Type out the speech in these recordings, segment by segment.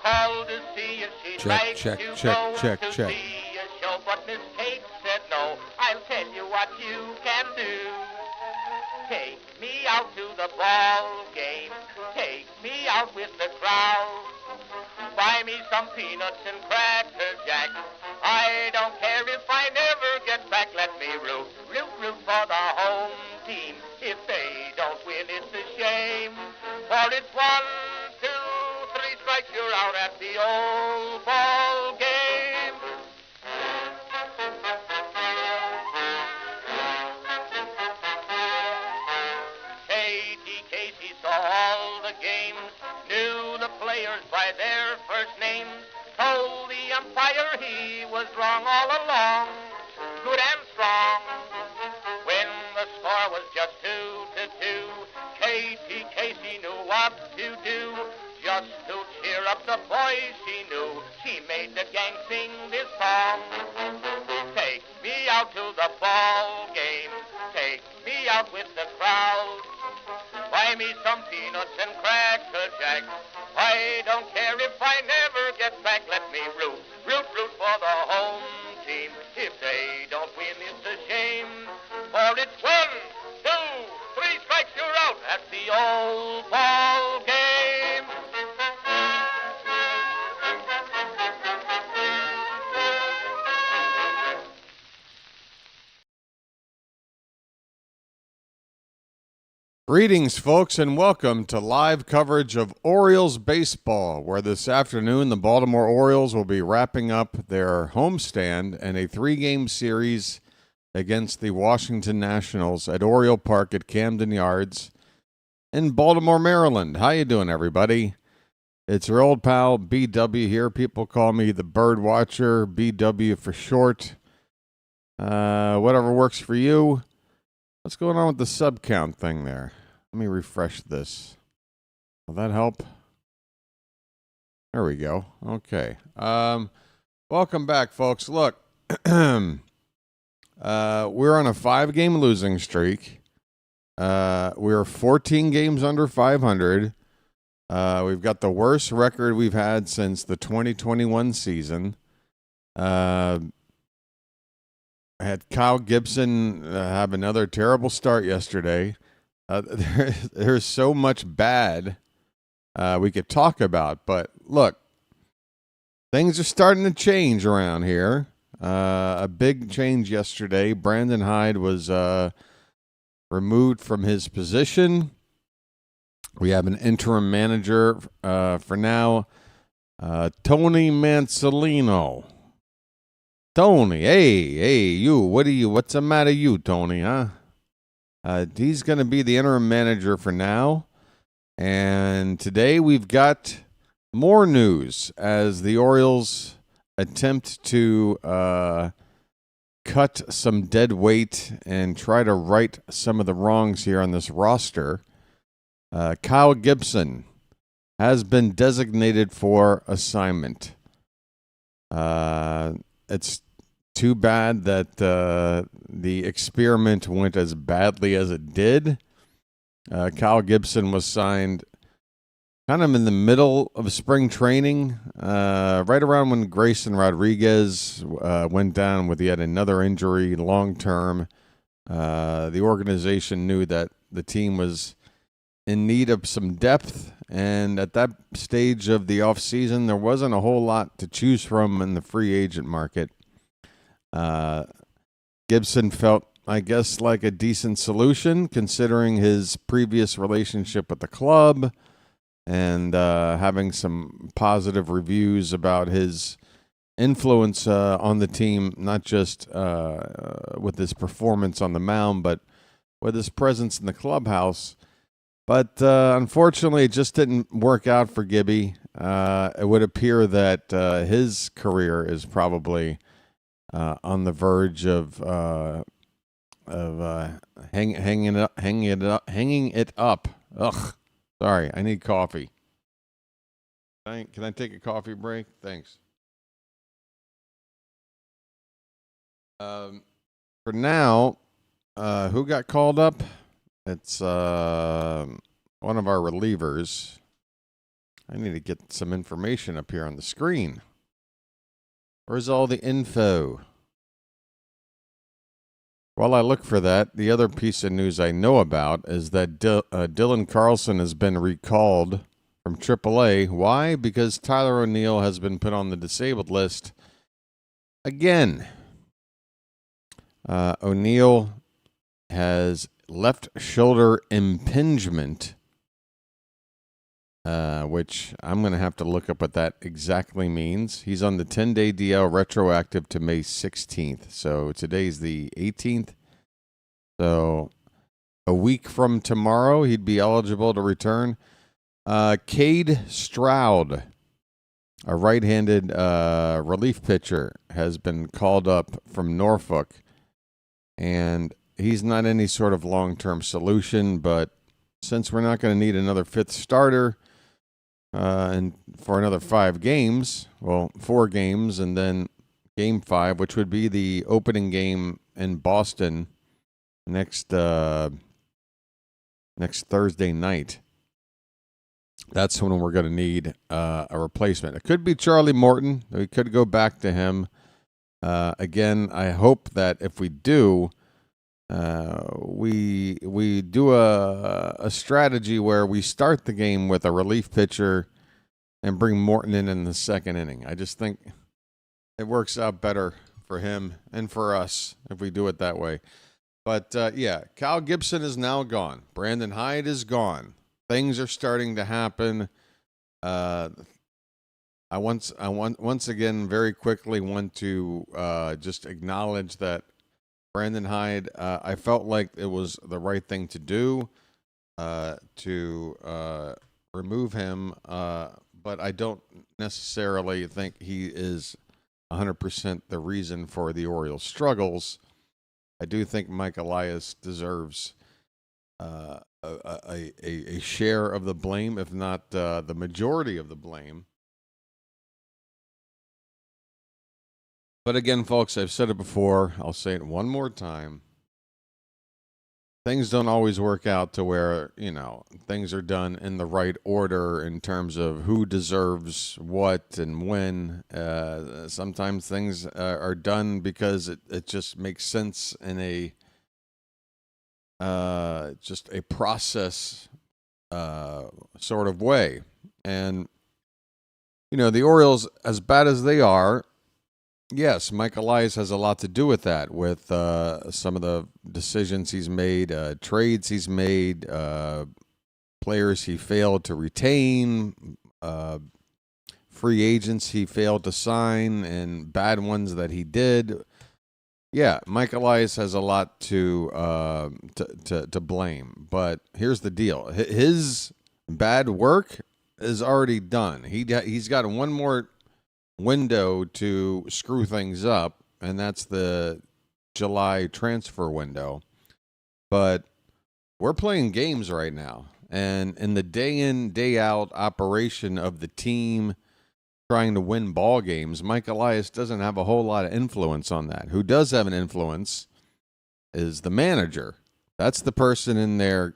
called to see if she'd like to go to see a show, but Miss Kate said no. I'll tell you what you can do. Take me out to the ball game. Take me out with the crowd. Buy me some peanuts and cracker jack. I don't care if I never get back. Let me root for the home team. If they don't win, it's a shame. For it's 1, 2, 3 strikes, you're out at the old ball game. Casey saw all the games, knew the players by their first names, told the umpire he was wrong all along, good and strong. When the score was just 2-2, Casey knew what to do. Just to cheer up the boys she knew, she made the gang sing this song. Take me out to the ball game, take me out with the crowd. Buy me some peanuts and cracker jack. I don't care if I never get back. Let me root for the home team. If they don't win, it's a shame. For it's 1, 2, 3 strikes, you're out at the old ball game. Greetings, folks, and welcome to live coverage of Orioles baseball, where this afternoon the Baltimore Orioles will be wrapping up their homestand in a 3-game series against the Washington Nationals at Oriole Park at Camden Yards in Baltimore, Maryland. How you doing, everybody? It's your old pal BW here. People call me the BirdWatcher, BW for short. Whatever works for you. What's going on with the sub count thing there? Let me refresh this. Will that help? There we go. Okay. Welcome back, folks. Look, we're on a 5-game losing streak. We're 14 games under 500. We've got the worst record we've had since the 2021 season. I had Kyle Gibson have another terrible start yesterday. There's so much bad we could talk about, but look, things are starting to change around here. A big change yesterday. Brandon Hyde was removed from his position. We have an interim manager for now, Tony Mansolino. Tony, hey, you, what's the matter you, Tony, huh? He's going to be the interim manager for now. And today we've got more news as the Orioles attempt to cut some dead weight and try to right some of the wrongs here on this roster. Kyle Gibson has been designated for assignment. It's too bad that the experiment went as badly as it did. Kyle Gibson was signed kind of in the middle of spring training, right around when Grayson Rodriguez went down with yet another injury long-term. The organization knew that the team was in need of some depth, and at that stage of the offseason, there wasn't a whole lot to choose from in the free agent market. Gibson felt, I guess, like a decent solution considering his previous relationship with the club and having some positive reviews about his influence on the team, not just with his performance on the mound, but with his presence in the clubhouse. But unfortunately, it just didn't work out for Gibby. It would appear that his career is probably on the verge of hanging it up. Ugh, sorry, I need coffee. Can I take a coffee break? Thanks. For now, who got called up? It's one of our relievers. I need to get some information up here on the screen. Where's all the info? While I look for that, the other piece of news I know about is that Dylan Carlson has been recalled from AAA. Why? Because Tyler O'Neill has been put on the disabled list again. O'Neill has left shoulder impingement, which I'm going to have to look up what that exactly means. He's on the 10-day DL retroactive to May 16th. So today's the 18th. So a week from tomorrow, he'd be eligible to return. Cade Stroud, a right-handed relief pitcher, has been called up from Norfolk. And he's not any sort of long-term solution, but since we're not going to need another fifth starter and for another 5 games, well, 4 games, and then game 5, which would be the opening game in Boston next Thursday night. That's when we're going to need a replacement. It could be Charlie Morton. We could go back to him. Again, I hope that if we do, we do a strategy where we start the game with a relief pitcher and bring Morton in the second inning. I just think it works out better for him and for us if we do it that way. But yeah, Kyle Gibson is now gone. Brandon Hyde is gone. Things are starting to happen. I once again very quickly want to just acknowledge that Brandon Hyde, I felt like it was the right thing to do to remove him, but I don't necessarily think he is 100% the reason for the Orioles' struggles. I do think Mike Elias deserves a share of the blame, if not the majority of the blame. But again, folks, I've said it before. I'll say it one more time. Things don't always work out to where, things are done in the right order in terms of who deserves what and when. Sometimes things are done because it just makes sense in just a process sort of way. And, the Orioles, as bad as they are, yes, Mike Elias has a lot to do with that, with some of the decisions he's made, trades he's made, players he failed to retain, free agents he failed to sign, and bad ones that he did. Yeah, Mike Elias has a lot to blame. But here's the deal. His bad work is already done. He's got one more window to screw things up, and that's the July transfer window. But we're playing games right now, and in the day in, day out operation of the team trying to win ball games, Mike Elias doesn't have a whole lot of influence on that. Who does have an influence is the manager. That's the person in there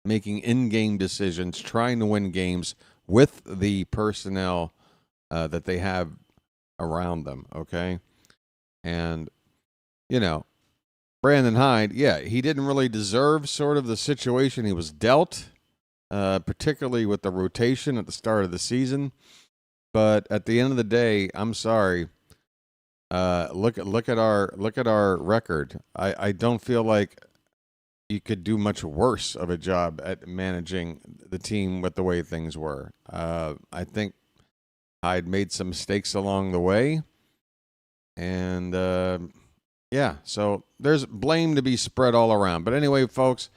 making in-game decisions, trying to win games with the personnel that they have around them, okay? And, Brandon Hyde, yeah, he didn't really deserve sort of the situation he was dealt, particularly with the rotation at the start of the season. But at the end of the day, I'm sorry. Look at our record. I don't feel like you could do much worse of a job at managing the team with the way things were. I think Hyde made some mistakes along the way. And, so there's blame to be spread all around. But anyway, folks,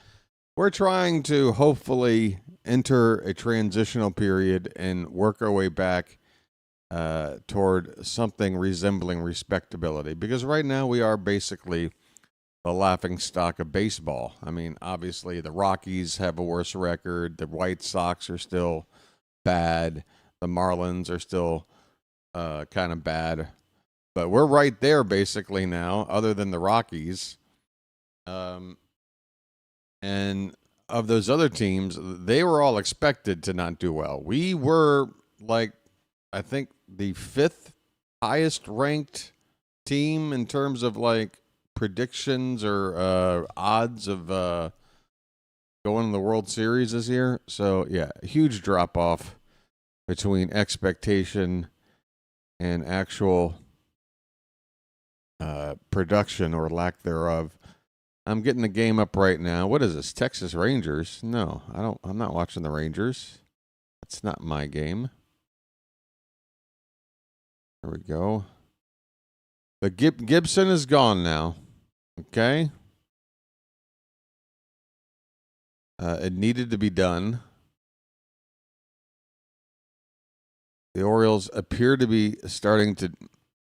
we're trying to hopefully enter a transitional period and work our way back toward something resembling respectability. Because right now we are basically the laughing stock of baseball. I mean, obviously the Rockies have a worse record. The White Sox are still bad. The Marlins are still kind of bad. But we're right there basically now, other than the Rockies. And of those other teams, they were all expected to not do well. We were like, I think, the 5th highest ranked team in terms of like predictions or odds of going to the World Series this year. So yeah, a huge drop off between expectation and actual production or lack thereof. I'm getting the game up right now. What is this? Texas Rangers? No, I'm not watching the Rangers. That's not my game. There we go. The Gibson is gone now. Okay. It needed to be done. The Orioles appear to be starting to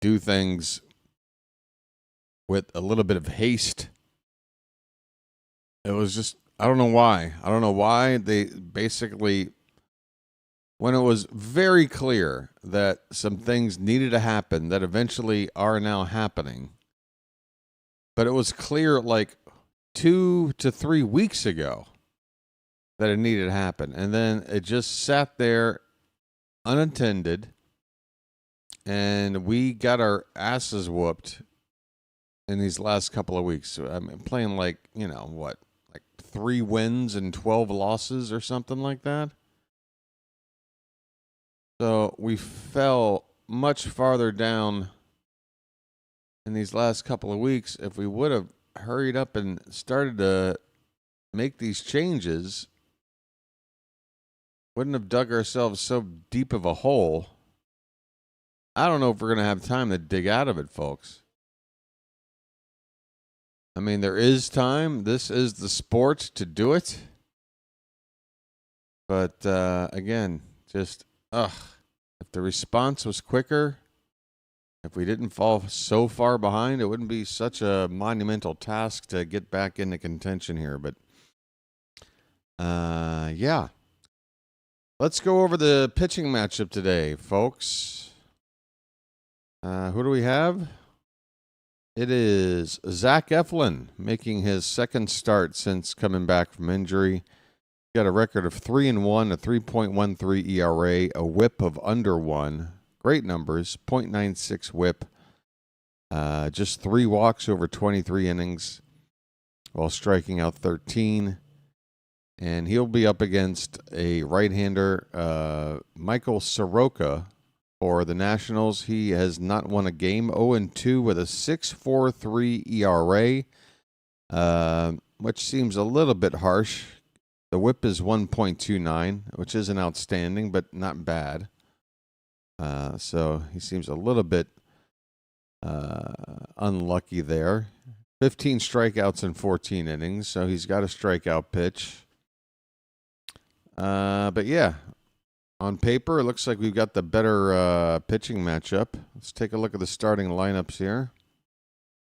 do things with a little bit of haste. It was just, I don't know why. I don't know why they basically, when it was very clear that some things needed to happen that eventually are now happening, but it was clear like 2 to 3 weeks ago that it needed to happen. And then it just sat there unattended, and we got our asses whooped in these last couple of weeks. I mean, playing like, what, like 3 wins and 12 losses or something like that. So we fell much farther down in these last couple of weeks. If we would have hurried up and started to make these changes, wouldn't have dug ourselves so deep of a hole. I don't know if we're going to have time to dig out of it, folks. I mean, there is time. This is the sport to do it. But again, just, if the response was quicker, if we didn't fall so far behind, it wouldn't be such a monumental task to get back into contention here. But, yeah. Let's go over the pitching matchup today, folks. Who do we have? It is Zach Eflin making his second start since coming back from injury. Got a record of 3-1, a 3.13 ERA, a WHIP of under 1. Great numbers, .96 WHIP. Just 3 walks over 23 innings while striking out 13. And he'll be up against a right-hander, Michael Soroka, for the Nationals. He has not won a game, 0-2 with a 6.43 ERA, which seems a little bit harsh. The WHIP is 1.29, which isn't outstanding, but not bad. So he seems a little bit unlucky there. 15 strikeouts in 14 innings, so he's got a strikeout pitch. But yeah, on paper, it looks like we've got the better pitching matchup. Let's take a look at the starting lineups here.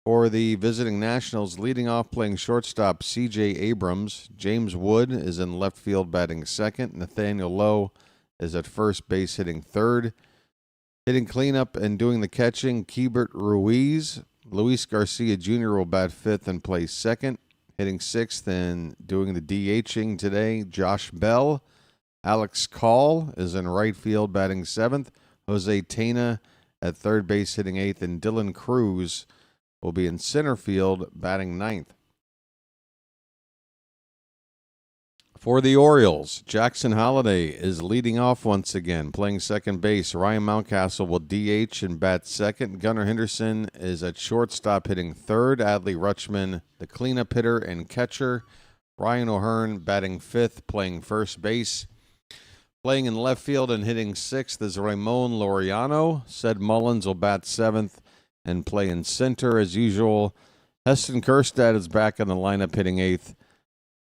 For the visiting Nationals, leading off playing shortstop, C.J. Abrams. James Wood is in left field batting second. Nathaniel Lowe is at first base hitting third. Hitting cleanup and doing the catching, Keibert Ruiz. Luis Garcia Jr. will bat fifth and play second. Hitting sixth and doing the DHing today, Josh Bell. Alex Call is in right field batting seventh. Jose Tena at third base hitting eighth. And Dylan Cruz will be in center field batting ninth. For the Orioles, Jackson Holliday is leading off once again, playing second base. Ryan Mountcastle will DH and bat second. Gunnar Henderson is at shortstop hitting third. Adley Rutschman, the cleanup hitter and catcher. Ryan O'Hearn batting fifth, playing first base. Playing in left field and hitting sixth is Ramon Laureano. Said Mullins will bat seventh and play in center as usual. Heston Kjerstad is back in the lineup hitting eighth.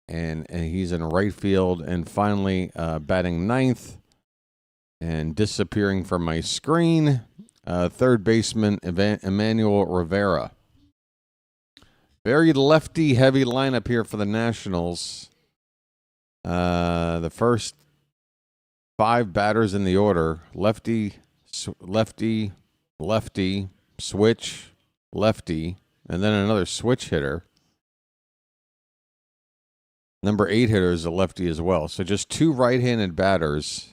And he's in right field. And finally, batting ninth and disappearing from my screen, third baseman Emmanuel Rivera. Very lefty-heavy lineup here for the Nationals. The first 5 batters in the order: lefty, lefty, lefty, switch, lefty, and then another switch hitter. Number 8 hitter is a lefty as well. So just 2 right-handed batters,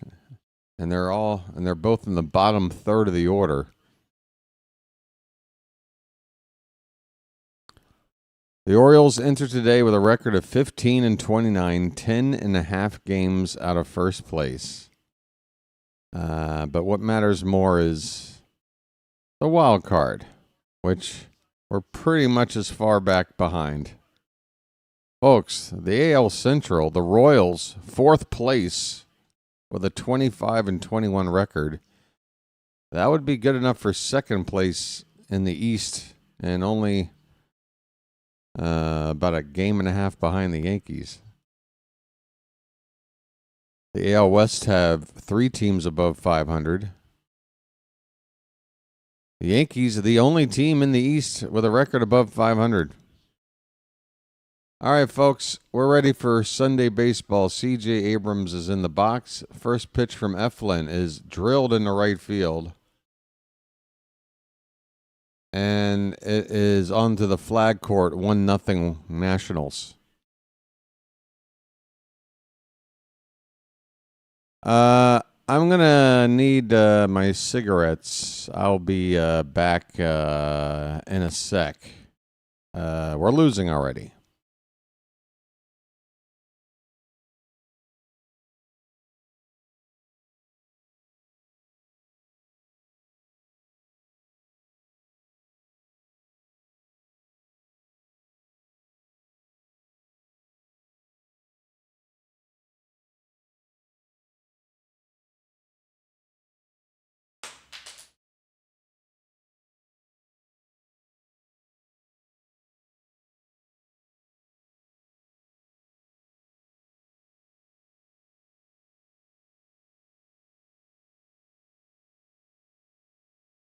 and they're both in the bottom third of the order. The Orioles enter today with a record of 15-29, 10.5 games out of first place. But what matters more is the wild card, which we're pretty much as far back behind. Folks, the AL Central, the Royals, 4th place with a 25-21 record. That would be good enough for 2nd place in the East and only about a game and a half behind the Yankees. The AL West have 3 teams above 500. The Yankees are the only team in the East with a record above 500. All right, folks, we're ready for Sunday baseball. C.J. Abrams is in the box. First pitch from Eflin is drilled into right field. And it is onto the flag court, 1-0 Nationals. I'm going to need my cigarettes. I'll be back in a sec. We're losing already.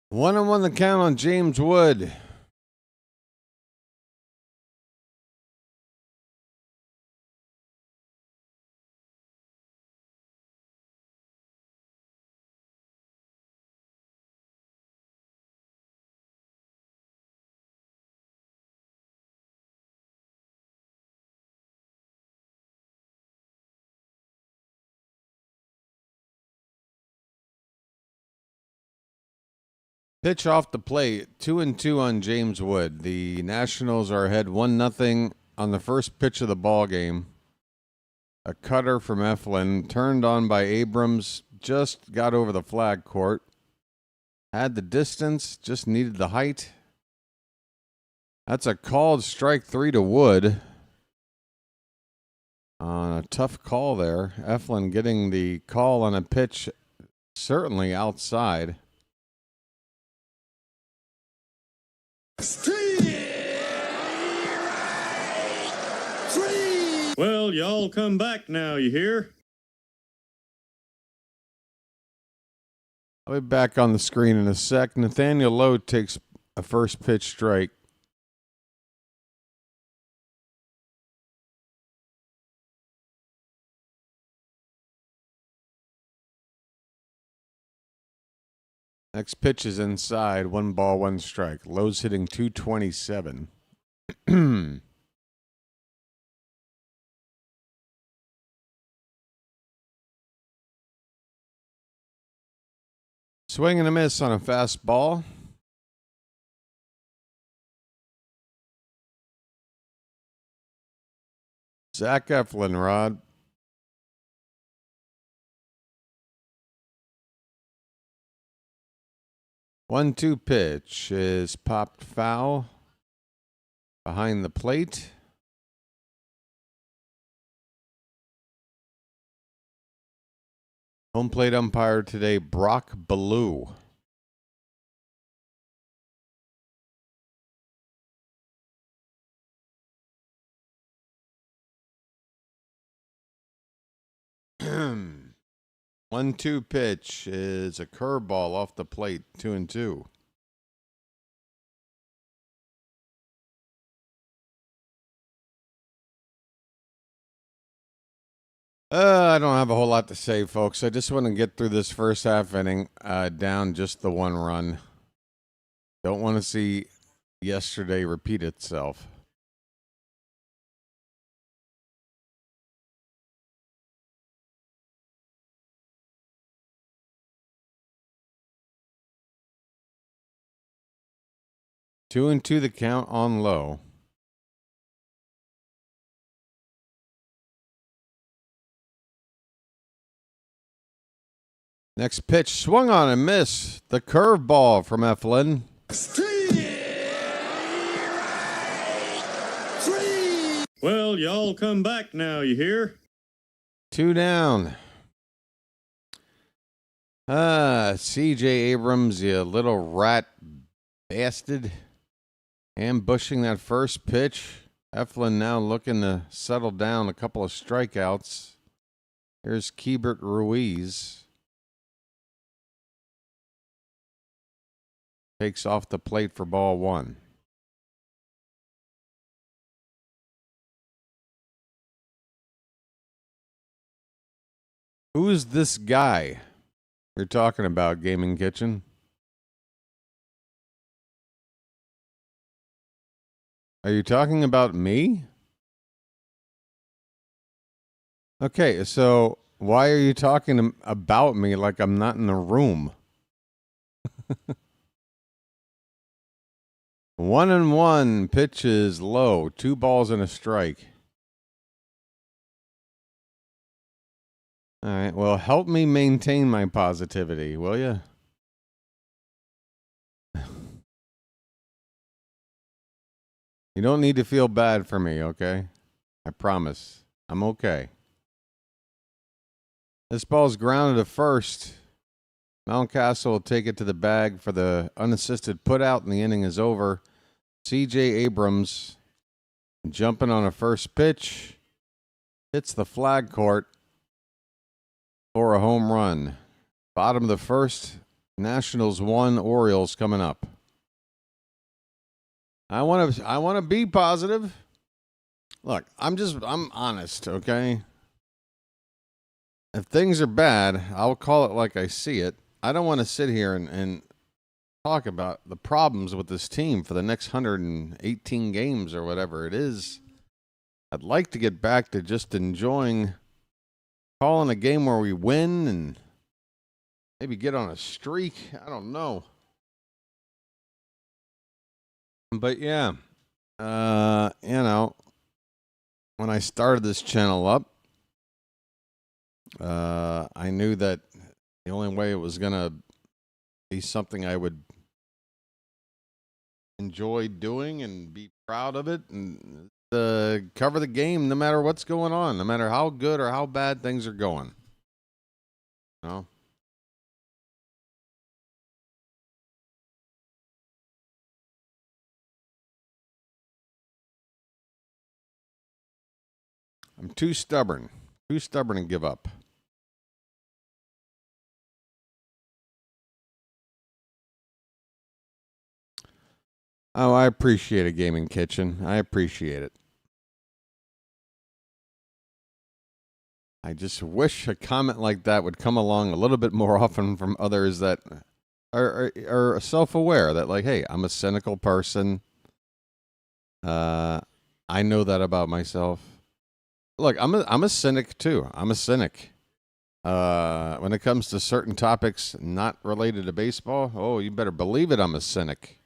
One and one the count on James Wood. Pitch off the plate, 2-2 on James Wood. The Nationals are ahead 1-0 on the first pitch of the ball game. A cutter from Eflin, turned on by Abrams, just got over the flag court. Had the distance, just needed the height. That's a called strike 3 to Wood. On a tough call there. Eflin getting the call on a pitch certainly outside. Well, y'all come back now, you hear? I'll be back on the screen in a sec. Nathaniel Lowe takes a first pitch strike. Next pitch is inside. 1 ball, 1 strike. Lowe's hitting .227. Swing and a miss on a fastball. Zach Eflin, Rod. One-two pitch is popped foul behind the plate. Home plate umpire today, Brock Ballou. One-two pitch is a curveball off the plate, 2-2. I don't have a whole lot to say, folks. I just want to get through this first half inning down just the 1 run. Don't want to see yesterday repeat itself. 2-2 the count on low. Next pitch, swung on and missed. The curveball from Eflin. Well, y'all come back now, you hear? 2 down. C.J. Abrams, you little rat bastard. Ambushing that first pitch. Eflin now looking to settle down a couple of strikeouts. Here's Keibert Ruiz. Takes off the plate for ball 1. Who is this guy you're talking about, Gaming Kitchen? Are you talking about me? Okay, so why are you talking about me like I'm not in the room? 1-1, pitch is low, 2 balls and a strike. All right, well, help me maintain my positivity, will you? You don't need to feel bad for me, okay? I promise. I'm okay. This ball's grounded to first. Mountcastle will take it to the bag for the unassisted putout, and the inning is over. C.J. Abrams jumping on a first pitch. Hits the flag court for a home run. Bottom of the first. Nationals 1, Orioles coming up. I want to be positive. Look, I'm honest, okay? If things are bad, I'll call it like I see it. I don't want to sit here and talk about the problems with this team for the next 118 games or whatever it is. I'd like to get back to just enjoying calling a game where we win and maybe get on a streak. I don't know. But yeah, when I started this channel up, I knew that the only way it was going to be something I would enjoy doing and be proud of it and cover the game no matter what's going on, no matter how good or how bad things are going. You know? I'm too stubborn to give up. Oh, I appreciate a Gaming Kitchen. I appreciate it. I just wish a comment like that would come along a little bit more often from others that are self-aware that, like, hey, I'm a cynical person. I know that about myself. Look, I'm a cynic too. I'm a cynic. When it comes to certain topics not related to baseball, oh, you better believe it, I'm a cynic.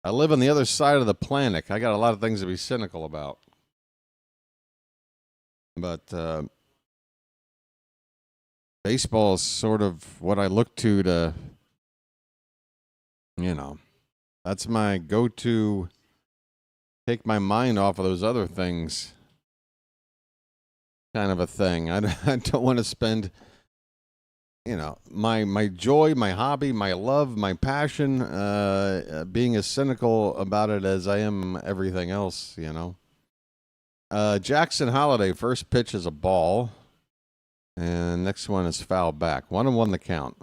I live on the other side of the planet. I got a lot of things to be cynical about. But baseball is sort of what I look to, that's my go-to, take my mind off of those other things kind of a thing. I don't want to spend, my joy, my hobby, my love, my passion, being as cynical about it as I am everything else, Jackson Holiday, first pitch is a ball, and next one is foul back. 1-1 the count.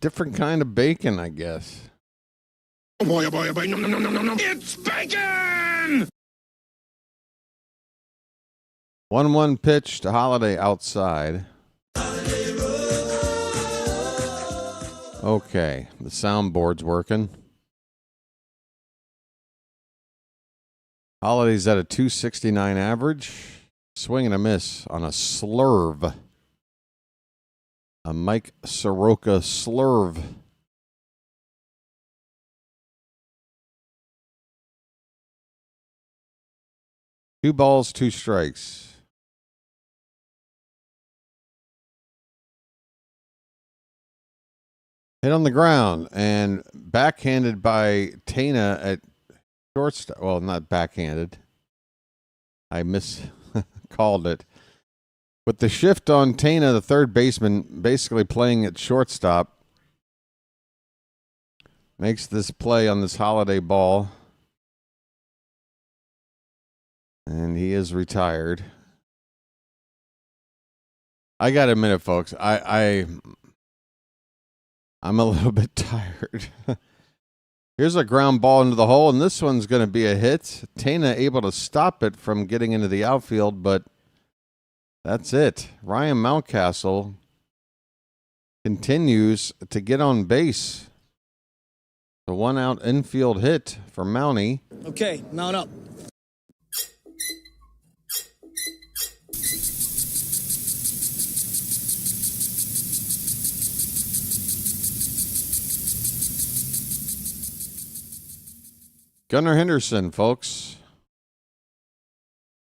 Different kind of bacon, I guess. Oh boy, oh boy, oh boy, no, no, no, no, no, no. It's bacon! 1-1 pitch to Holiday outside. Okay, the soundboard's working. Holiday's at a 269 average. Swing and a miss on a slurve. a Mike Soroka slurve. Two balls, two strikes. Hit on the ground and backhanded by Tana at shortstop. Well, not backhanded. I miscalled it. With the shift on Tana, the third baseman, basically playing at shortstop, makes this play on this holiday ball. And he is retired. I got to admit it, folks. I'm a little bit tired. Here's a ground ball into the hole, and this one's going to be a hit. Tana able to stop it from getting into the outfield, but that's it. Ryan Mountcastle continues to get on base. The one-out infield hit for Mountie. Okay, mount up. Gunnar Henderson, folks.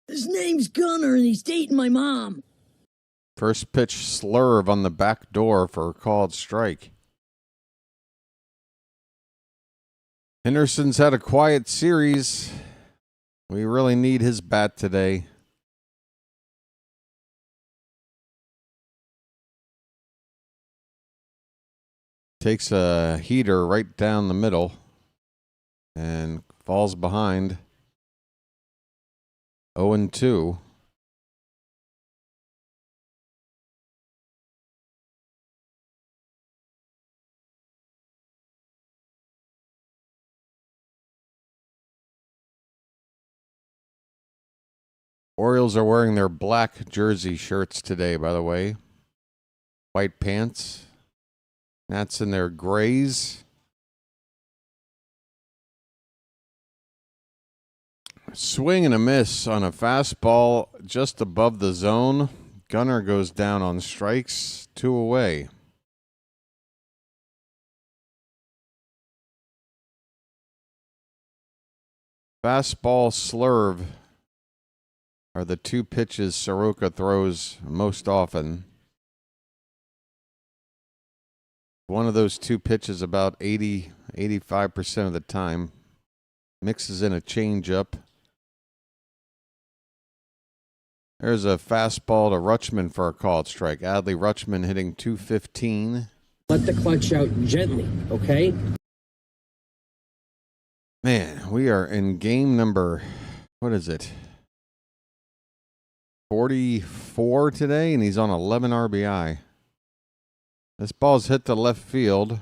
His name's Gunnar, and he's dating my mom. First pitch slurve on the back door for a called strike. Henderson's had a quiet series. We really need his bat today. Takes a heater right down the middle and falls behind 0-2. Orioles are wearing their black jersey shirts today, by the way. White pants. Nats in their grays. Swing and a miss on a fastball just above the zone. Gunnar goes down on strikes, 2 away. Fastball slurve are the two pitches Soroka throws most often. One of those two pitches about 85% of the time. Mixes in a changeup. There's a fastball to Rutschman for a called strike. Adley Rutschman hitting .215. Let the clutch out gently, okay? Man, we are in game number, what is it? 44 today, and he's on 11 RBI. This ball's hit to left field.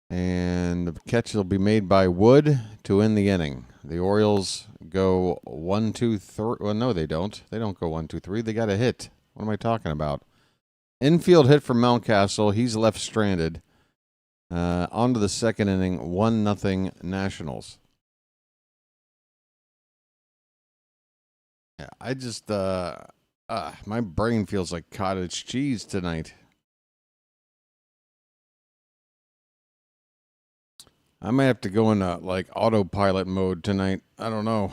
And the catch will be made by Wood to end the inning. The Orioles go 1, 2, 3. Well, no, they don't. They don't go 1, 2, 3. They got a hit. What am I talking about? Infield hit from Mountcastle. He's left stranded. On to the second inning. 1-0 Nationals. Yeah, I just my brain feels like cottage cheese tonight. I might have to go into like autopilot mode tonight. I don't know.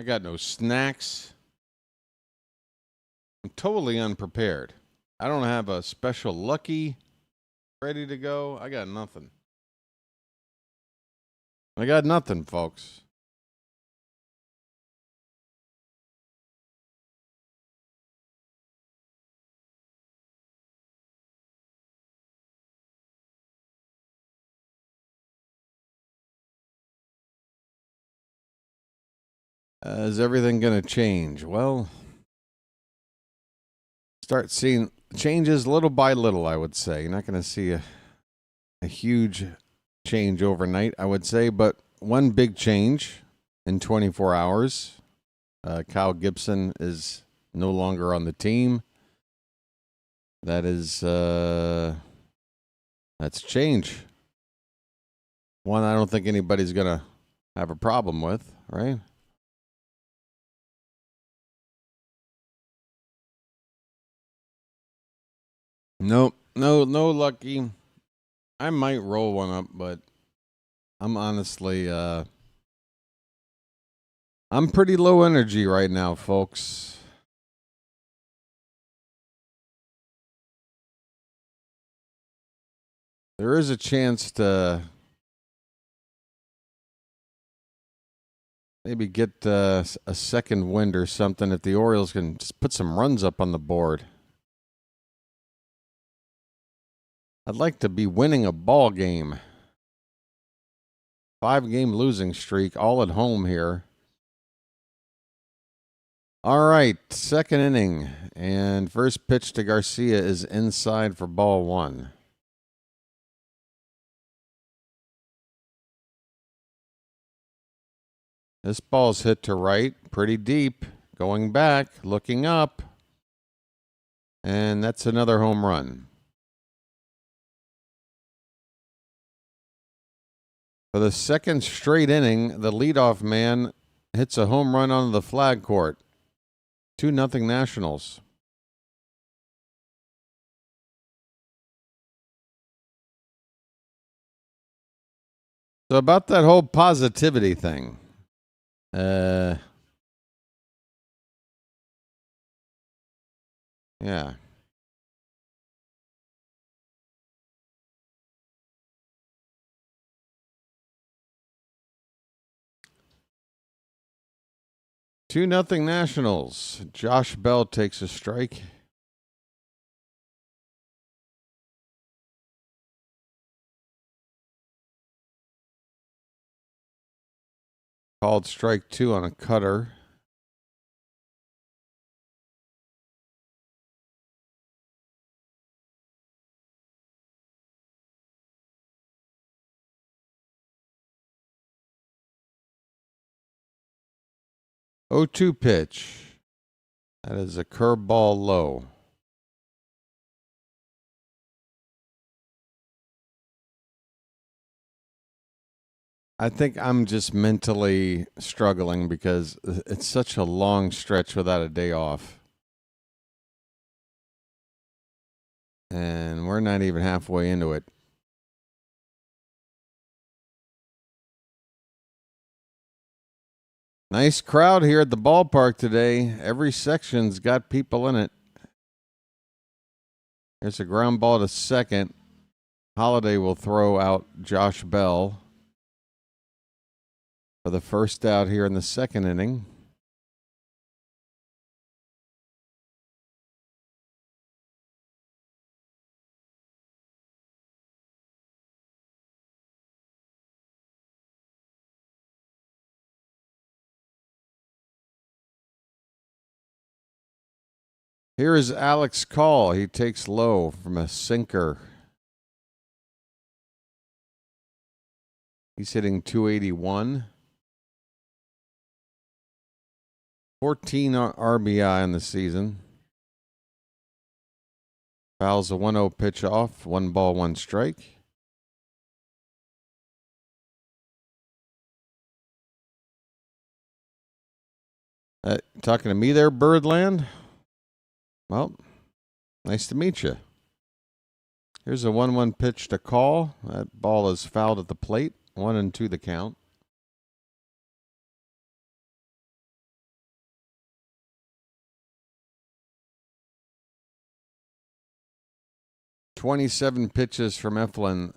I got no snacks. I'm totally unprepared. I don't have a special lucky ready to go. I got nothing. I got nothing, folks. Is everything going to change? Well, start seeing changes little by little, I would say. You're not going to see a huge change overnight, I would say. But one big change in 24 hours. Kyle Gibson is no longer on the team. That is, that's change. One I don't think anybody's going to have a problem with, right? Nope. No lucky. I might roll one up, but I'm honestly, I'm pretty low energy right now, folks. There is a chance to maybe get a second wind or something if the Orioles can just put some runs up on the board. I'd like to be winning a ball game. 5-game losing streak, all at home here. All right, second inning, and first pitch to Garcia is inside for ball 1. This ball's hit to right, pretty deep, going back, looking up, and that's another home run. For the second straight inning, the leadoff man hits a home run onto the flag court. 2-0 Nationals. So about that whole positivity thing. Yeah. Two nothing Nationals. Josh Bell takes a strike. Called strike 2 on a cutter. Oh, 2 pitch. That is a curveball low. I think I'm just mentally struggling because it's such a long stretch without a day off. And we're not even halfway into it. Nice crowd here at the ballpark today. Every section's got people in it. There's a ground ball to second. Holiday will throw out Josh Bell for the first out here in the second inning. Here is Alex Call. He takes low from a sinker. He's hitting 281. 14 RBI in the season. Fouls a 1-0 pitch off. 1 ball, 1 strike. Talking to me there, Birdland? Well, nice to meet you. Here's a 1-1 pitch to Call. That ball is fouled at the plate. 1-2 the count. "27 pitches from Eflin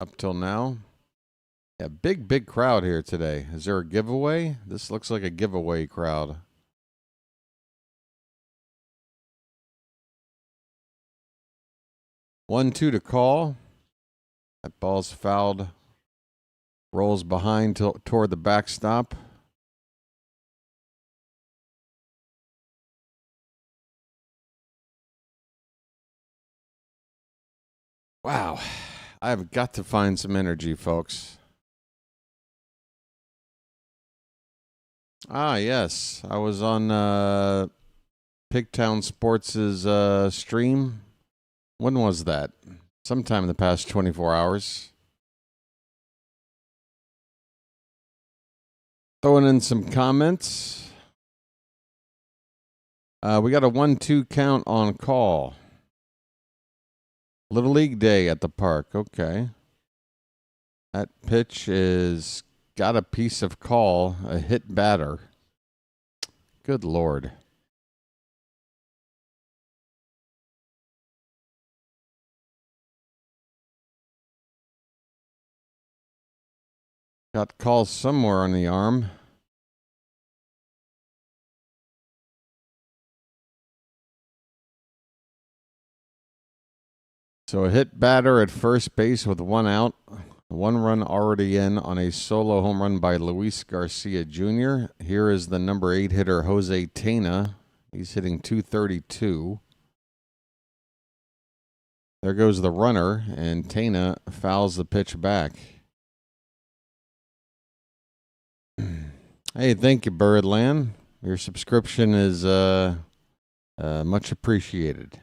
up till now. Yeah, big crowd here today. Is there a giveaway? This looks like a giveaway crowd. One, 2 to Call. That ball's fouled. Rolls behind toward the backstop. Wow. I've got to find some energy, folks. Ah, yes. I was on Pigtown Sports' stream. When was that? Sometime in the past 24 hours. Throwing in some comments. We got a 1-2 count on Call. Little League Day at the park. Okay. That pitch is got a piece of call, a hit batter. Good Lord. Got calls somewhere on the arm. So a hit batter at first base with 1 out. 1 run already in on a solo home run by Luis Garcia Jr. Here is the number 8 hitter, Jose Tena. He's hitting .232. There goes the runner, and Tena fouls the pitch back. Hey, thank you, Birdland. Your subscription is much appreciated.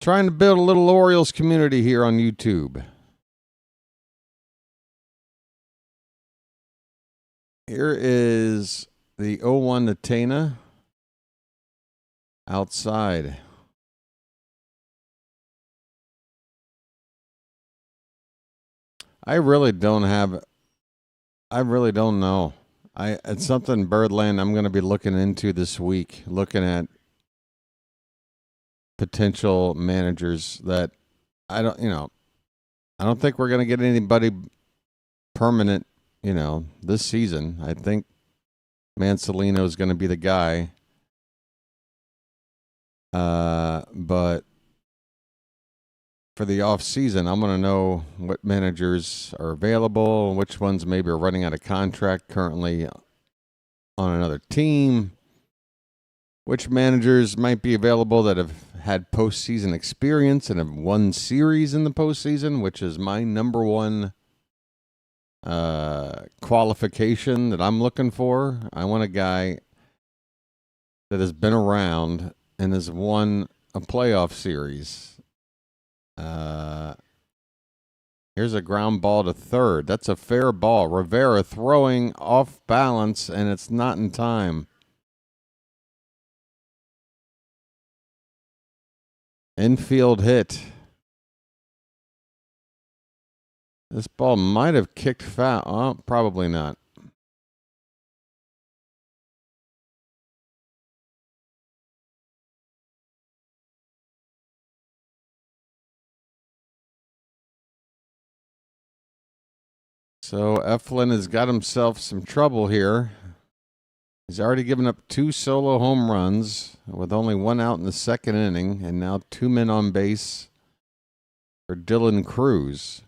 Trying to build a little Orioles community here on YouTube. Here is the 0-1 to Tena. Outside. I really don't know. It's something, Birdland, I'm going to be looking into this week, looking at potential managers that I don't think we're going to get anybody permanent, this season. I think Mansolino is going to be the guy. But for the off season, I'm going to know what managers are available, which ones maybe are running out of contract currently on another team, which managers might be available that have had postseason experience and have won series in the postseason, which is my number one qualification that I'm looking for. I want a guy that has been around and has won a playoff series. Here's a ground ball to third. That's a fair ball. Rivera throwing off balance, and it's not in time. Infield hit. This ball might have kicked foul. Oh, probably not. So Eflin has got himself some trouble here. He's already given up 2 solo home runs with only 1 out in the second inning, and now 2 men on base for Dylan Cruz.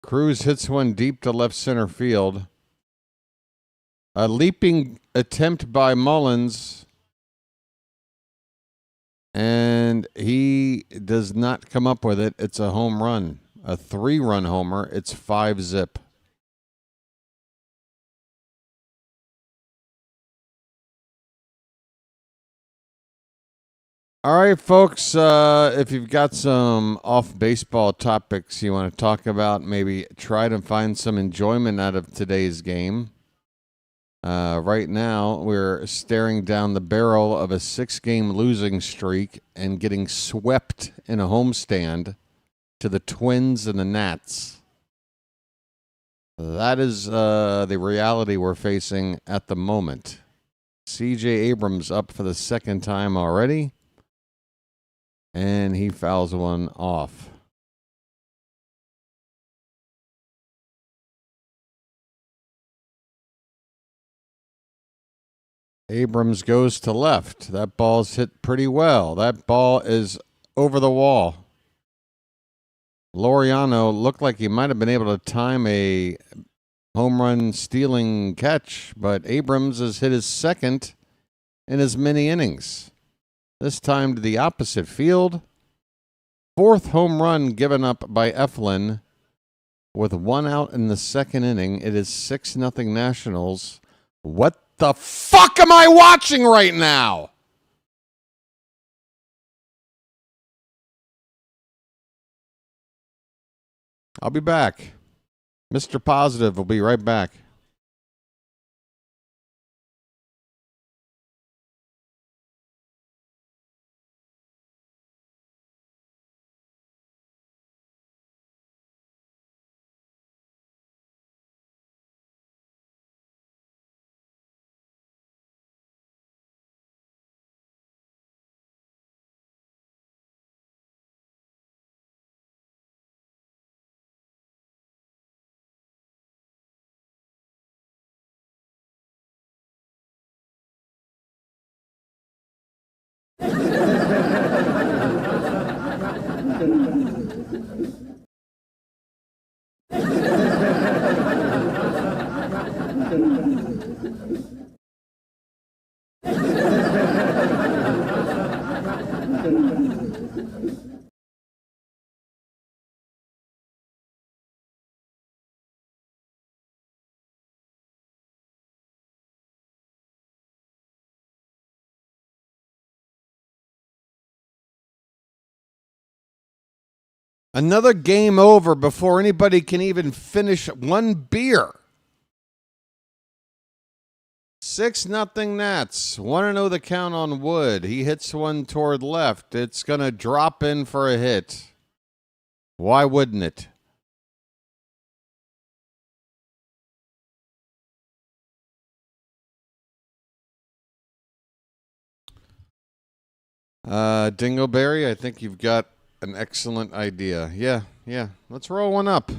Cruz hits one deep to left center field. A leaping attempt by Mullins. And he does not come up with it. It's a home run. A 3-run homer. It's 5-zip. All right, folks. If you've got some off-baseball topics you want to talk about, maybe try to find some enjoyment out of today's game. Right now, we're staring down the barrel of a 6-game losing streak and getting swept in a homestand to the Twins and the Nats. That is the reality we're facing at the moment. C.J. Abrams up for the second time already, and he fouls one off. Abrams goes to left. That ball's hit pretty well. That ball is over the wall. Laureano looked like he might have been able to time a home run stealing catch, but Abrams has hit his second in as many innings. This time to the opposite field. 4th home run given up by Eflin with 1 out in the second inning. It is 6-0 Nationals. What the fuck am I watching right now? I'll be back. Mr. Positive will be right back. Another game over before anybody can even finish one beer. 6-0 Nats. 1-0 the count on Wood. He hits one toward left. It's going to drop in for a hit. Why wouldn't it? Dingleberry, I think you've got an excellent idea. Yeah. Let's roll one up.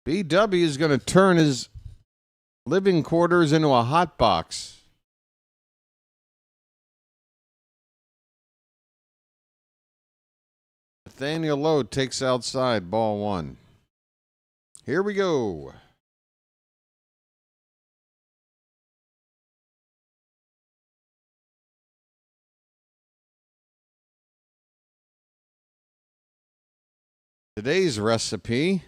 BW is going to turn his living quarters into a hot box. Nathaniel Lowe takes outside, ball one. Here we go. Today's recipe.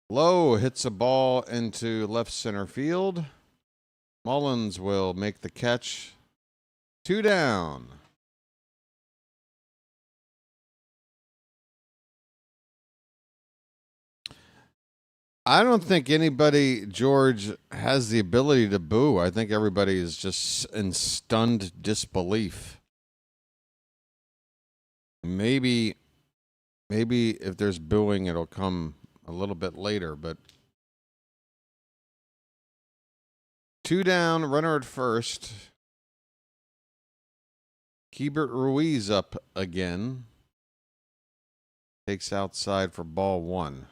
Lowe hits a ball into left center field. Mullins will make the catch. 2 down. I don't think anybody, George, has the ability to boo. I think everybody is just in stunned disbelief. Maybe if there's booing, it'll come a little bit later, but 2 down, runner at first. Keibert Ruiz up again. Takes outside for ball one.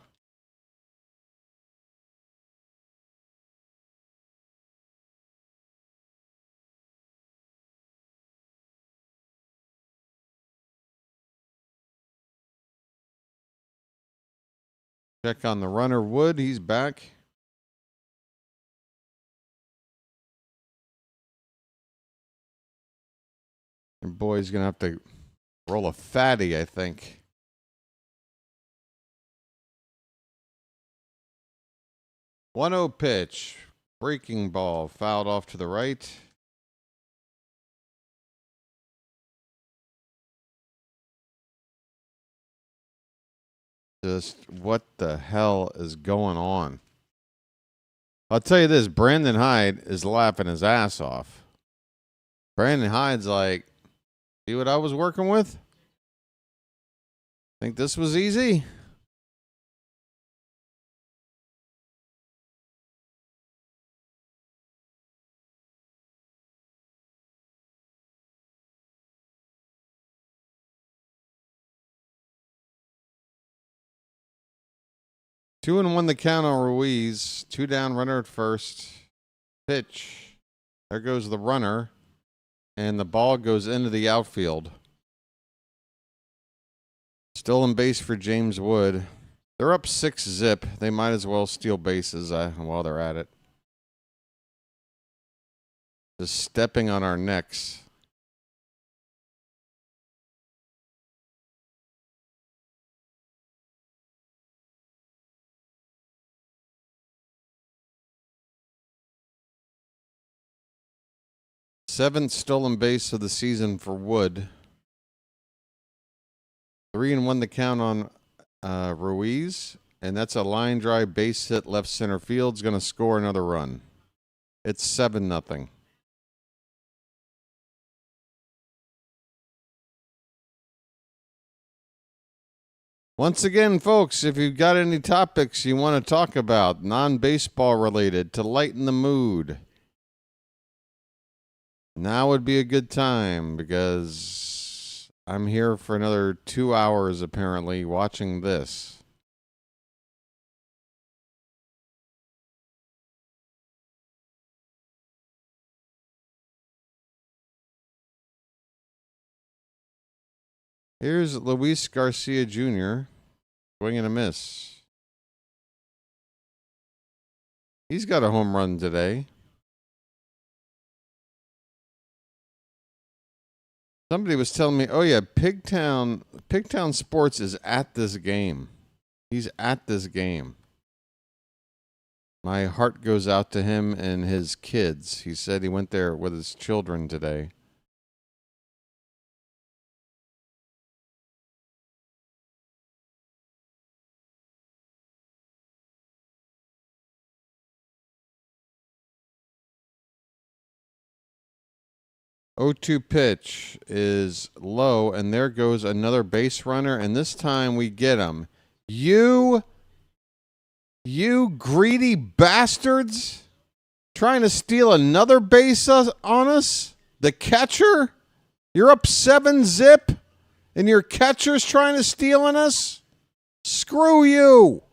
Check on the runner, Wood. He's back. And boy's going to have to roll a fatty, I think. One-oh pitch. Breaking ball. Fouled off to the right. Just what the hell is going on? I'll tell you this, Brandon Hyde is laughing his ass off. Brandon Hyde's like, see what I was working with? Think this was easy? Two and one the count on Ruiz. 2 down, runner at first. Pitch. There goes the runner. And the ball goes into the outfield. Still in base for James Wood. They're up 6-0. They might as well steal bases while they're at it. Just stepping on our necks. Seventh stolen base of the season for Wood. 3 and 1 the count on Ruiz. And that's a line drive base hit left center field's going to score another run. It's 7-0. Once again, folks, if you've got any topics you want to talk about, non-baseball related, to lighten the mood, now would be a good time, because I'm here for another 2 hours, apparently, watching this. Here's Luis Garcia Jr. Swing and a miss. He's got a home run today. Somebody was telling me, oh yeah, Pigtown Sports is at this game. He's at this game. My heart goes out to him and his kids. He said he went there with his children today. O2 pitch is low, and there goes another base runner, and this time we get him. You greedy bastards, trying to steal another base on us? The catcher? You're up 7-0, and your catcher's trying to steal on us? Screw you.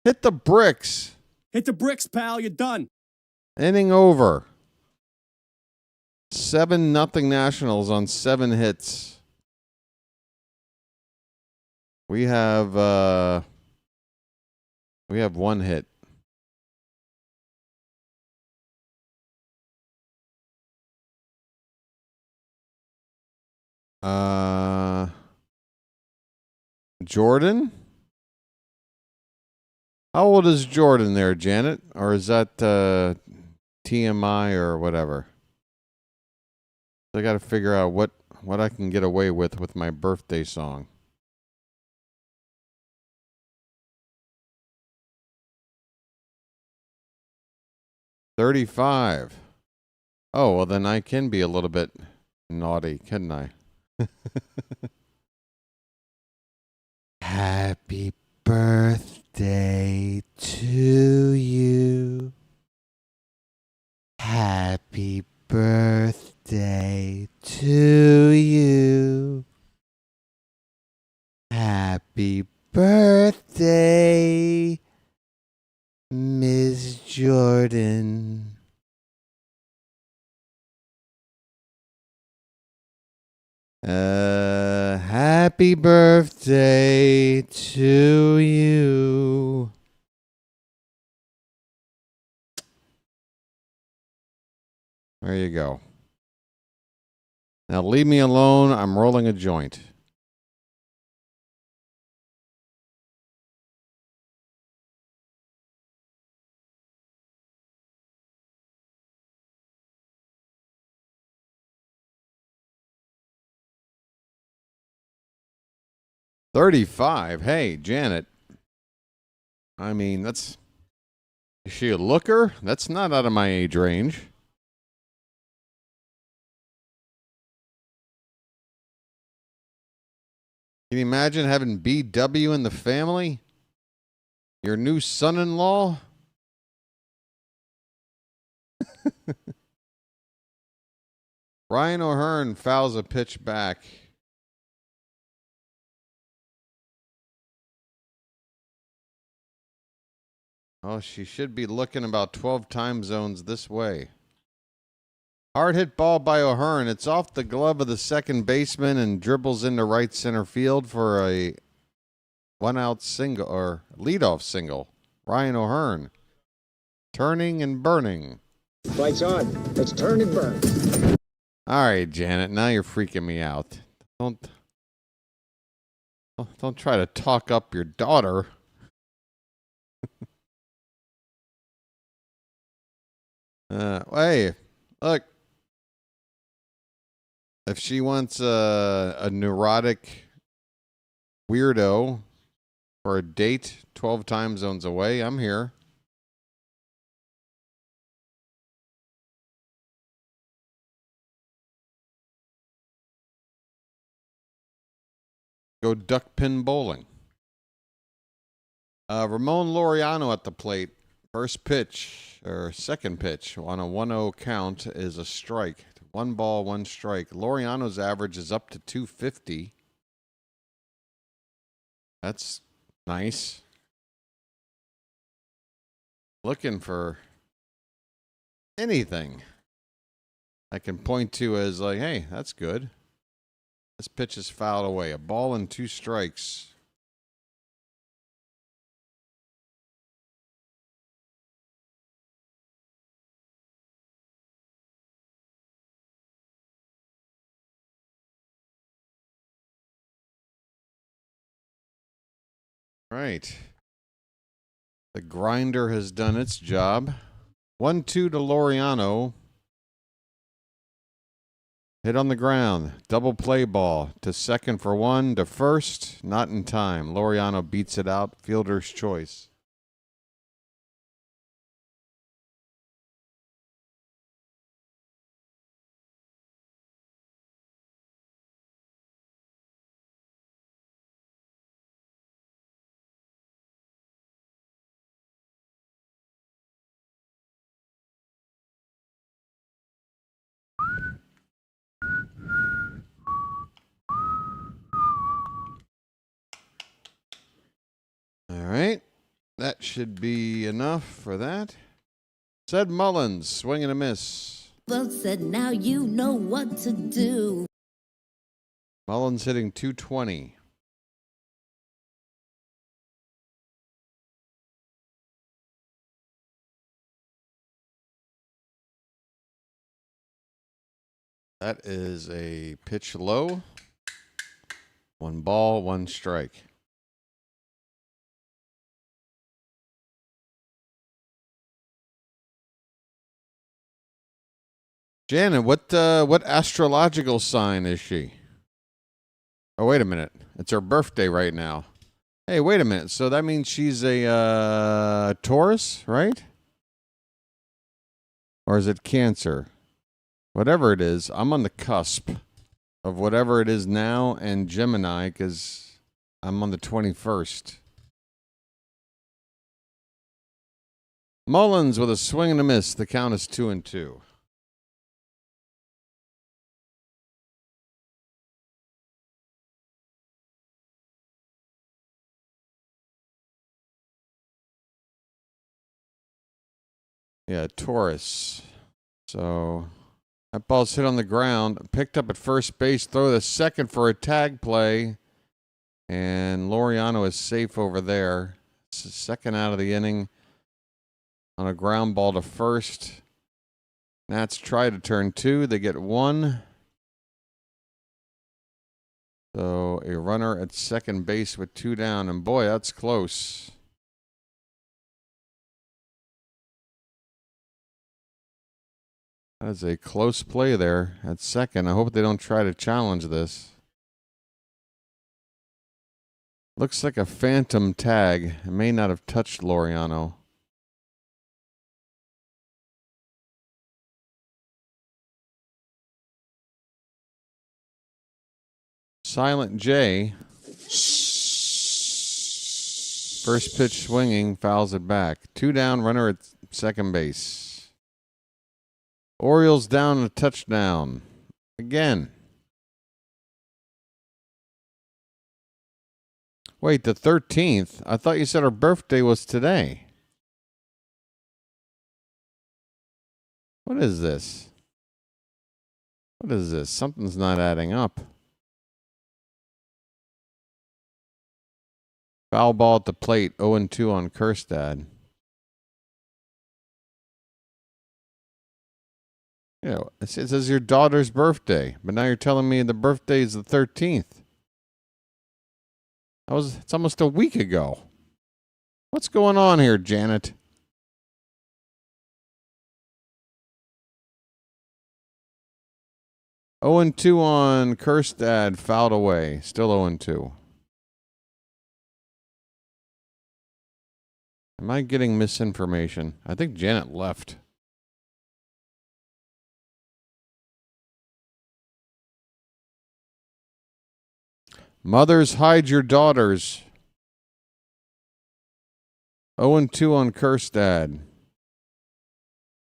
Hit the bricks. Hit the bricks, pal. You're done. Inning over. 7-0 Nationals on 7 hits. We have 1 hit. Jordan? How old is Jordan there, Janet? Or is that TMI or whatever? I got to figure out what I can get away with my birthday song. $35. Oh, well then I can be a little bit naughty, couldn't I? Happy birthday to you. Happy birthday to you. Happy birthday, Ms. Jordan. Happy birthday to you. There you go. Now leave me alone. I'm rolling a joint. $35. Hey, Janet. I mean, is she a looker? That's not out of my age range. Can you imagine having BW in the family? Your new son-in-law? Ryan O'Hearn fouls a pitch back. Oh, she should be looking about 12 time zones this way. Hard hit ball by O'Hearn. It's off the glove of the second baseman and dribbles into right center field for a 1-out single or leadoff single. Ryan O'Hearn turning and burning. Lights on. Let's turn and burn. All right, Janet. Now you're freaking me out. Don't try to talk up your daughter. Hey, look. If she wants a neurotic weirdo for a date 12 time zones away, I'm here. Go duck pin bowling. Ramon Laureano at the plate. First pitch, or second pitch, on a 1-0 count is a strike. 1 ball, 1 strike. Laureano's average is up to 250. That's nice. Looking for anything I can point to as like, hey, that's good. This pitch is fouled away. A ball and 2 strikes. Right. The grinder has done its job. 1-2 to Laureano. Hit on the ground. Double play ball to second for 1 to first. Not in time. Laureano beats it out. Fielder's choice. All right. That should be enough for that. Said Mullins, swing and a miss. Well said, now you know what to do. Mullins hitting .220. That is a pitch low. 1 ball, 1 strike. Janet, what astrological sign is she? Oh, wait a minute. It's her birthday right now. Hey, wait a minute. So that means she's a Taurus, right? Or is it Cancer? Whatever it is, I'm on the cusp of whatever it is now and Gemini because I'm on the 21st. Mullins with a swing and a miss. The count is 2-2. Yeah, Taurus. So that ball's hit on the ground, picked up at first base, throw the second for a tag play, and Laureano is safe over there. It's the second out of the inning on a ground ball to first. Nats try to turn 2. They get 1. So a runner at second base with 2 down, and boy, that's close. That is a close play there at second. I hope they don't try to challenge this. Looks like a phantom tag. It may not have touched Laureano. Silent J. First pitch swinging, fouls it back. 2 down, runner at second base. Orioles down a touchdown. Again. Wait, the 13th? I thought you said her birthday was today. What is this? What is this? Something's not adding up. Foul ball at the plate, 0-2 on Kjerstad. Yeah, it says your daughter's birthday, but now you're telling me the birthday is the 13th. It's almost a week ago. What's going on here, Janet? Oh and 2 on Kjerstad, fouled away. Still 0-2. Am I getting misinformation? I think Janet left. Mothers, hide your daughters. 0-2 on Kjerstad.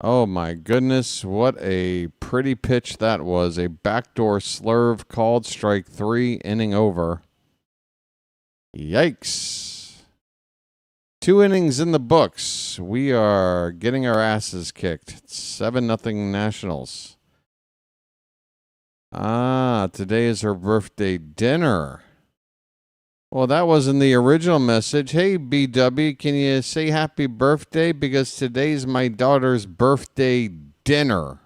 Oh my goodness, what a pretty pitch that was. A backdoor slurve called strike 3, inning over. Yikes. 2 innings in the books. We are getting our asses kicked. 7-0 Nationals. Ah, today is her birthday dinner. Well, that wasn't the original message. Hey, BW, can you say happy birthday? Because today's my daughter's birthday dinner.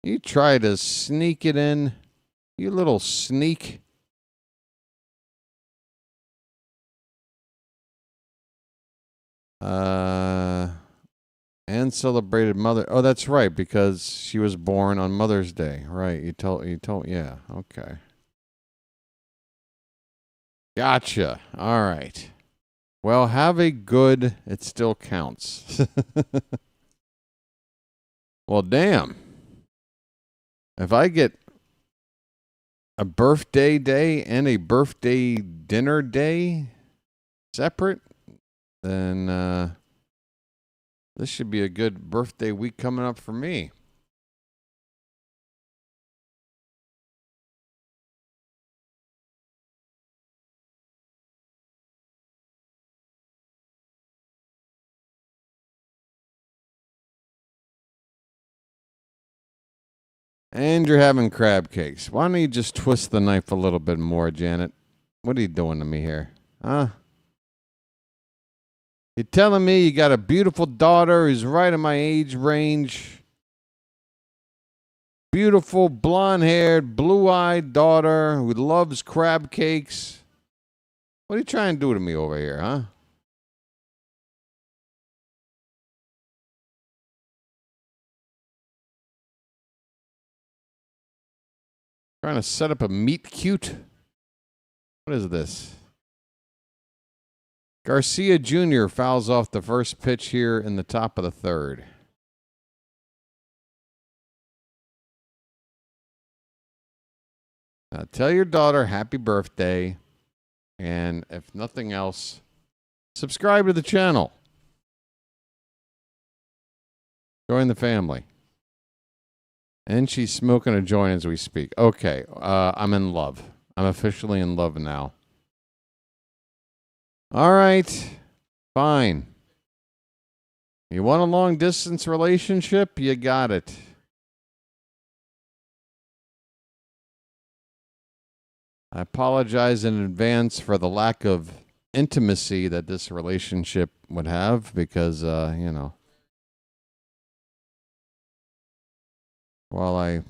You try to sneak it in, you little sneak. And celebrated mother. Oh, that's right, because she was born on Mother's Day. Right. You told, yeah. Okay. Gotcha. All right. Well, have a good, it still counts. Well, damn. If I get a birthday day and a birthday dinner day separate, then this should be a good birthday week coming up for me. And you're having crab cakes. Why don't you just twist the knife a little bit more, Janet? What are you doing to me here? Huh? You're telling me you got a beautiful daughter who's right in my age range. Beautiful, blonde-haired, blue-eyed daughter who loves crab cakes. What are you trying to do to me over here, huh? Trying to set up a meet cute? What is this? Garcia Jr. fouls off the first pitch here in the top of the third. Now tell your daughter happy birthday. And if nothing else, subscribe to the channel. Join the family. And she's smoking a joint as we speak. Okay, I'm in love. I'm officially in love now. All right, fine. You want a long-distance relationship? You got it. I apologize in advance for the lack of intimacy that this relationship would have because, you know, while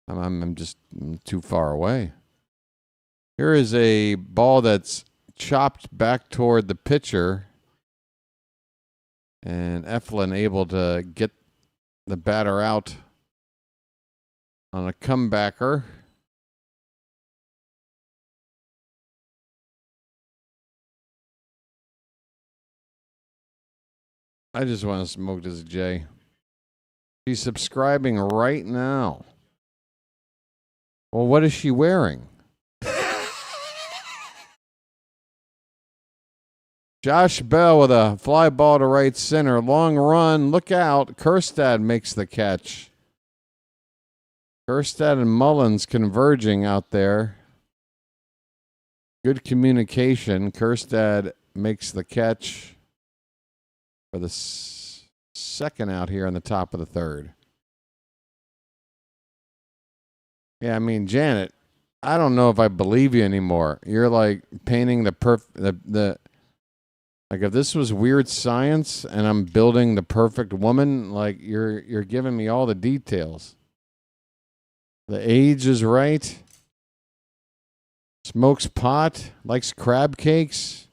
I'm just too far away. Here is a ball that's chopped back toward the pitcher. And Eflin able to get the batter out on a comebacker. I just want to smoke this J. She's subscribing right now. Well, what is she wearing? Josh Bell with a fly ball to right center. Long run. Look out. Kjerstad makes the catch. Kjerstad and Mullins converging out there. Good communication. Kjerstad makes the catch for the second out here on the top of the third. Yeah, I mean, Janet, I don't know if I believe you anymore. You're like painting the like if this was weird science and I'm building the perfect woman, like you're giving me all the details. The age is right. Smokes pot, likes crab cakes.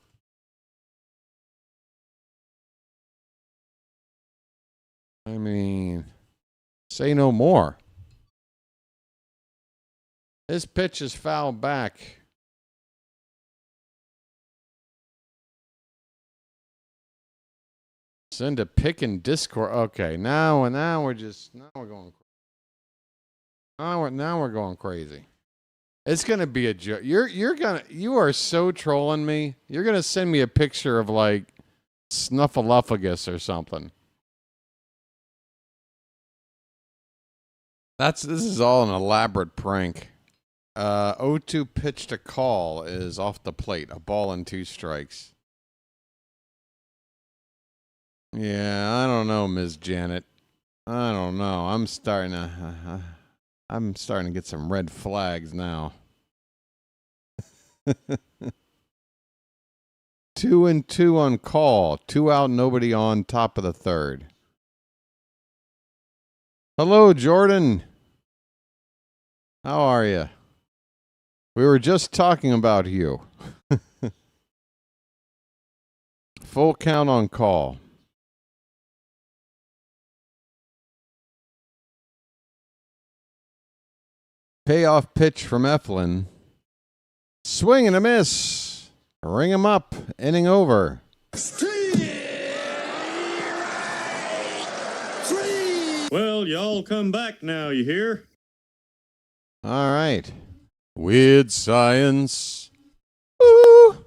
I mean, say no more. This pitch is fouled back. Send a pick and Discord. Okay, now we're going. Now we're going crazy. It's gonna be a joke. You are so trolling me. You're gonna send me a picture of like Snuffleupagus or something. This is all an elaborate prank. 0-2 pitch to call is off the plate. A ball and 2 strikes. Yeah, I don't know, Ms. Janet. I don't know. I'm starting to get some red flags now. 2-2 on call. 2 out, nobody on, top of the third. Hello, Jordan. How are you? We were just talking about you. Full count on call. Payoff pitch from Eflin. Swing and a miss. Ring him up. Inning over. Well, y'all come back now, you hear? All right. Weird science. Ooh.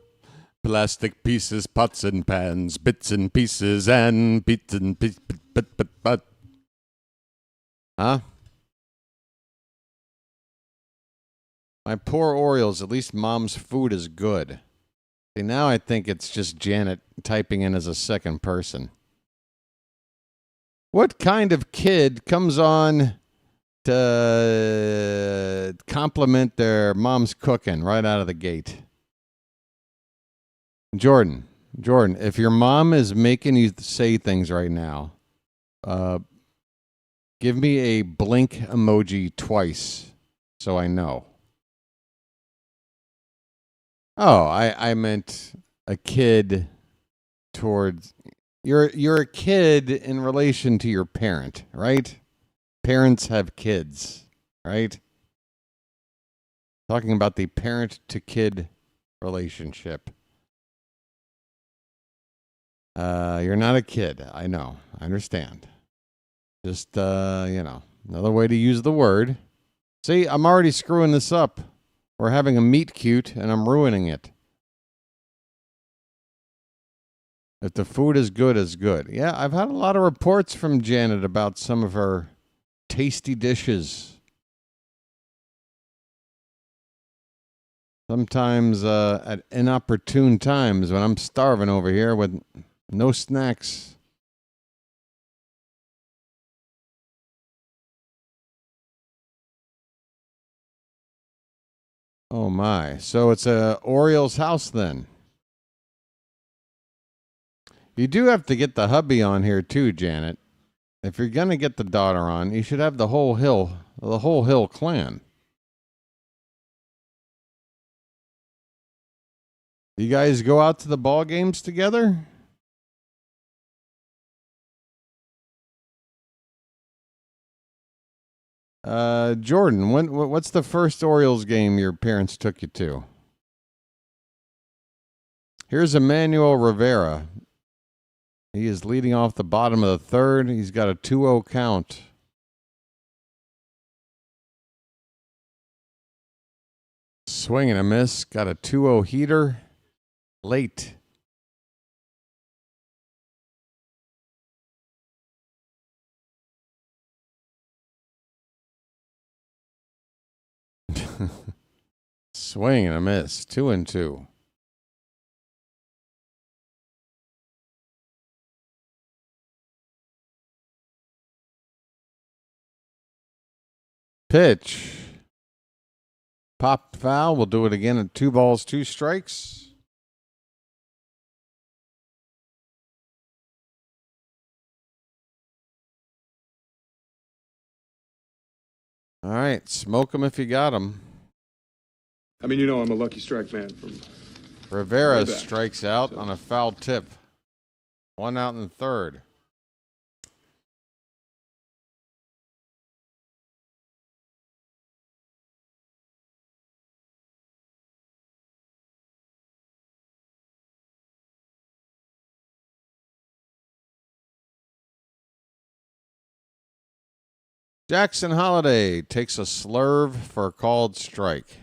Plastic pieces, pots and pans, bits and pieces, and bits and pieces. But. Huh? My poor Orioles, at least Mom's food is good. See, now I think it's just Janet typing in as a second person. What kind of kid comes on to compliment their mom's cooking right out of the gate? Jordan, if your mom is making you say things right now, give me a blink emoji twice so I know. Oh, I meant a kid towards... You're a kid in relation to your parent, right? Parents have kids, right? Talking about the parent-to-kid relationship. You're not a kid. I know. I understand. Just, another way to use the word. See, I'm already screwing this up. We're having a meet cute, and I'm ruining it. If the food is good, it's good. Yeah, I've had a lot of reports from Janet about some of her tasty dishes. Sometimes at inopportune times when I'm starving over here with no snacks. Oh my. So it's a Orioles house then. You do have to get the hubby on here too, Janet. If you're going to get the daughter on, you should have the whole Hill clan. You guys go out to the ball games together? Jordan, what's the first Orioles game your parents took you to? Here's Emmanuel Rivera. He is leading off the bottom of the third. He's got a 2-0 count. Swing and a miss. Got a 2-0 heater. Late. Swing and a miss. 2-2. Pitch. Pop foul. We'll do it again at 2 balls, 2 strikes. All right. Smoke him if you got him. I mean, I'm a lucky strike man from Rivera strikes out on a foul tip. 1 out in the third. Jackson Holiday takes a slurve for a called strike.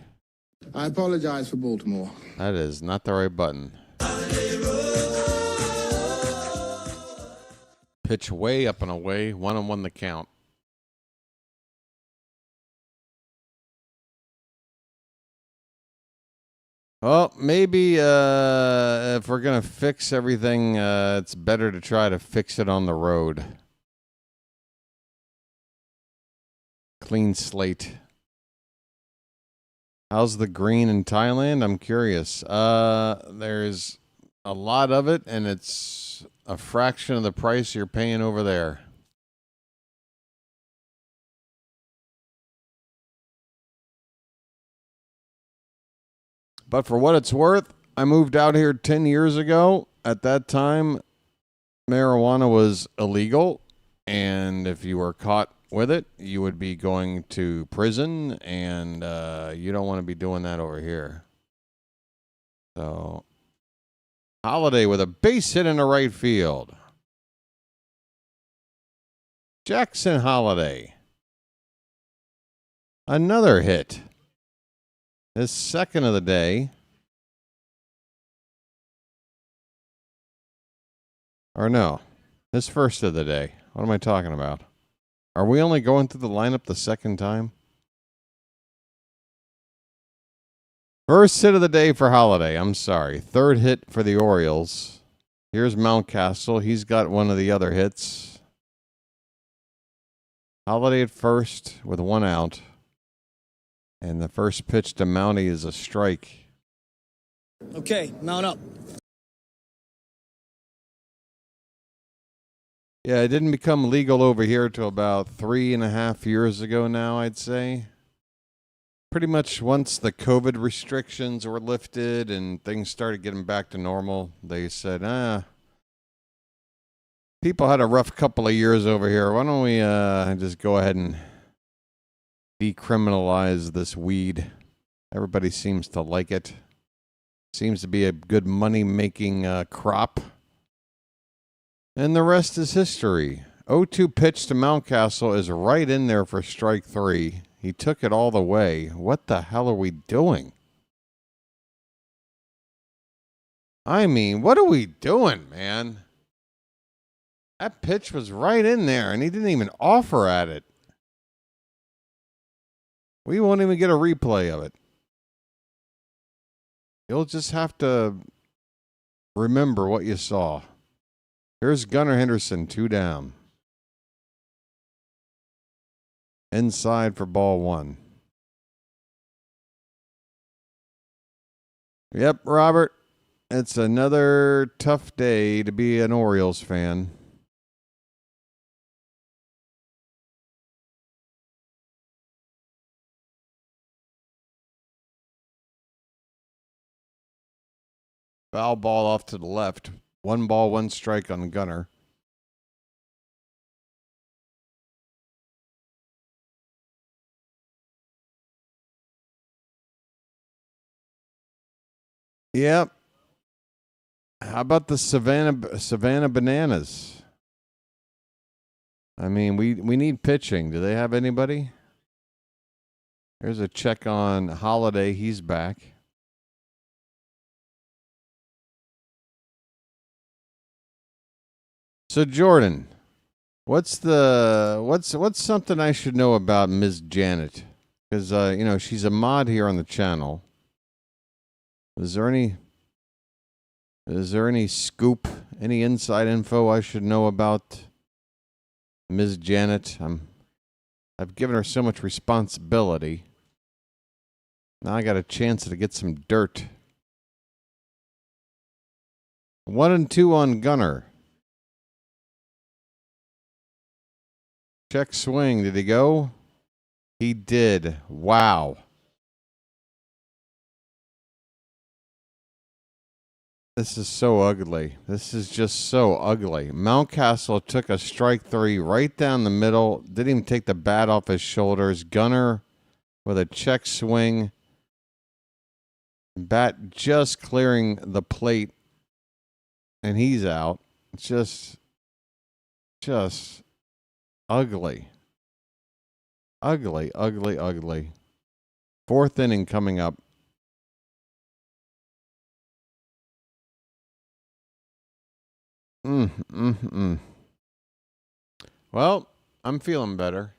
I apologize for Baltimore. That is not the right button. Pitch way up and away. 1-1 the count. Well, maybe if we're going to fix everything, it's better to try to fix it on the road. Clean slate. How's the green in Thailand? I'm curious. There's a lot of it, and it's a fraction of the price you're paying over there. But for what it's worth, I moved out here 10 years ago. At that time, marijuana was illegal, and if you were caught with it, you would be going to prison, and you don't want to be doing that over here. So, Holiday with a base hit in the right field. Jackson Holiday. Another hit. His second of the day. Or no, his first of the day. What am I talking about? Are we only going through the lineup the second time? First hit of the day for Holiday. I'm sorry. Third hit for the Orioles. Here's Mountcastle. He's got one of the other hits. Holiday at first with one out. And the first pitch to Mountie is a strike. Okay, mount up. Yeah, it didn't become legal over here till about 3.5 years ago now, I'd say. Pretty much once the COVID restrictions were lifted and things started getting back to normal, they said, people had a rough couple of years over here. Why don't we just go ahead and decriminalize this weed? Everybody seems to like it. Seems to be a good money-making crop. And the rest is history. 0-2 pitch to Mountcastle is right in there for strike three. He took it all the way. What the hell are we doing? I mean, what are we doing, man? That pitch was right in there, and he didn't even offer at it. We won't even get a replay of it. You'll just have to remember what you saw. Here's Gunnar Henderson, 2 down. Inside for ball 1. Yep, Robert. It's another tough day to be an Orioles fan. Foul ball off to the left. 1 ball, 1 strike on Gunnar. Yep. How about the Savannah Bananas? I mean, we need pitching. Do they have anybody? Here's a check on Holiday. He's back. So Jordan, what's something I should know about Ms. Janet? Because she's a mod here on the channel. Is there any scoop, any inside info I should know about Ms. Janet? I've given her so much responsibility. Now I got a chance to get some dirt. 1-2 on Gunnar. Check swing. Did he go? He did. Wow. This is so ugly. This is just so ugly. Mountcastle took a strike 3 right down the middle. Didn't even take the bat off his shoulders. Gunnar with a check swing. Bat just clearing the plate. And he's out. Just ugly. Ugly, ugly, ugly. 4th inning coming up. Well, I'm feeling better.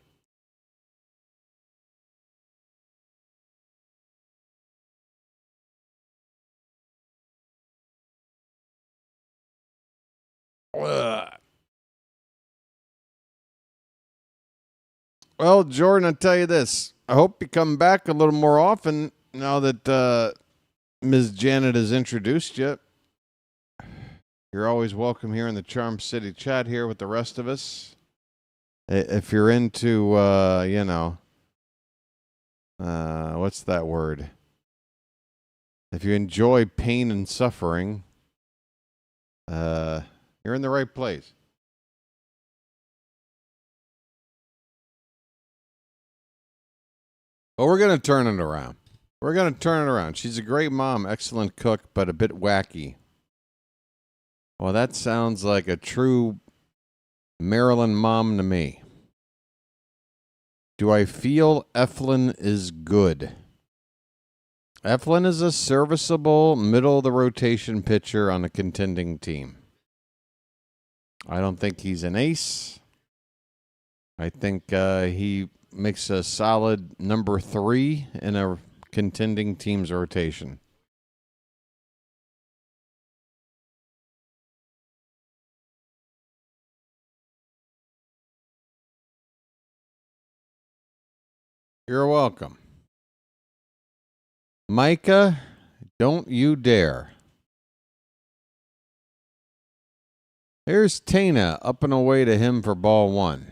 Ugh. Well, Jordan, I'll tell you this. I hope you come back a little more often now that Ms. Janet has introduced you. You're always welcome here in the Charm City chat here with the rest of us. If you're into, what's that word? If you enjoy pain and suffering, you're in the right place. But we're going to turn it around. We're going to turn it around. She's a great mom, excellent cook, but a bit wacky. Well, that sounds like a true Maryland mom to me. Do I feel Eflin is good? Eflin is a serviceable, middle-of-the-rotation pitcher on a contending team. I don't think he's an ace. I think he makes a solid number 3 in a contending team's rotation. You're welcome. Micah, don't you dare. Here's Tana up and away to him for ball 1.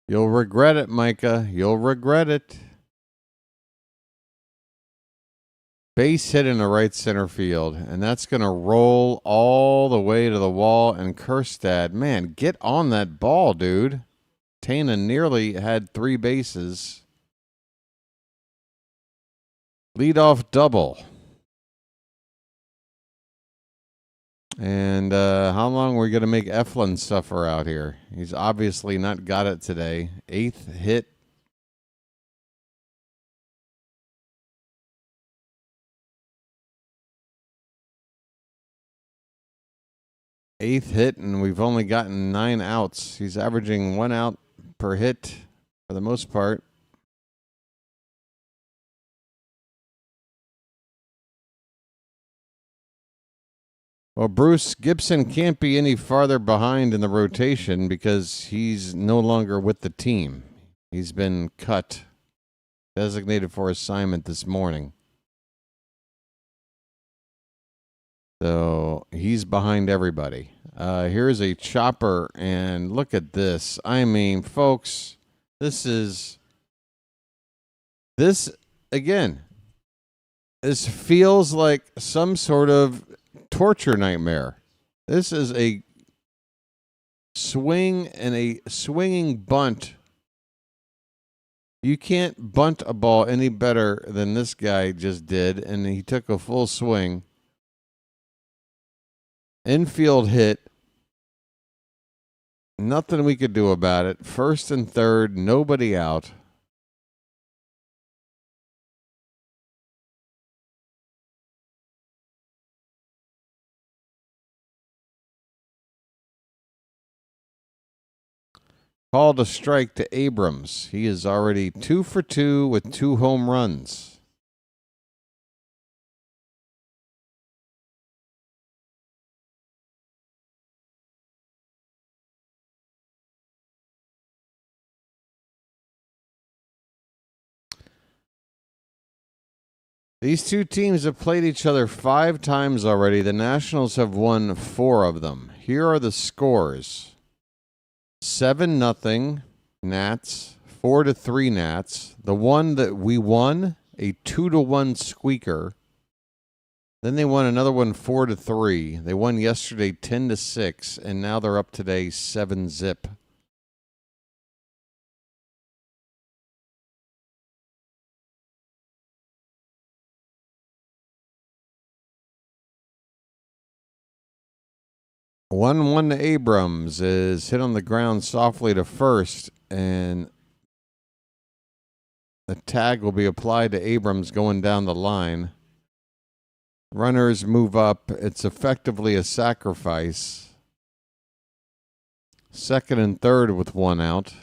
You'll regret it, Micah. You'll regret it. Base hit in the right center field, and that's going to roll all the way to the wall. And Kerstad, man, get on that ball, dude. Tana nearly had 3 bases. Leadoff double. And how long are we going to make Eflin suffer out here? He's obviously not got it today. 8th hit. And we've only gotten 9 outs. He's averaging 1 out per hit for the most part. Well, Bruce Gibson can't be any farther behind in the rotation because he's no longer with the team. He's been cut, designated for assignment this morning. So he's behind everybody. Here's a chopper, and look at this. I mean, folks, this feels like some sort of torture nightmare. This is a swing and a swinging bunt. You can't bunt a ball any better than this guy just did, and he took a full swing. Infield hit. Nothing we could do about it. First and third, nobody out. Called a strike to Abrams. He is already 2 for 2 with 2 home runs. These two teams have played each other 5 times already. The Nationals have won 4 of them. Here are the scores. 7-0 Nats, 4-3 Nats. The one that we won, a 2-1 squeaker. Then they won another one 4-3. They won yesterday 10-6, and now they're up today 7-0. One to Abrams is hit on the ground softly to first, and the tag will be applied to Abrams going down the line. Runners move up. It's effectively a sacrifice. Second and third with 1 out.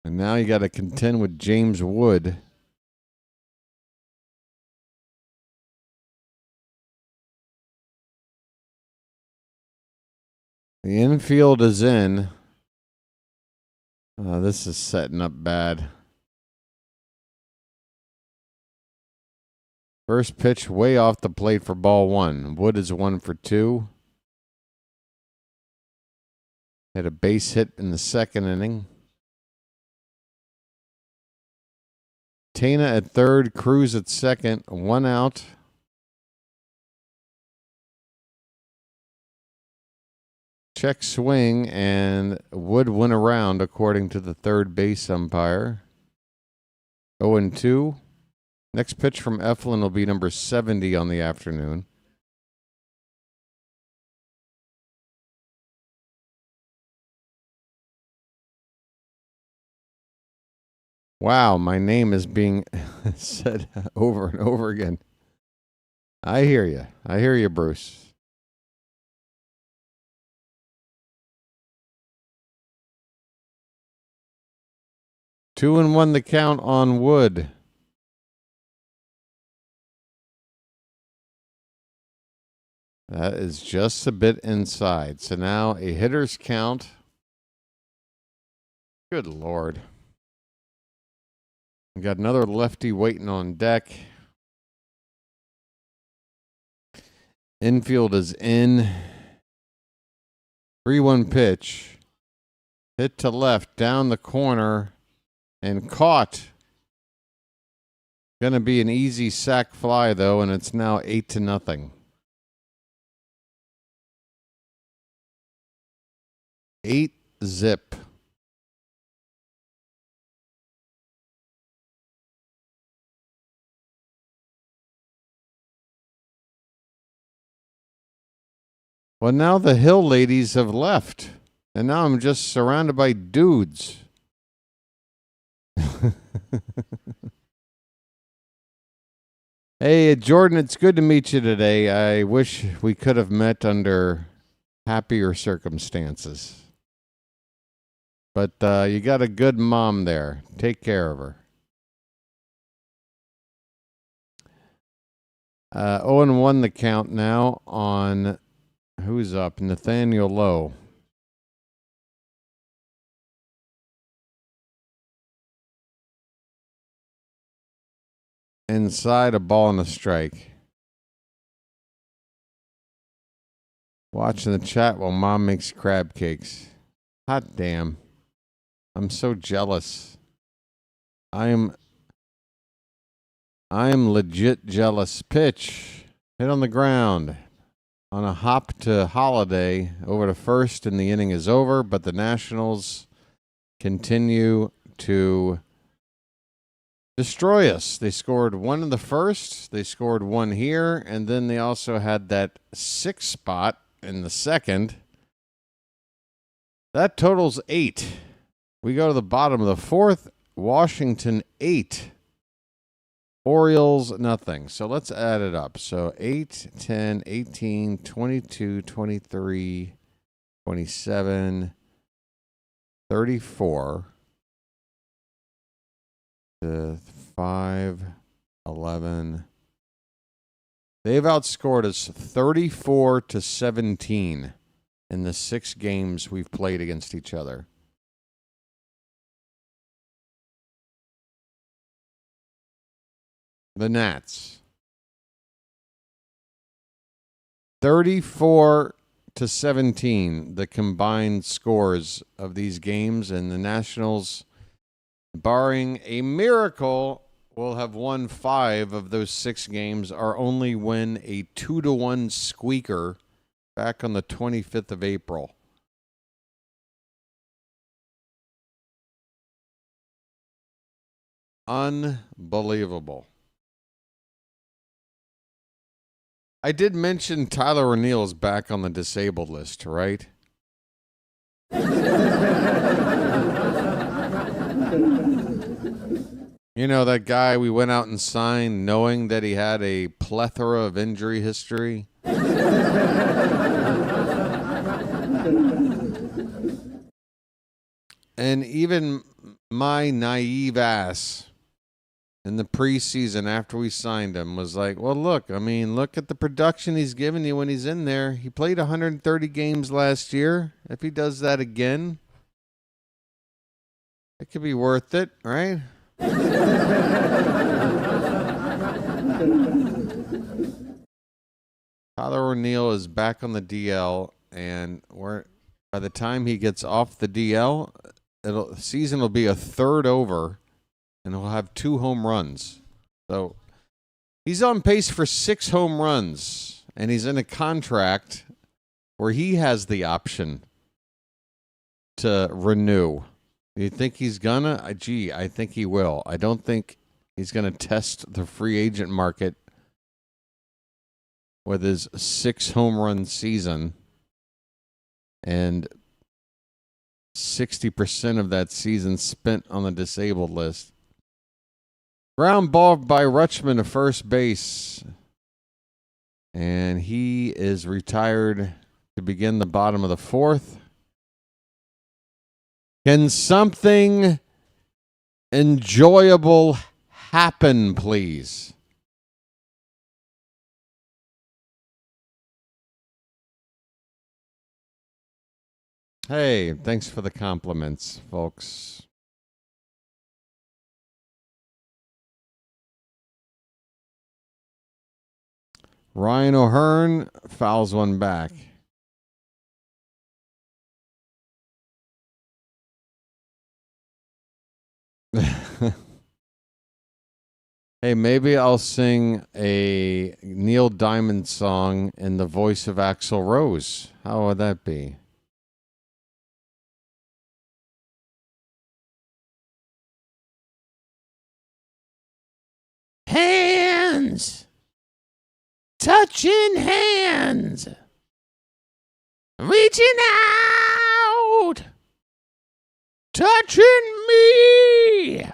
And now you got to contend with James Wood. The infield is in. This is setting up bad. First pitch way off the plate for ball one. Wood is 1 for 2. Had a base hit in the second inning. Tana at third, Cruz at second, 1 out. Check swing, and Wood went around according to the third base umpire. 0-2. Next pitch from Eflin will be number 70 on the afternoon. Wow, my name is being said over and over again. I hear you. I hear you, Bruce. Two and one the count on Wood. That is just a bit inside. So now a hitter's count. Good Lord. We got another lefty waiting on deck. Infield is in. 3-1 pitch. Hit to left, down the corner, and caught. Gonna be an easy sac fly, though, and it's now 8-0. 8-zip. Well, now the Hill ladies have left, and now I'm just surrounded by dudes. Hey, Jordan, it's good to meet you today. I wish we could have met under happier circumstances. But you got a good mom there. Take care of her. 0-1 the count now on... Who's up? Nathaniel Lowe. Inside, a ball and a strike. Watching the chat while Mom makes crab cakes. Hot damn. I'm so jealous. I am legit jealous. Pitch. Hit on the ground. On a hop to Holiday over to first, and the inning is over, but the Nationals continue to destroy us. They scored 1 in the first, they scored 1 here, and then they also had that 6 spot in the second. That totals 8. We go to the bottom of the fourth. Washington 8. Orioles, nothing. So let's add it up. So 8, 10, 18, 22, 23, 27, 34, 5, 11. They've outscored us 34-17 in the 6 games we've played against each other. The Nats. 34-17, the combined scores of these games, and the Nationals, barring a miracle, will have won 5 of those 6 games. Our only win, a 2-1 squeaker back on the 25th of April. Unbelievable. I did mention Tyler O'Neill's back on the disabled list, right? You know, that guy we went out and signed knowing that he had a plethora of injury history? And even my naive ass in the preseason after we signed him was like, well, look at the production he's giving you when he's in there. He played 130 games last year. If he does that again, it could be worth it, right? Tyler O'Neill is back on the DL, and by the time he gets off the DL, the season will be a third over, and he'll have 2 home runs. So he's on pace for 6 home runs, and he's in a contract where he has the option to renew. Do you think he's gonna? I think he will. I don't think he's gonna test the free agent market with his 6 home run season, and 60% of that season spent on the disabled list. Ground ball by Rutschman to first base, and he is retired to begin the bottom of the 4th. Can something enjoyable happen, please? Hey, thanks for the compliments, folks. Ryan O'Hearn fouls one back. Hey, maybe I'll sing a Neil Diamond song in the voice of Axl Rose. How would that be? Hands! Touching hands! Reaching out! Touching me!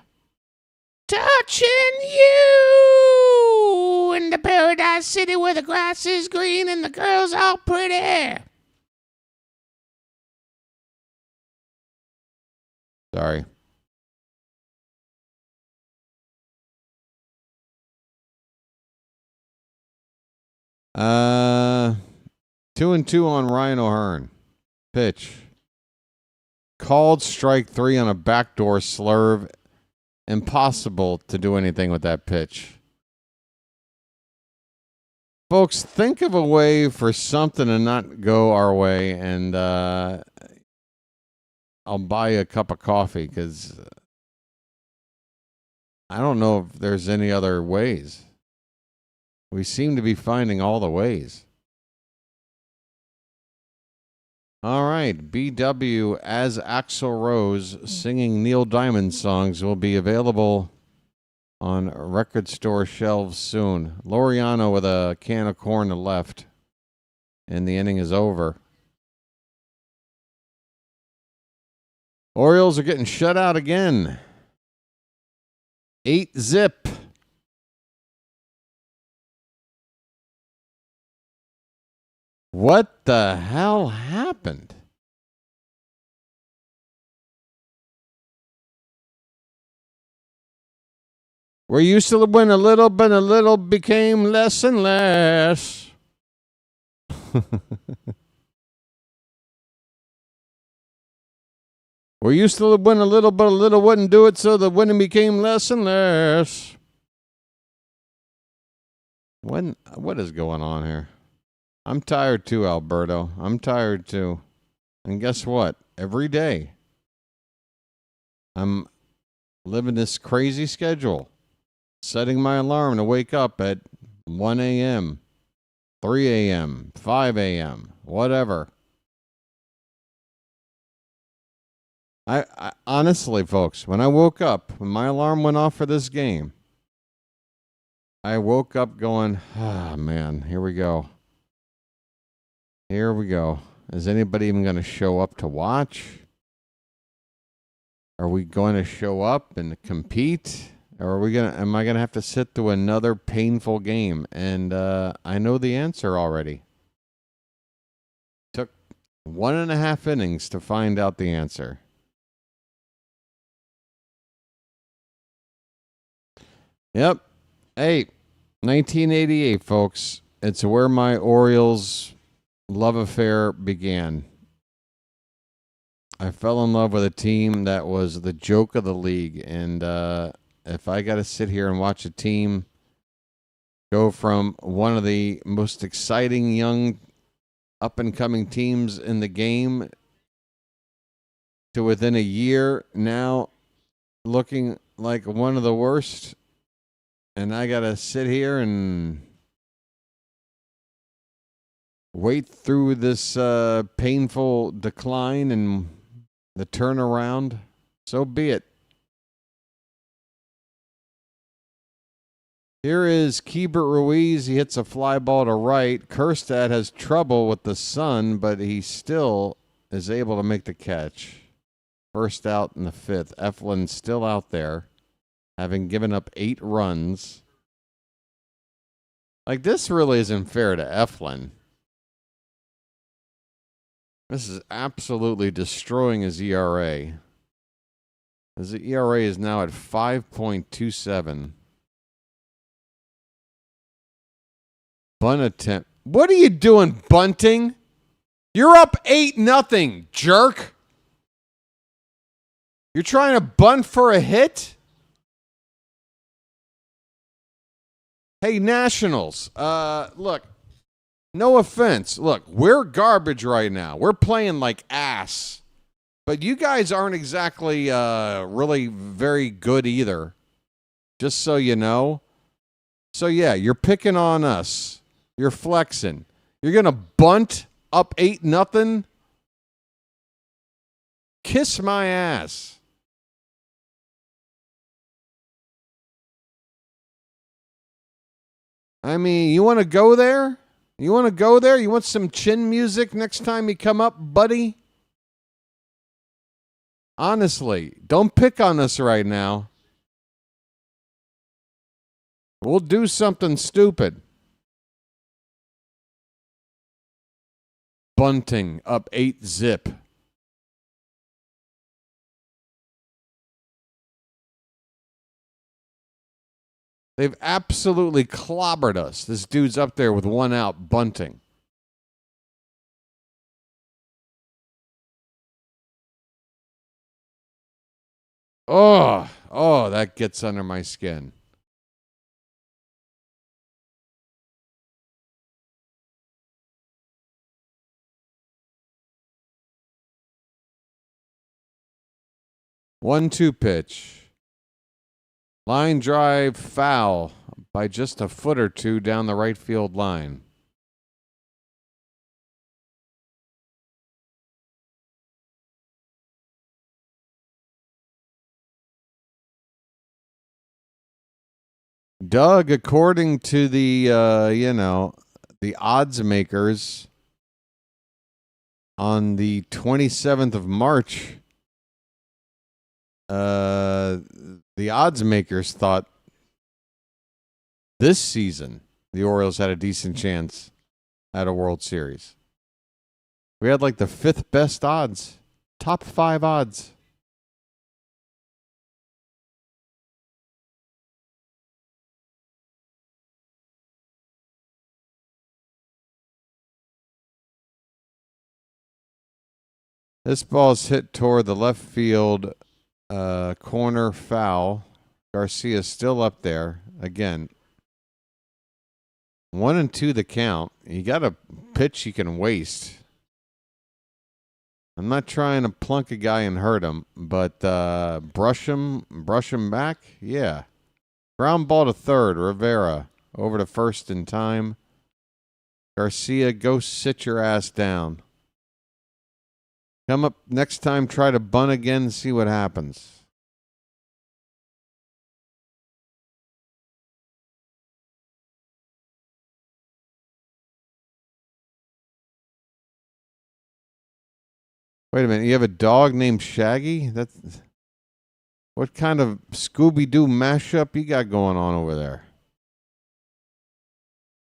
Touching you! In the paradise city where the grass is green and the girls all pretty. Sorry. Uh, 2-2 on Ryan O'Hearn. Pitch. Called strike 3 on a backdoor slurve. Impossible to do anything with that pitch. Folks, think of a way for something to not go our way, and I'll buy you a cup of coffee, because I don't know if there's any other ways. We seem to be finding all the ways. All right, BW as Axl Rose singing Neil Diamond songs will be available on record store shelves soon. Laureano with a can of corn to left, and the inning is over. Orioles are getting shut out again. 8-0. What the hell happened? We used to win a little, but a little became less and less. We used to win a little, but a little wouldn't do it, so the winning became less and less. What is going on here? I'm tired too, Alberto. I'm tired too. And guess what? Every day, I'm living this crazy schedule. Setting my alarm to wake up at 1 a.m., 3 a.m., 5 a.m., whatever. I honestly, folks, when I woke up, when my alarm went off for this game, I woke up going, ah, man, here we go. Here we go. Is anybody even going to show up to watch? Are we going to show up and compete? Or am I going to have to sit through another painful game? And I know the answer already. Took 1.5 innings to find out the answer. Yep. Hey, 1988, folks. It's where my Orioles love affair began. I fell in love with a team that was the joke of the league. And if I got to sit here and watch a team go from one of the most exciting young up-and-coming teams in the game to within a year now looking like one of the worst, and I got to sit here and wait through this painful decline and the turnaround, so be it. Here is Keibert Ruiz. He hits a fly ball to right. Kerstad has trouble with the sun, but he still is able to make the catch. First out in the fifth. Eflin still out there, having given up 8 runs. Like, this really isn't fair to Eflin. This is absolutely destroying his ERA. His ERA is now at 5.27. Bunt attempt. What are you doing, bunting? You're up 8-0, jerk. You're trying to bunt for a hit? Hey, Nationals. Look, no offense. Look, we're garbage right now. We're playing like ass. But you guys aren't exactly really very good either. Just so you know. So, yeah, you're picking on us. You're flexing. You're going to bunt up 8-0? Kiss my ass. I mean, you want to go there? You want to go there? You want some chin music next time you come up, buddy? Honestly, don't pick on us right now. We'll do something stupid. Bunting up 8-zip. They've absolutely clobbered us. This dude's up there with 1 out bunting. Oh, that gets under my skin. One-two pitch. Line drive foul by just a foot or two down the right field line. Doug, according to the, the odds makers, on the 27th of March, the odds makers thought this season the Orioles had a decent chance at a World Series. We had like the 5th best odds, top 5 odds. This ball's hit toward the left field corner foul. Garcia's still up there. Again, 1-2 the count. You got a pitch you can waste. I'm not trying to plunk a guy and hurt him, but brush him back. Yeah. Ground ball to third. Rivera over to first in time. Garcia, go sit your ass down. Come up next time, try to bunt again and see what happens. Wait a minute, you have a dog named Shaggy? That's what kind of Scooby-Doo mashup you got going on over there?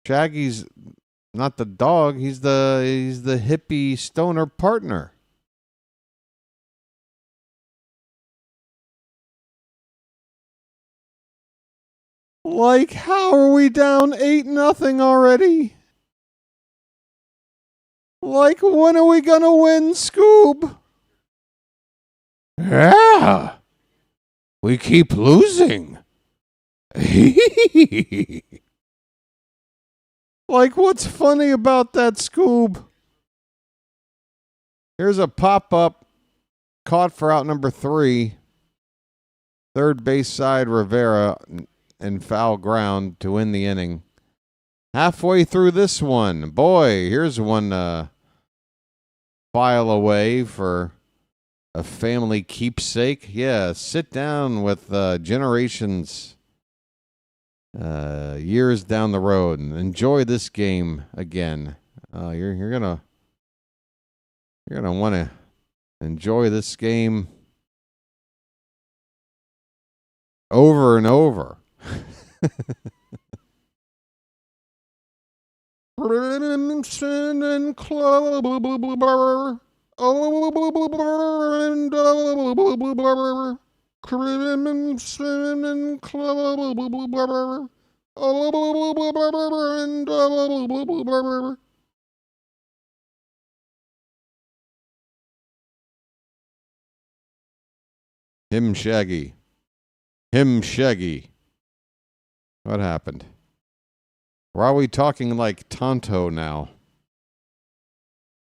Shaggy's not the dog, he's the hippie stoner partner. Like, how are we down 8-0 already? Like, when are we gonna win, Scoob? Yeah. We keep losing. Like, what's funny about that, Scoob? Here's a pop-up caught for out number 3. Third base side Rivera and foul ground to win the inning. Halfway through this one, boy, here's one file away for a family keepsake. Yeah, sit down with generations, years down the road, and enjoy this game again. You're gonna want to enjoy this game over and over. Crimson and Clover. Crimson and Clover. Him Shaggy. Him Shaggy. What happened? Why are we talking like Tonto now?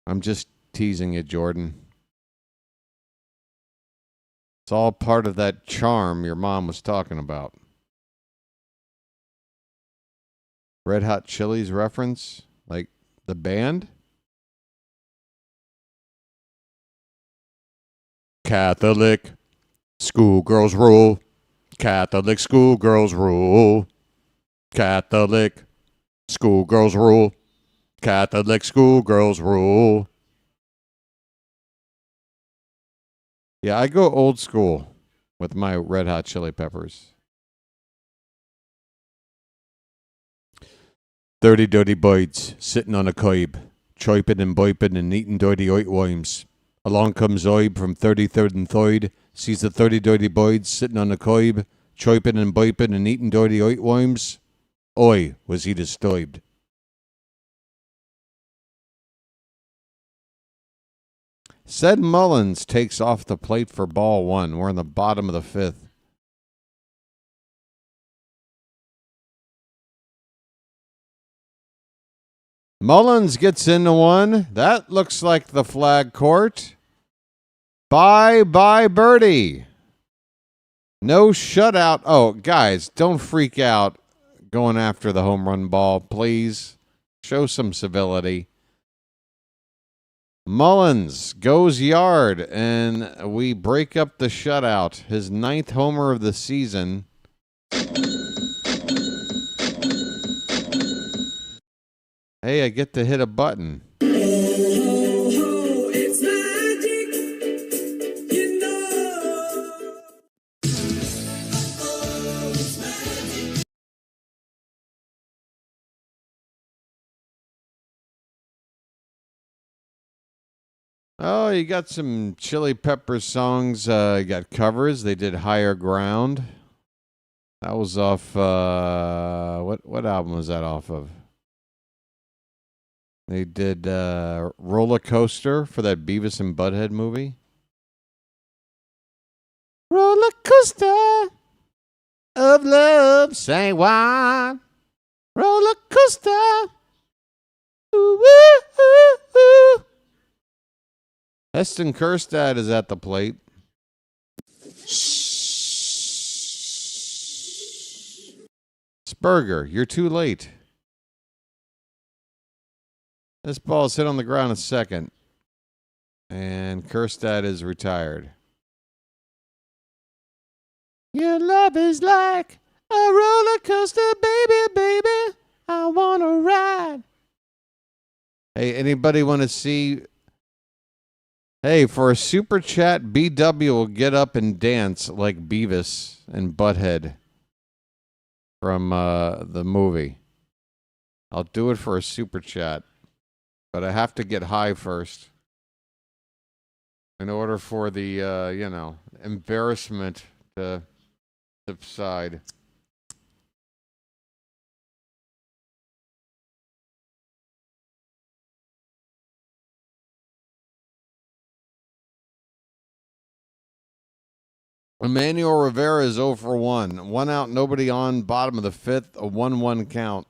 I'm just teasing you, Jordan. It's all part of that charm your mom was talking about. Red Hot Chili's reference? Like the band? Catholic schoolgirls rule. Catholic schoolgirls rule. Catholic schoolgirls rule. Catholic schoolgirls rule. Yeah, I go old school with my Red Hot Chili Peppers. 30 dirty birds sitting on a coib, choiping and boiping and eating dirty oitworms. Along comes Oib from 33rd and 3rd, sees the 30 dirty birds sitting on a coib, choiping and boiping and eating dirty oitworms. Oi, was he disturbed. Said Mullins takes off the plate for ball 1. We're in the bottom of the 5th. Mullins gets into one. That looks like the flag court. Bye-bye birdie. No shutout. Oh, guys, don't freak out going after the home run ball, please. Show some civility. Mullins goes yard, and we break up the shutout. His 9th homer of the season. Hey, I get to hit a button. It's magic, you know. It's magic. Oh, you got some Chili Peppers songs. You got covers. They did Higher Ground. That was off. What album was that off of? They did Roller Coaster for that Beavis and Butthead movie. Roller coaster of love, say why? Roller coaster. Ooh, ooh, ooh, ooh. Heston Kjerstad is at the plate. Sperger, you're too late. This ball is hit on the ground in second. And Kjerstad is retired. Your love is like a roller coaster, baby, baby. I want to ride. Hey, anybody want to see? Hey, for a super chat, BW will get up and dance like Beavis and Butthead from the movie. I'll do it for a super chat. But I have to get high first in order for the, embarrassment to subside. Emmanuel Rivera is 0 for 1. 1 out, nobody on, bottom of the 5th, a 1-1 count.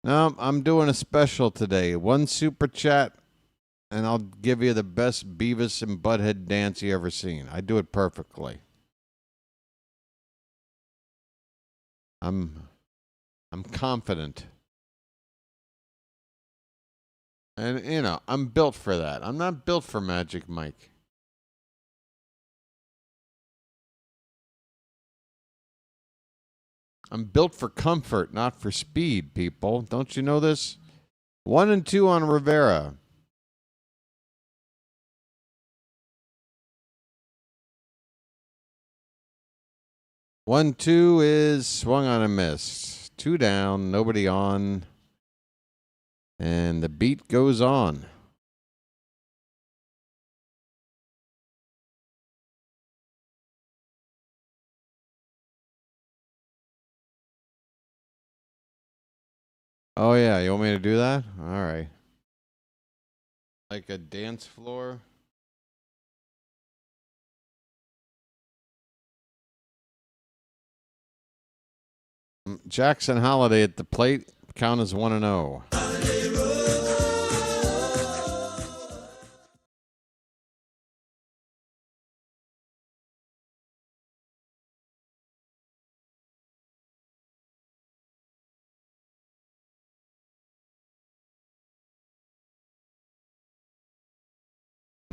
No, I'm doing a special today. 1 super chat, and I'll give you the best Beavis and Butthead dance you ever seen. I do it perfectly. I'm confident. And, you know, I'm built for that. I'm not built for Magic Mike. I'm built for comfort, not for speed, people. Don't you know this? 1 and 2 on Rivera. One, 2 is swung on and missed. 2 down, nobody on. And the beat goes on. Oh, yeah. You want me to do that? All right. Like a dance floor. Jackson Holiday at the plate. Count is 1-0.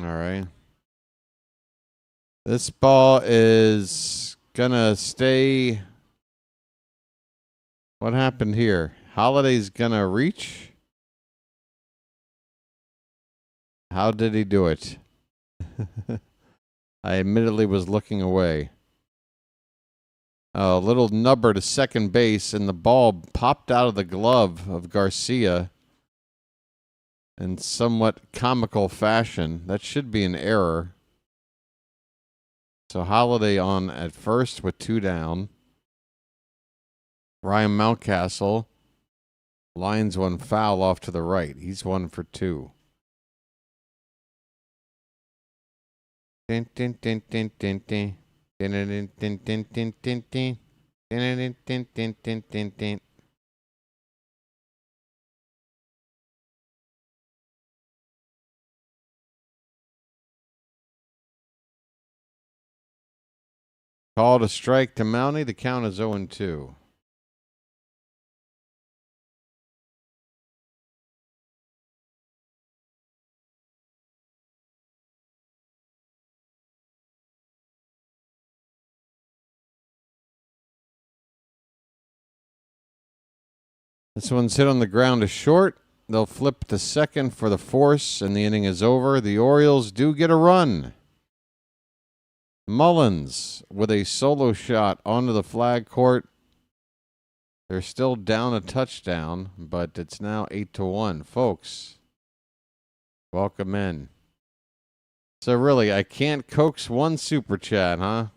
All right. This ball is gonna stay. What happened here? Holiday's gonna reach. How did he do it? I admittedly was looking away. A little nubber to second base, and the ball popped out of the glove of Garcia in somewhat comical fashion. That should be an error. So Holiday on at first with 2 down. Ryan Mountcastle lines one foul off to the right. He's 1 for 2. Din, din, din, din, din, din. Din, din, din, din, din, din, din. Din, din, din, din, din, din, din. Called a strike to Mountie. The count is 0-2. This one's hit on the ground to short. They'll flip to second for the force, and the inning is over. The Orioles do get a run. Mullins with a solo shot onto the flag court. They're still down a touchdown, but it's now 8-1. Folks, welcome in. So really, I can't coax one super chat, huh?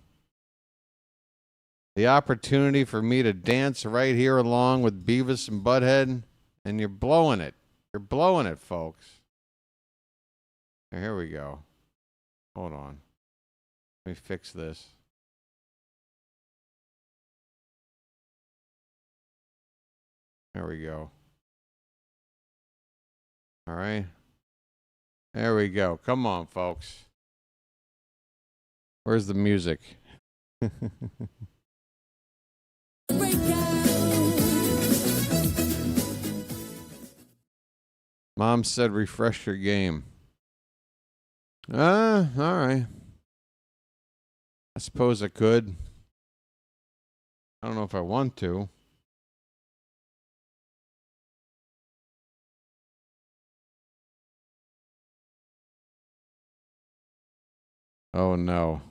The opportunity for me to dance right here along with Beavis and Butthead, and you're blowing it. You're blowing it, folks. Here we go. Hold on. Let me fix this. There we go. All right. There we go. Come on, folks. Where's the music? Mom said refresh your game. All right. I suppose I could. I don't know if I want to. Oh, no.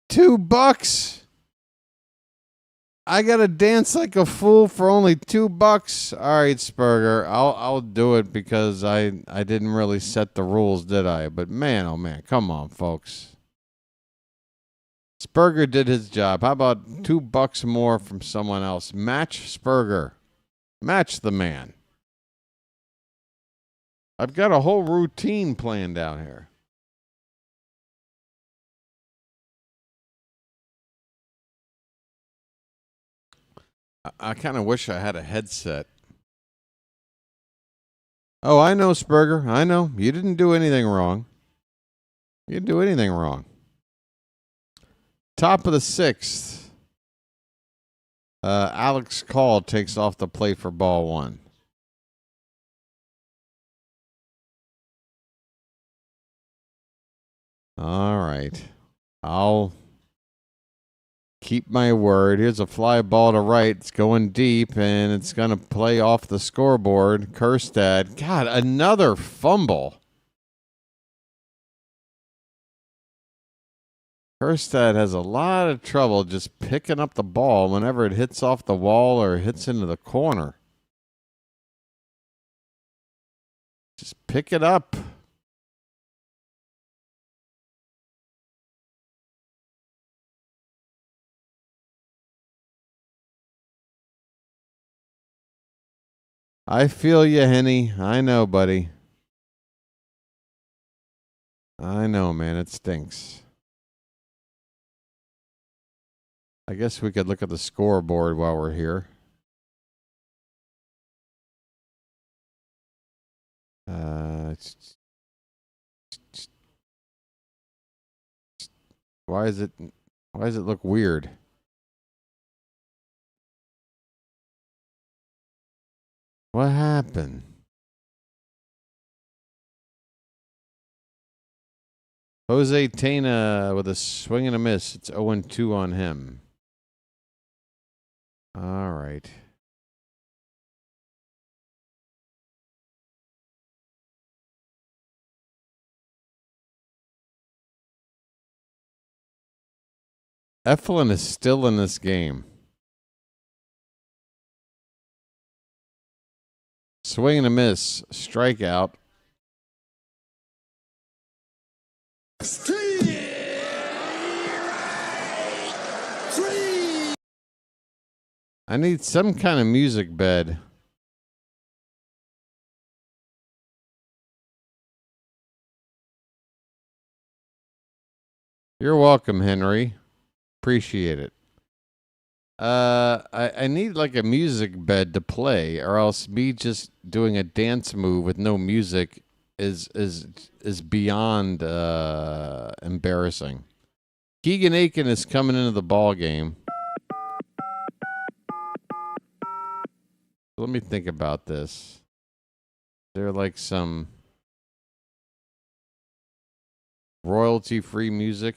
$2? I gotta dance like a fool for only $2. All right, Spurger, I'll do it because I didn't really set the rules, did I? But man, oh man, come on, folks. Spurger did his job. How about $2 more from someone else? Match Spurger. Match the man. I've got a whole routine planned out here. I kind of wish I had a headset. Oh, I know, Spurger. I know. You didn't do anything wrong. You didn't do anything wrong. Top of the 6th. Alex Call takes off the plate for ball 1. All right. I'll keep my word. Here's a fly ball to right. It's going deep, and it's going to play off the scoreboard. Kerstad. God, another fumble. Kerstad has a lot of trouble just picking up the ball whenever it hits off the wall or hits into the corner. Just pick it up. I feel you, Henny. I know, buddy. I know, man. It stinks. I guess we could look at the scoreboard while we're here. Why does it look weird? What happened? Jose Tena with a swing and a miss. It's 0-2 on him. All right. Eflin is still in this game. Swing and a miss. Strikeout. I need some kind of music bed. You're welcome, Henry. Appreciate it. I need like a music bed to play, or else me just doing a dance move with no music is beyond embarrassing. Keegan Aiken is coming into the ball game. Let me think about this. Is there like some royalty-free music?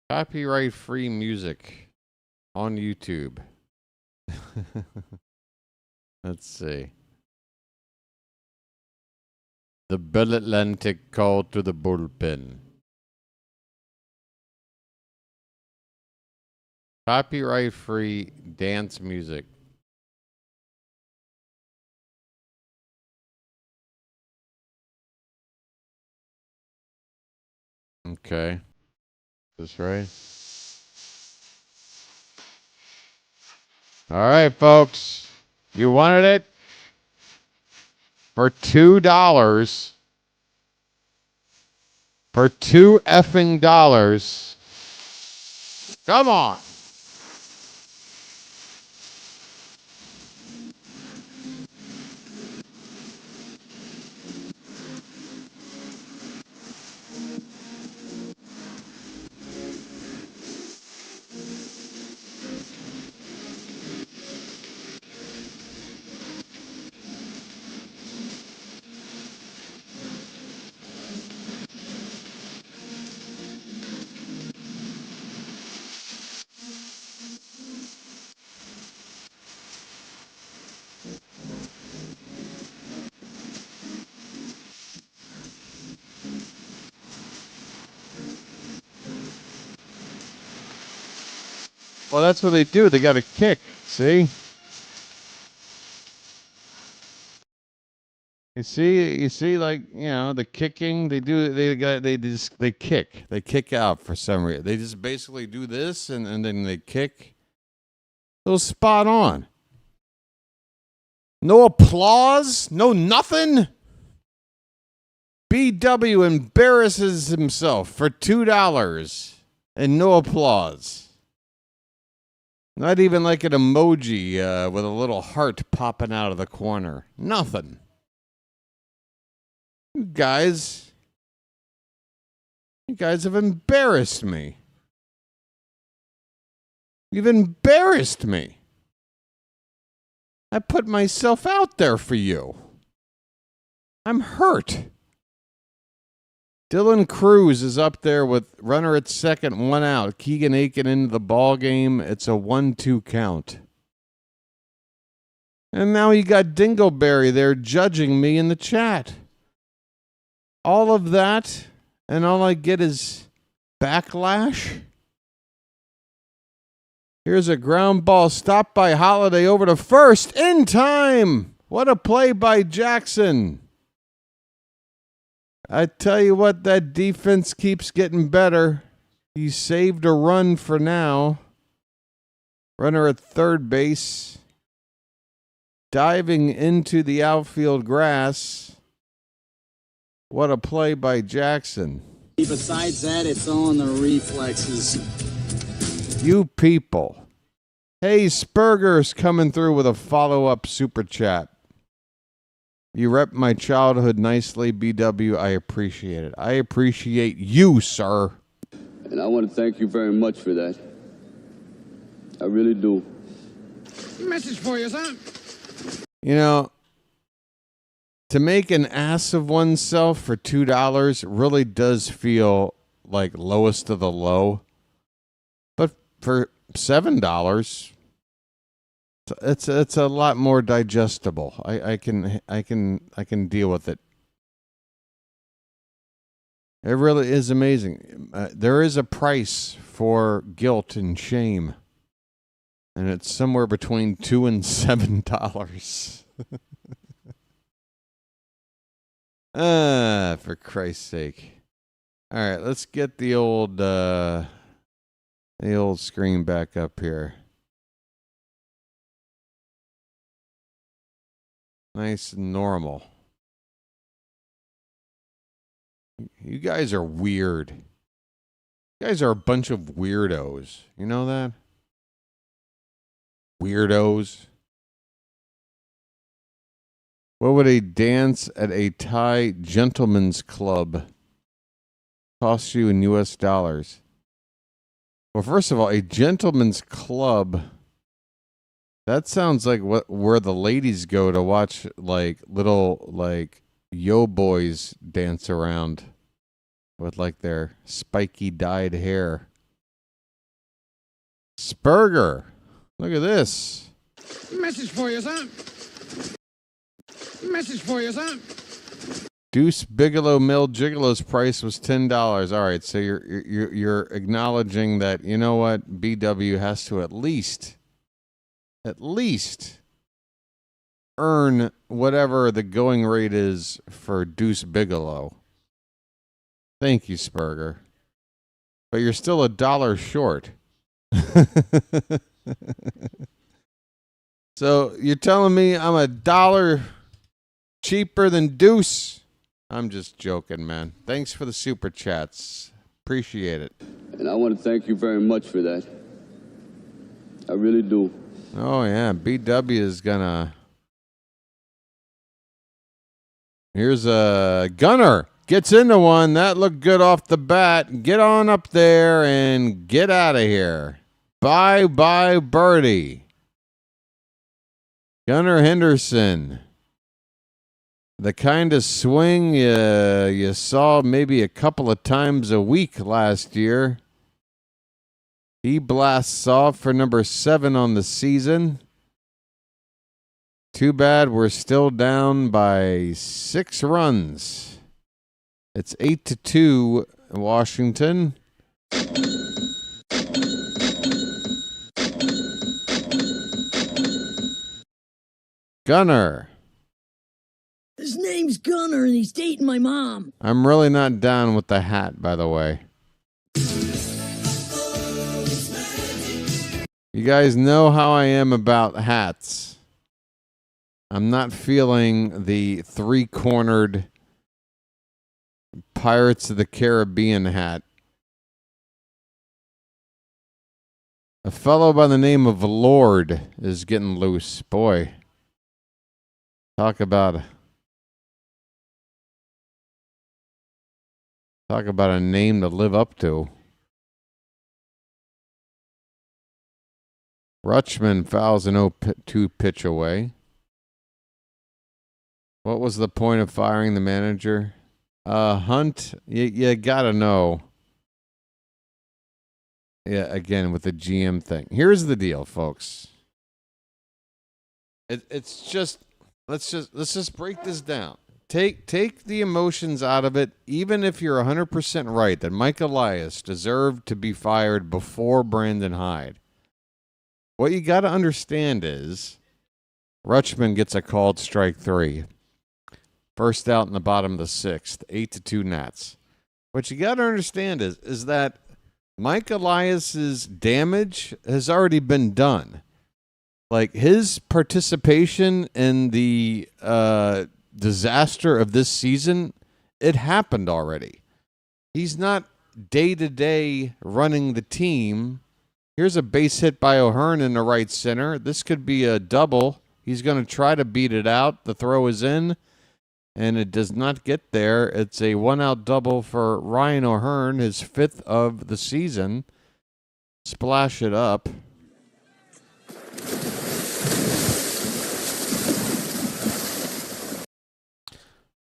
Copyright-free music on YouTube. Let's see. The Bell Atlantic call to the bullpen. Copyright-free dance music. Okay. Is this right? All right, folks. You wanted it? For $2. For $2 effing dollars. Come on. Well, that's what they do. They got to kick. See? You see, like, you know, the kicking. They kick. They kick out for some reason. They just basically do this and then they kick. It was spot on. No applause, no nothing. BW embarrasses himself for $2 and no applause. Not even like an emoji with a little heart popping out of the corner. Nothing. You guys have embarrassed me. You've embarrassed me. I put myself out there for you. I'm hurt. Dylan Cruz is up there with runner at second, 1 out. Keegan Aiken into the ball game. It's a 1-2 count. And now you got Dingleberry there judging me in the chat. All of that, and all I get is backlash. Here's a ground ball stopped by Holiday over to first in time. What a play by Jackson. I tell you what, that defense keeps getting better. He saved a run for now. Runner at third base. Diving into the outfield grass. What a play by Jackson. Besides that, it's on the reflexes. You people. Hey, Spurger's coming through with a follow-up super chat. You rep my childhood nicely, BW. I appreciate it. I appreciate you, sir. And I want to thank you very much for that. I really do. Message for you, son. You know, to make an ass of oneself for $2 really does feel like lowest of the low. But for $7, it's a lot more digestible. I can deal with it. It really is amazing. There is a price for guilt and shame, and it's somewhere between $2 and $7. For Christ's sake! All right, let's get the old screen back up here. Nice and normal. You guys are weird. You guys are a bunch of weirdos. You know that? Weirdos. What would a dance at a Thai gentleman's club cost you in US dollars? Well, first of all, a gentleman's club, that sounds like where the ladies go to watch like little like yo boys dance around with like their spiky dyed hair. Spurger, look at this. Message for you, son. Message for you, son. Deuce Bigelow Mill Gigolo's price was $10. All right, so you're acknowledging that, you know what, BW has to at least earn whatever the going rate is for Deuce Bigelow. Thank you, Spurger. But you're still $1 short. So you're telling me I'm $1 cheaper than Deuce? I'm just joking, man. Thanks for the super chats. Appreciate it. And I want to thank you very much for that. I really do. Oh, yeah. BW is gonna... Here's a Gunner. Gets into one. That looked good off the bat. Get on up there and get out of here. Bye-bye, birdie. Gunnar Henderson. The kind of swing you saw maybe a couple of times a week last year. He blasts off for number 7 on the season. Too bad we're still down by 6 runs. It's 8-2 Washington. Gunner. His name's Gunner and he's dating my mom. I'm really not down with the hat, by the way. You guys know how I am about hats. I'm not feeling the three-cornered Pirates of the Caribbean hat. A fellow by the name of Lord is getting loose. Boy, talk about a name to live up to. Rutschman fouls an 0-2 pitch away. What was the point of firing the manager? Hunt, you gotta know. Yeah, again with the GM thing. Here's the deal, folks. It's just let's just break this down. Take the emotions out of it. Even if you're 100% right that Mike Elias deserved to be fired before Brandon Hyde, what you got to understand is Rutschman gets a called strike 3. First out in the bottom of the 6th, 8-2 Nats. What you got to understand is that Mike Elias's damage has already been done. Like his participation in the disaster of this season, it happened already. He's not day-to-day running the team. Here's a base hit by O'Hearn in the right center. This could be a double. He's going to try to beat it out. The throw is in, and it does not get there. It's a one-out double for Ryan O'Hearn, his 5th of the season. Splash it up.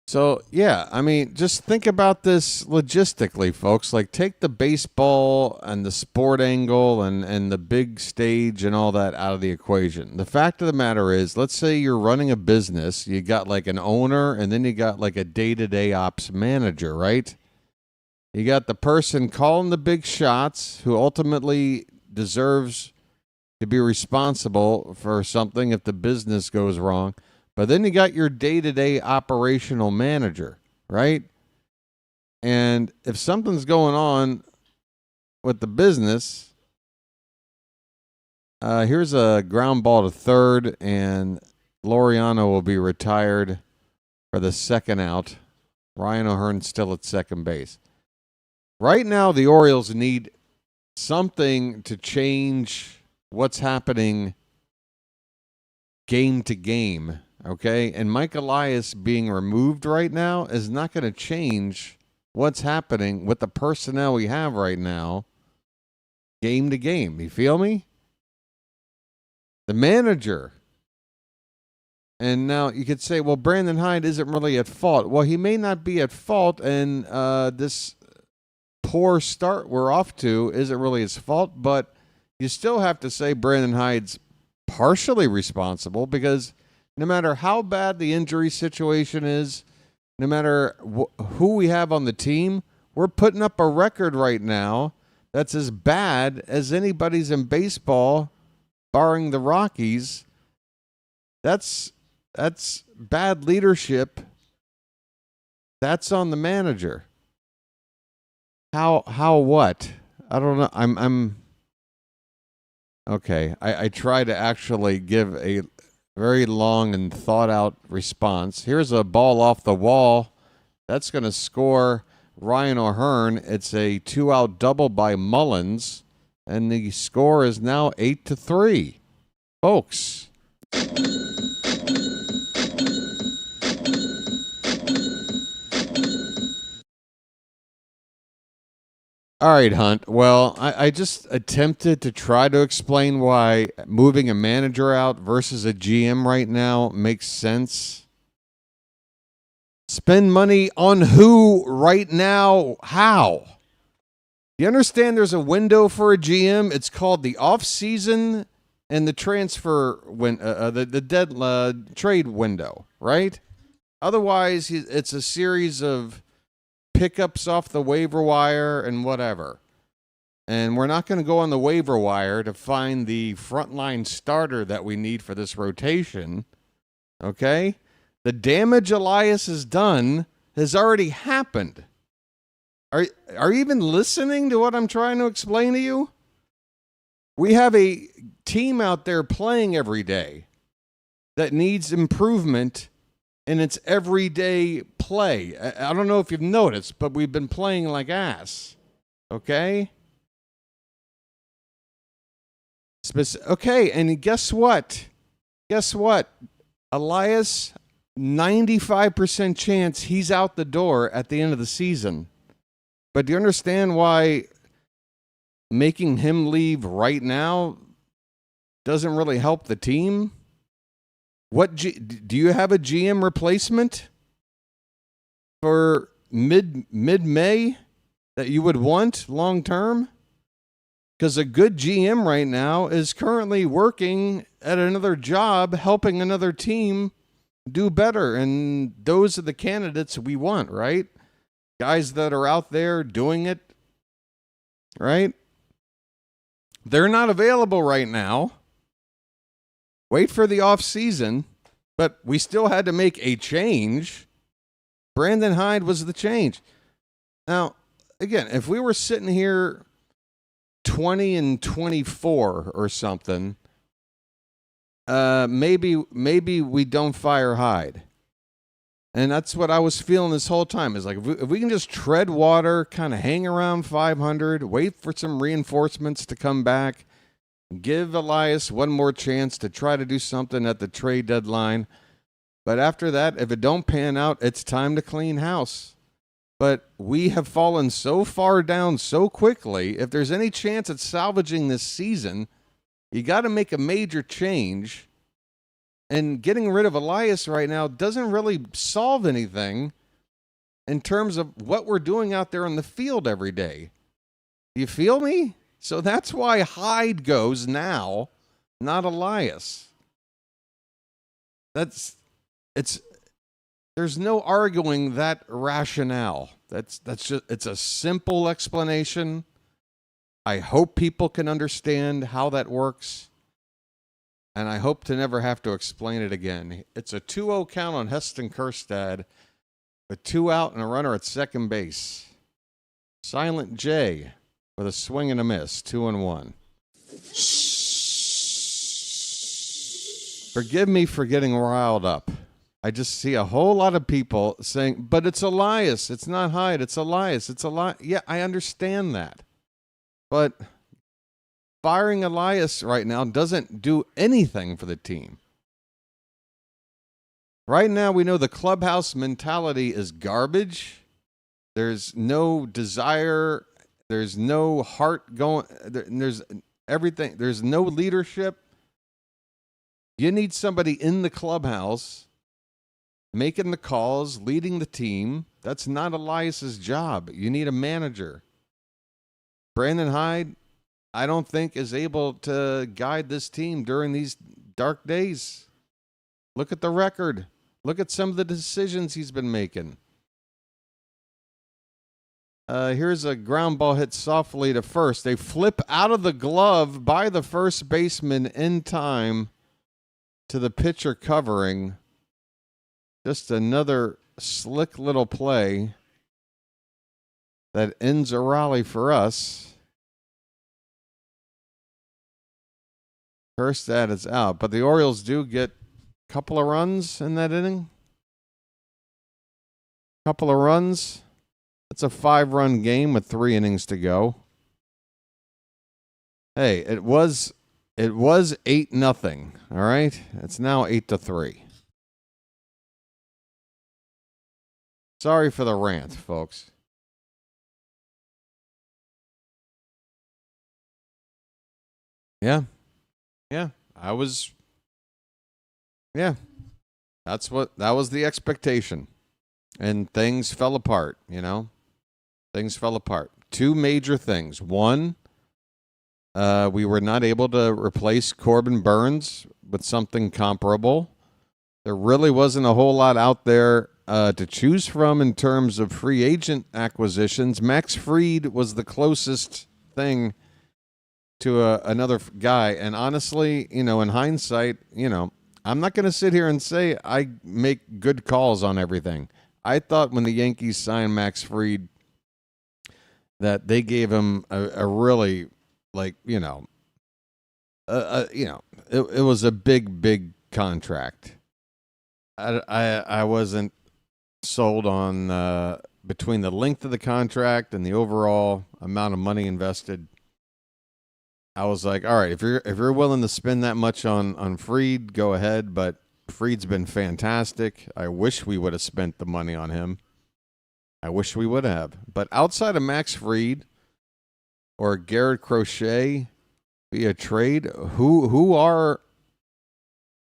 So, yeah, I mean, just think about this logistically, folks. Like, take the baseball and the sport angle and the big stage and all that out of the equation. The fact of the matter is, let's say you're running a business. You got, like, an owner, and then you got, like, a day-to-day ops manager, right? You got the person calling the big shots who ultimately deserves to be responsible for something if the business goes wrong. But then you got your day-to-day operational manager, right? And if something's going on with the business, here's a ground ball to third, and Laureano will be retired for the second out. Ryan O'Hearn still at second base. Right now, the Orioles need something to change what's happening game to game. Okay, and Mike Elias being removed right now is not going to change what's happening with the personnel we have right now, game to game. You feel me? The manager. And now you could say, well, Brandon Hyde isn't really at fault. Well, he may not be at fault, and this poor start we're off to isn't really his fault, but you still have to say Brandon Hyde's partially responsible because no matter how bad the injury situation is, no matter who we have on the team, we're putting up a record right now that's as bad as anybody's in baseball, barring the Rockies. That's bad leadership. That's on the manager. How what? I don't know. I'm okay. I try to actually give a very long and thought-out response. Here's a ball off the wall. That's going to score Ryan O'Hearn. It's a 2-out double by Mullins, and the score is now 8-3. Folks. All right, Hunt. Well, I just attempted to try to explain why moving a manager out versus a GM right now makes sense. Spend money on who right now? How? You understand there's a window for a GM? It's called the off-season and the transfer the trade window, right? Otherwise, it's a series of pickups off the waiver wire and whatever. And we're not going to go on the waiver wire to find the frontline starter that we need for this rotation. Okay? The damage Elias has done has already happened. Are you even listening to what I'm trying to explain to you? We have a team out there playing every day that needs improvement in its everyday play. I don't know if you've noticed, but we've been playing like ass. Okay? Okay, and guess what? Guess what? Elias, 95% chance he's out the door at the end of the season. But do you understand why making him leave right now doesn't really help the team? Do you have a GM replacement for mid-May that you would want long term? Because a good GM right now is currently working at another job, helping another team do better. And those are the candidates we want, right? Guys that are out there doing it, right? They're not available right now. Wait for the off season, but we still had to make a change. Brandon Hyde was the change. Now, again, if we were sitting here 20-24 or something, maybe we don't fire Hyde. And that's what I was feeling this whole time. Is like, if we can just tread water, kind of hang around 500, wait for some reinforcements to come back, give Elias one more chance to try to do something at the trade deadline. But after that, if it don't pan out, it's time to clean house. But we have fallen so far down so quickly. If there's any chance at salvaging this season, you got to make a major change. And getting rid of Elias right now doesn't really solve anything in terms of what we're doing out there on the field every day. You feel me? So that's why Hyde goes now, not Elias. There's no arguing that rationale. That's just, it's a simple explanation. I hope people can understand how that works. And I hope to never have to explain it again. It's a 2-0 count on Heston Kjerstad with 2 out and a runner at second base. Silent J with a swing and a miss, 2-1. Forgive me for getting riled up. I just see a whole lot of people saying, but it's Elias. It's not Hyde. It's Elias. It's Elias. Yeah, I understand that. But firing Elias right now doesn't do anything for the team. Right now, we know the clubhouse mentality is garbage. There's no desire. There's no heart going. There's everything. There's no leadership. You need somebody in the clubhouse making the calls, leading the team. That's not Elias's job. You need a manager. Brandon Hyde, I don't think, is able to guide this team during these dark days. Look at the record. Look at some of the decisions he's been making. Here's a ground ball hit softly to first. They flip out of the glove by the first baseman in time to the pitcher covering. Just another slick little play that ends a rally for us. Kjerstad is out, but the Orioles do get a couple of runs in that inning. Couple of runs. It's a 5-run game with 3 innings to go. Hey, it was 8-0. All right, it's now 8-3. Sorry for the rant, folks. Yeah. That was the expectation. And things fell apart, Things fell apart. 2 major things. One, we were not able to replace Corbin Burns with something comparable. There really wasn't a whole lot out there to choose from in terms of free agent acquisitions. Max Fried was the closest thing to another guy. And honestly, in hindsight, I'm not going to sit here and say I make good calls on everything. I thought when the Yankees signed Max Fried that they gave him a really, it was a big contract. I wasn't sold on between the length of the contract and the overall amount of money invested. I was like, all right, if you're willing to spend that much on Fried, go ahead. But Fried's been fantastic. I wish we would have spent the money on him. I wish we would have. But outside of Max Fried or Garrett Crochet via trade, who are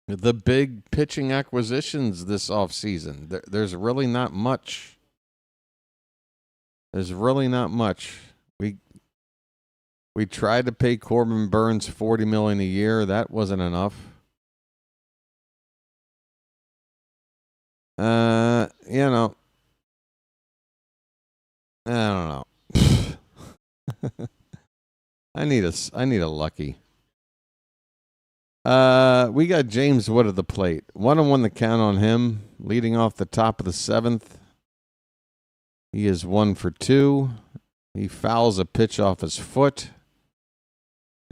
the big pitching acquisitions this offseason? There's really not much. There's really not much. We tried to pay Corbin Burns $40 million a year. That wasn't enough. I don't know. I need a lucky. We got James Wood at the plate. 1-1 the count on him, leading off the top of the 7th. He is 1 for 2. He fouls a pitch off his foot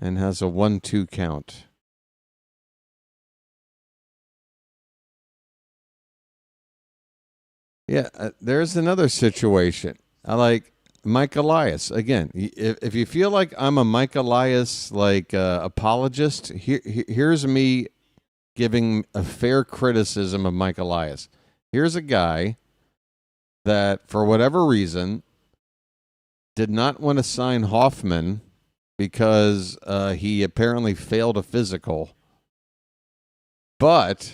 and has a 1-2 count. Yeah, there's another situation. I like Mike Elias. Again, if you feel like I'm a Mike Elias apologist, here's me giving a fair criticism of Mike Elias. Here's a guy that, for whatever reason, did not want to sign Hoffman because he apparently failed a physical. But,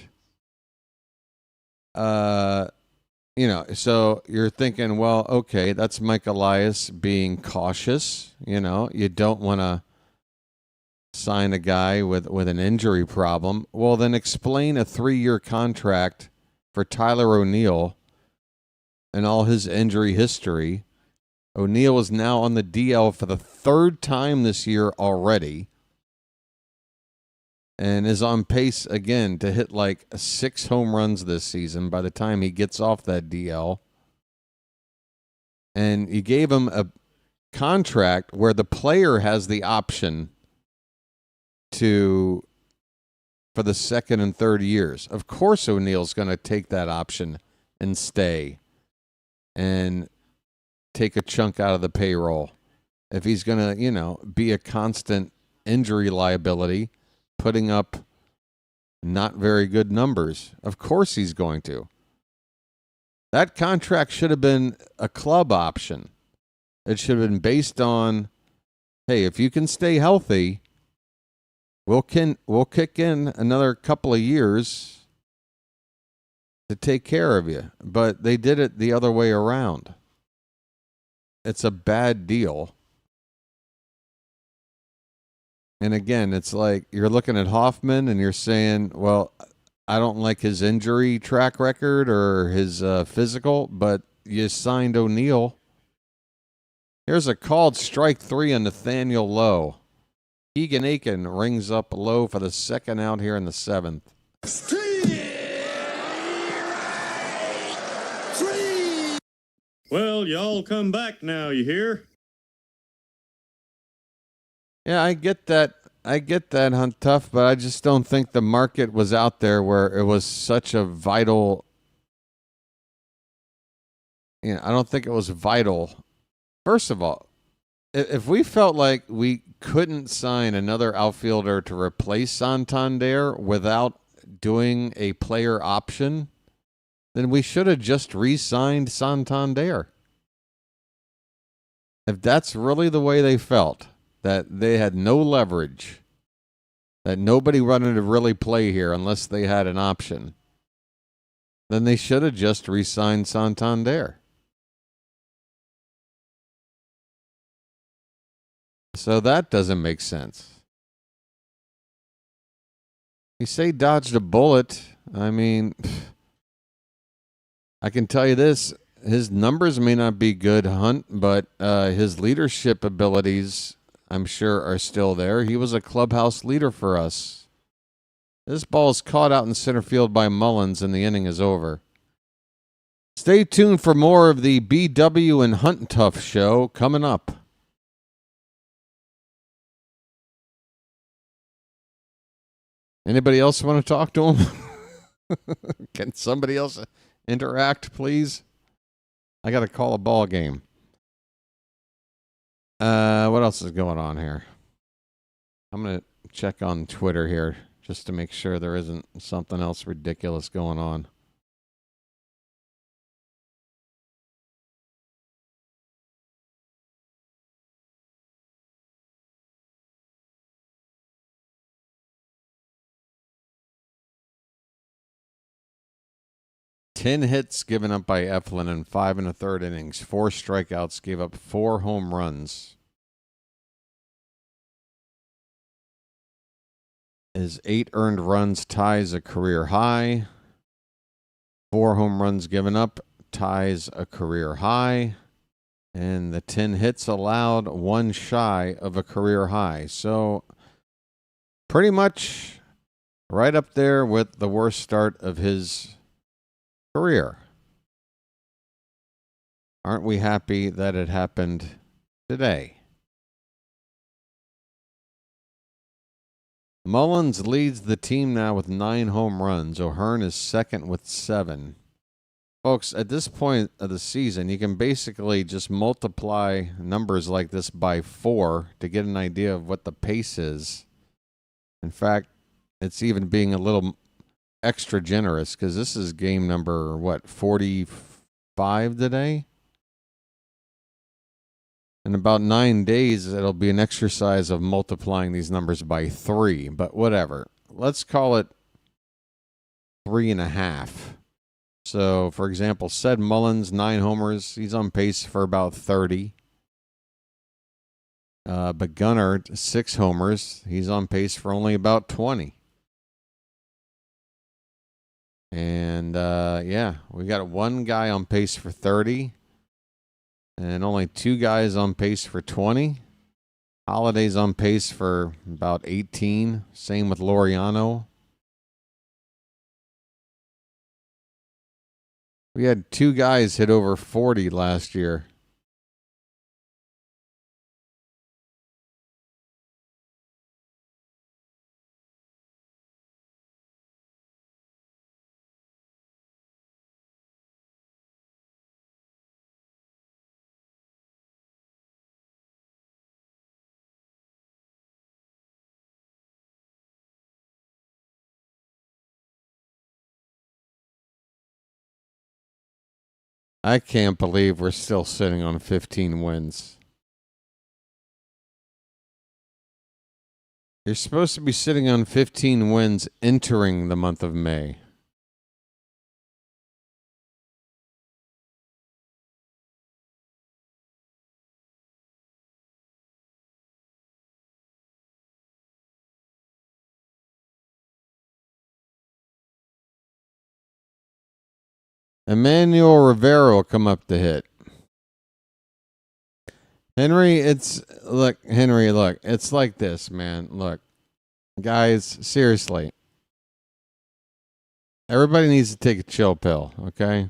so you're thinking, well, okay, that's Mike Elias being cautious. You don't want to sign a guy with an injury problem. Well, then explain a 3-year contract for Tyler O'Neill and all his injury history. O'Neill is now on the DL for the 3rd time this year already and is on pace again to hit 6 home runs this season by the time he gets off that DL. And you gave him a contract where the player has the option for the 2nd and 3rd years. Of course O'Neill's going to take that option and stay and take a chunk out of the payroll. If he's going to, be a constant injury liability, putting up not very good numbers, of course he's going to. That contract should have been a club option. It should have been based on, hey, if you can stay healthy, we'll kick in another couple of years to take care of you. But they did it the other way around. It's a bad deal. And again, it's like you're looking at Hoffman and you're saying, well, I don't like his injury track record or his physical, but you signed O'Neill. Here's a called strike 3 on Nathaniel Lowe. Keegan Aiken rings up Lowe for the 2nd out here in the 7th. Well, y'all come back now, you hear? Yeah, I get that. Hunt Tough, but I just don't think the market was out there where it was such a vital. I don't think it was vital. First of all, if we felt like we couldn't sign another outfielder to replace Santander without doing a player option, then we should have just re-signed Santander. If that's really the way they felt, that they had no leverage, that nobody wanted to really play here unless they had an option, then they should have just re-signed Santander. So that doesn't make sense. You say dodged a bullet. I mean, I can tell you this. His numbers may not be good, Hunt, but his leadership abilities, I'm sure, are still there. He was a clubhouse leader for us. This ball is caught out in center field by Mullins, and the inning is over. Stay tuned for more of the BW and Hunt Tough show coming up. Anybody else want to talk to him? Can somebody else interact, please? I got to call a ball game. What else is going on here? I'm going to check on Twitter here just to make sure there isn't something else ridiculous going on. Ten hits given up by Eflin in 5 1/3 innings. 4 strikeouts, gave up 4 home runs. His 8 earned runs ties a career high. 4 home runs given up ties a career high. And the 10 hits allowed, 1 shy of a career high. So pretty much right up there with the worst start of his career. Aren't we happy that it happened today? Mullins leads the team now with 9 home runs. O'Hearn is second with 7. Folks, at this point of the season, you can basically just multiply numbers like this by 4 to get an idea of what the pace is. In fact, it's even being a little extra generous because this is game number, 45 today? In about 9 days, it'll be an exercise of multiplying these numbers by 3, but whatever. Let's call it 3.5. So, for example, said Mullins, 9 homers. He's on pace for about 30. But Gunnar, 6 homers. He's on pace for only about 20. And, we got 1 guy on pace for 30. And only 2 guys on pace for 20. Holiday's on pace for about 18. Same with Laureano. We had 2 guys hit over 40 last year. I can't believe we're still sitting on 15 wins. You're supposed to be sitting on 15 wins entering the month of May. Emmanuel Rivera will come up to hit. Henry, it's like this, man. Look, guys, seriously. Everybody needs to take a chill pill, okay?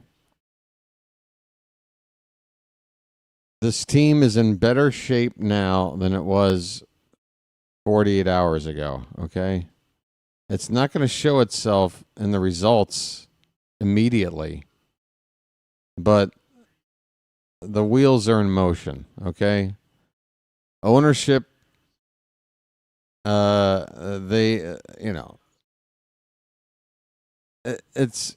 This team is in better shape now than it was 48 hours ago, okay? It's not going to show itself in the results immediately, but the wheels are in motion, okay? Ownership, it's,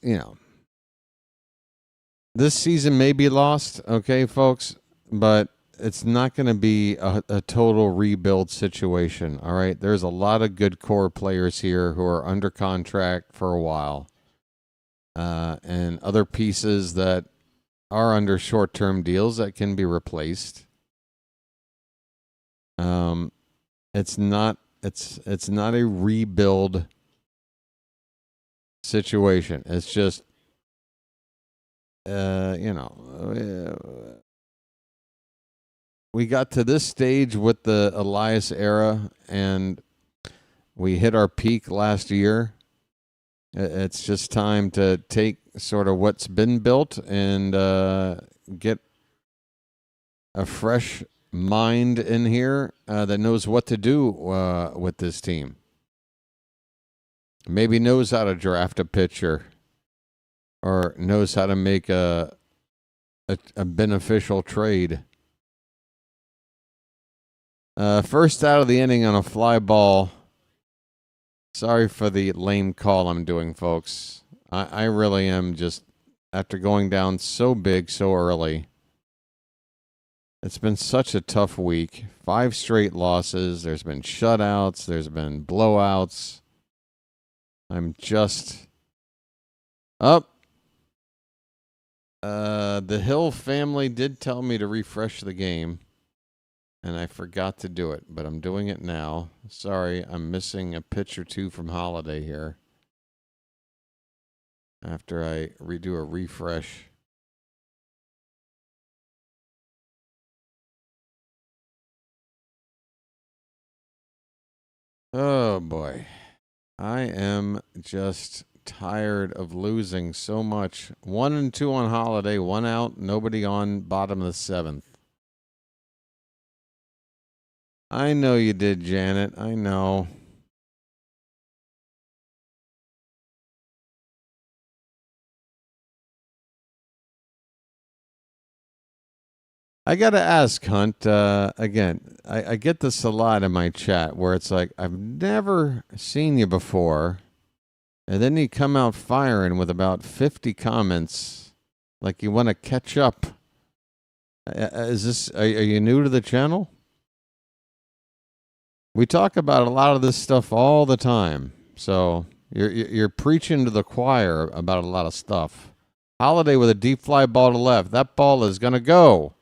this season may be lost, okay, folks, but it's not going to be a total rebuild situation, all right? There's a lot of good core players here who are under contract for a while, and other pieces that are under short-term deals that can be replaced. It's not a rebuild situation. It's just we got to this stage with the Elias era, and we hit our peak last year. It's just time to take sort of what's been built and get a fresh mind in here that knows what to do with this team. maybe knows how to draft a pitcher or knows how to make a beneficial trade. First out of the inning on a fly ball. Sorry for the lame call I'm doing, folks. I really am just, after going down so big so early. It's been such a tough week. 5 straight losses. There's been shutouts. There's been blowouts. I'm just up. The Hill family did tell me to refresh the game, and I forgot to do it, but I'm doing it now. Sorry, I'm missing a pitch or two from Holiday here. After I redo a refresh. Oh, boy. I am just tired of losing so much. 1 and 2 on Holiday, 1 out, nobody on bottom of the 7th. I know you did, Janet. I know. I got to ask, Hunt, again, I get this a lot in my chat where it's like, I've never seen you before. And then you come out firing with about 50 comments like you want to catch up. Is this, are you new to the channel? We talk about a lot of this stuff all the time. So you're preaching to the choir about a lot of stuff. Holiday with a deep fly ball to left. That ball is going to go.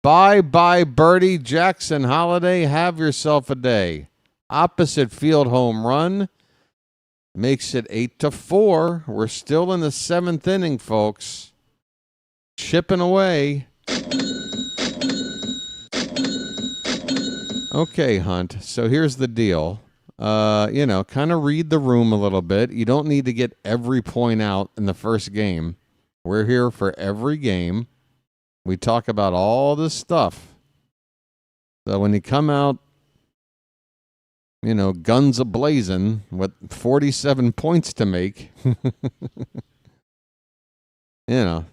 Bye-bye, birdie. Jackson Holiday, have yourself a day. Opposite field home run. Makes it 8-4. We're still in the 7th inning, folks. Chipping away. Okay, Hunt. So here's the deal. Kind of read the room a little bit. You don't need to get every point out in the first game. We're here for every game. We talk about all this stuff. So when you come out, guns a-blazing with 47 points to make, you're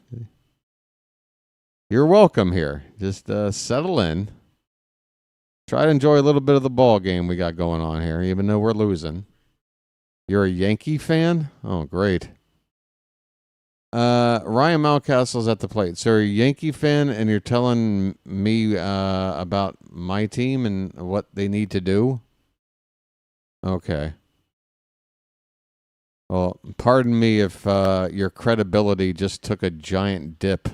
welcome here. Just settle in. Try to enjoy a little bit of the ball game we got going on here, even though we're losing. You're a Yankee fan? Oh, great. Ryan Mountcastle's at the plate. So you're a Yankee fan and you're telling me about my team and what they need to do? Okay. Well, pardon me if your credibility just took a giant dip.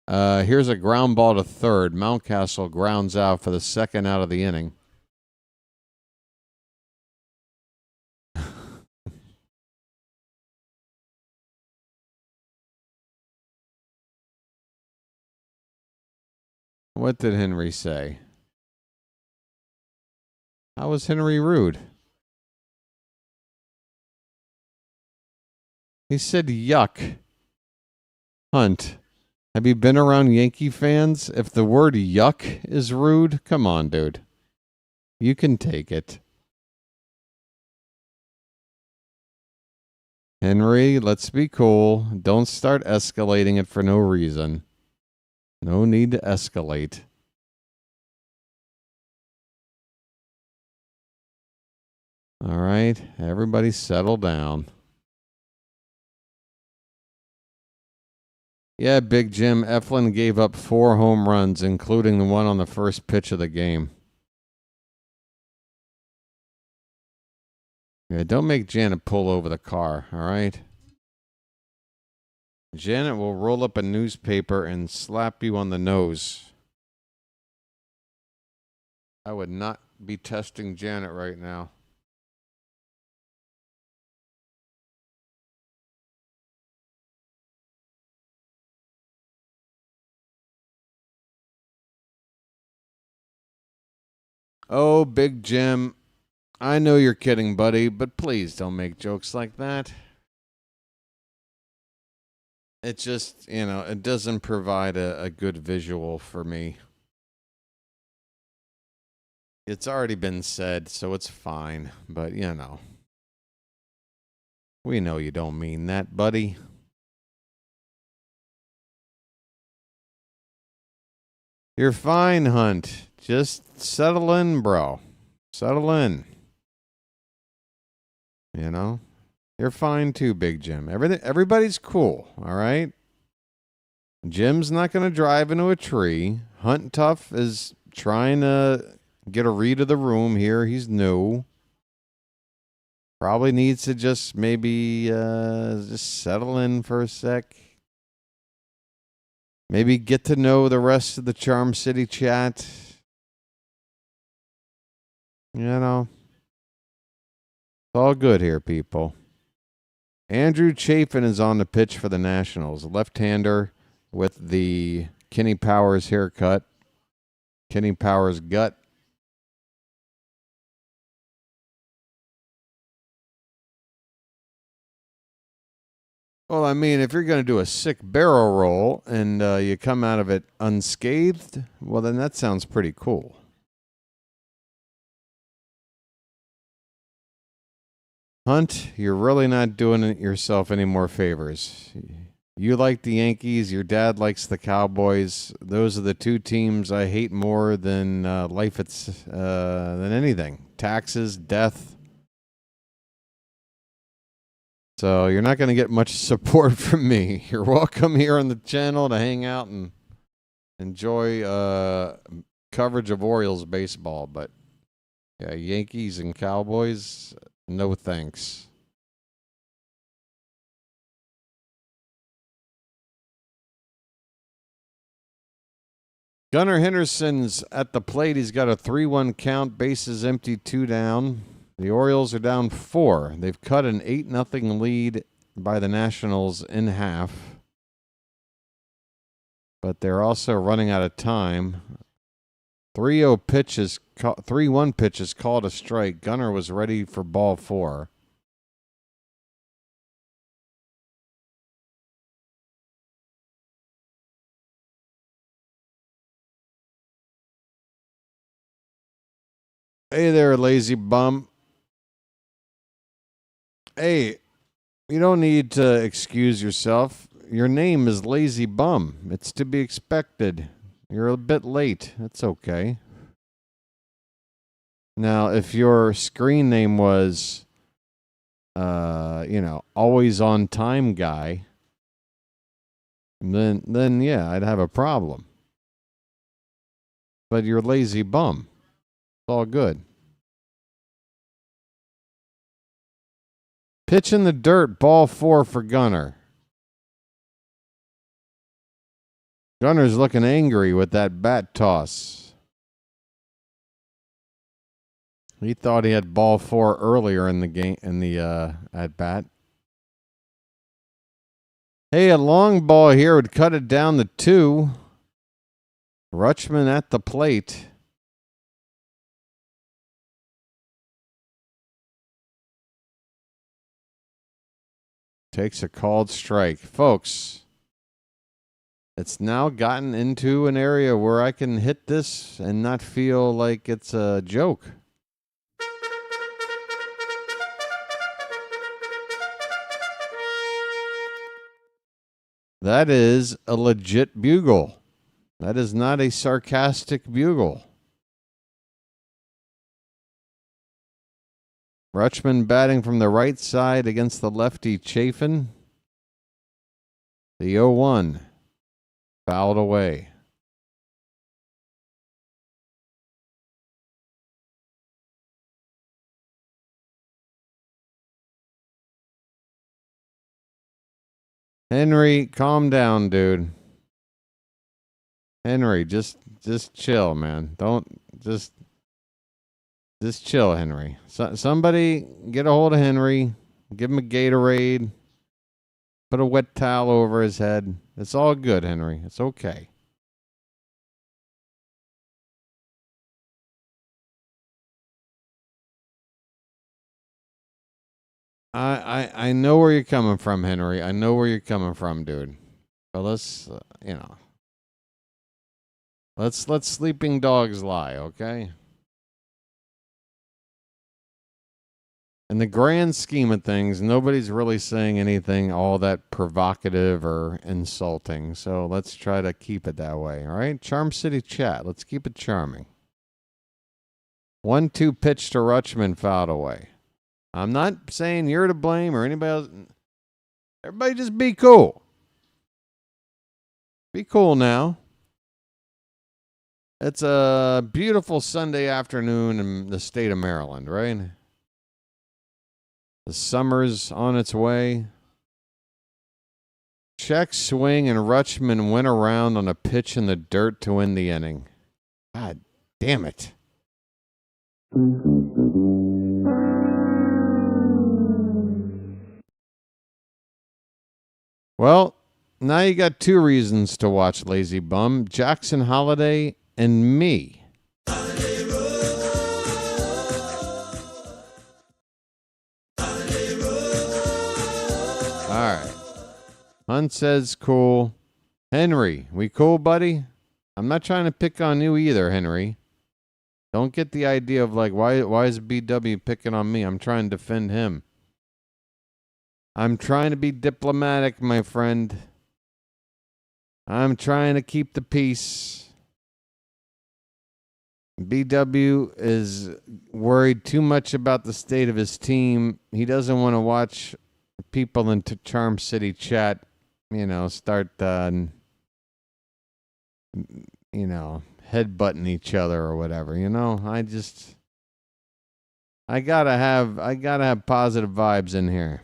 Here's a ground ball to third. Mountcastle grounds out for the 2nd out of the inning. What did Henry say? How was Henry rude? He said yuck. Hunt, have you been around Yankee fans? If the word yuck is rude, come on, dude. You can take it. Henry, let's be cool. Don't start escalating it for no reason. No need to escalate. All right, everybody settle down. Yeah, Big Jim, Eflin gave up 4 home runs, including the one on the first pitch of the game. Yeah, don't make Janet pull over the car, all right? Janet will roll up a newspaper and slap you on the nose. I would not be testing Janet right now. Oh, Big Jim, I know you're kidding, buddy, but please don't make jokes like that. It just, it doesn't provide a good visual for me. It's already been said, so it's fine, but We know you don't mean that, buddy. You're fine, Hunt. Just settle in, bro. Settle in. You know? You're fine too, Big Jim. Everybody's cool, all right? Jim's not going to drive into a tree. Hunt Tough is trying to get a read of the room here. He's new. Probably needs to just maybe just settle in for a sec. Maybe get to know the rest of the Charm City chat. You know, it's all good here, people. Andrew Chafin is on the pitch for the Nationals. Left-hander with the Kenny Powers haircut. Kenny Powers gut. Well, I mean, if you're going to do a sick barrel roll and you come out of it unscathed, well, then that sounds pretty cool. Hunt, you're really not doing yourself any more favors. You like the Yankees. Your dad likes the Cowboys. Those are the two teams I hate more than life. Than anything. Taxes, death. So you're not going to get much support from me. You're welcome here on the channel to hang out and enjoy coverage of Orioles baseball. But yeah, Yankees and Cowboys, no thanks. Gunnar Henderson's at the plate. He's got a 3-1 count, bases empty, 2 down. The Orioles are down 4. They've cut an 8-0 lead by the Nationals in half. But they're also running out of time. 3-1 pitch is called a strike. Gunnar was ready for ball 4. Hey there, lazy bum. Hey, you don't need to excuse yourself. Your name is Lazy Bum. It's to be expected. You're a bit late. That's okay. Now, if your screen name was, always on time guy, then yeah, I'd have a problem. But you're Lazy Bum. It's all good. Pitch in the dirt, ball 4 for Gunnar. Gunnar's looking angry with that bat toss. He thought he had ball 4 earlier in the game, at bat. Hey, a long ball here would cut it down to 2. Rutschman at the plate. Takes a called strike. Folks, it's now gotten into an area where I can hit this and not feel like it's a joke. That is a legit bugle. That is not a sarcastic bugle. Rutschman batting from the right side against the lefty Chafin. The 0-1 fouled away. Henry, calm down, dude. Henry, just chill, man. Don't just chill, Henry. Somebody get a hold of Henry. Give him a Gatorade. Put a wet towel over his head. It's all good, Henry. It's okay. I know where you're coming from, Henry. I know where you're coming from, dude. But let's, let sleeping dogs lie, okay? in the grand scheme of things, nobody's really saying anything all that provocative or insulting. So let's try to keep it that way. All right. Charm City chat. Let's keep it charming. 1-2 pitch to Rutschman, fouled away. I'm not saying you're to blame or anybody else. Everybody just be cool. Be cool now. It's a beautiful Sunday afternoon in the state of Maryland, right? The summer's on its way. Check swing and Rutschman went around on a pitch in the dirt to win the inning. God damn it. Well, now you got two reasons to watch Lazy Bum: Jackson Holiday and me. All right. Hunt says cool. Henry, we cool, buddy? I'm not trying to pick on you either, Henry. Don't get the idea of like, why is BW picking on me? I'm trying to defend him. I'm trying to be diplomatic, my friend. I'm trying to keep the peace. BW is worried too much about the state of his team. He doesn't want to watch people in Charm City chat, start, headbutting each other or whatever. I gotta have positive vibes in here.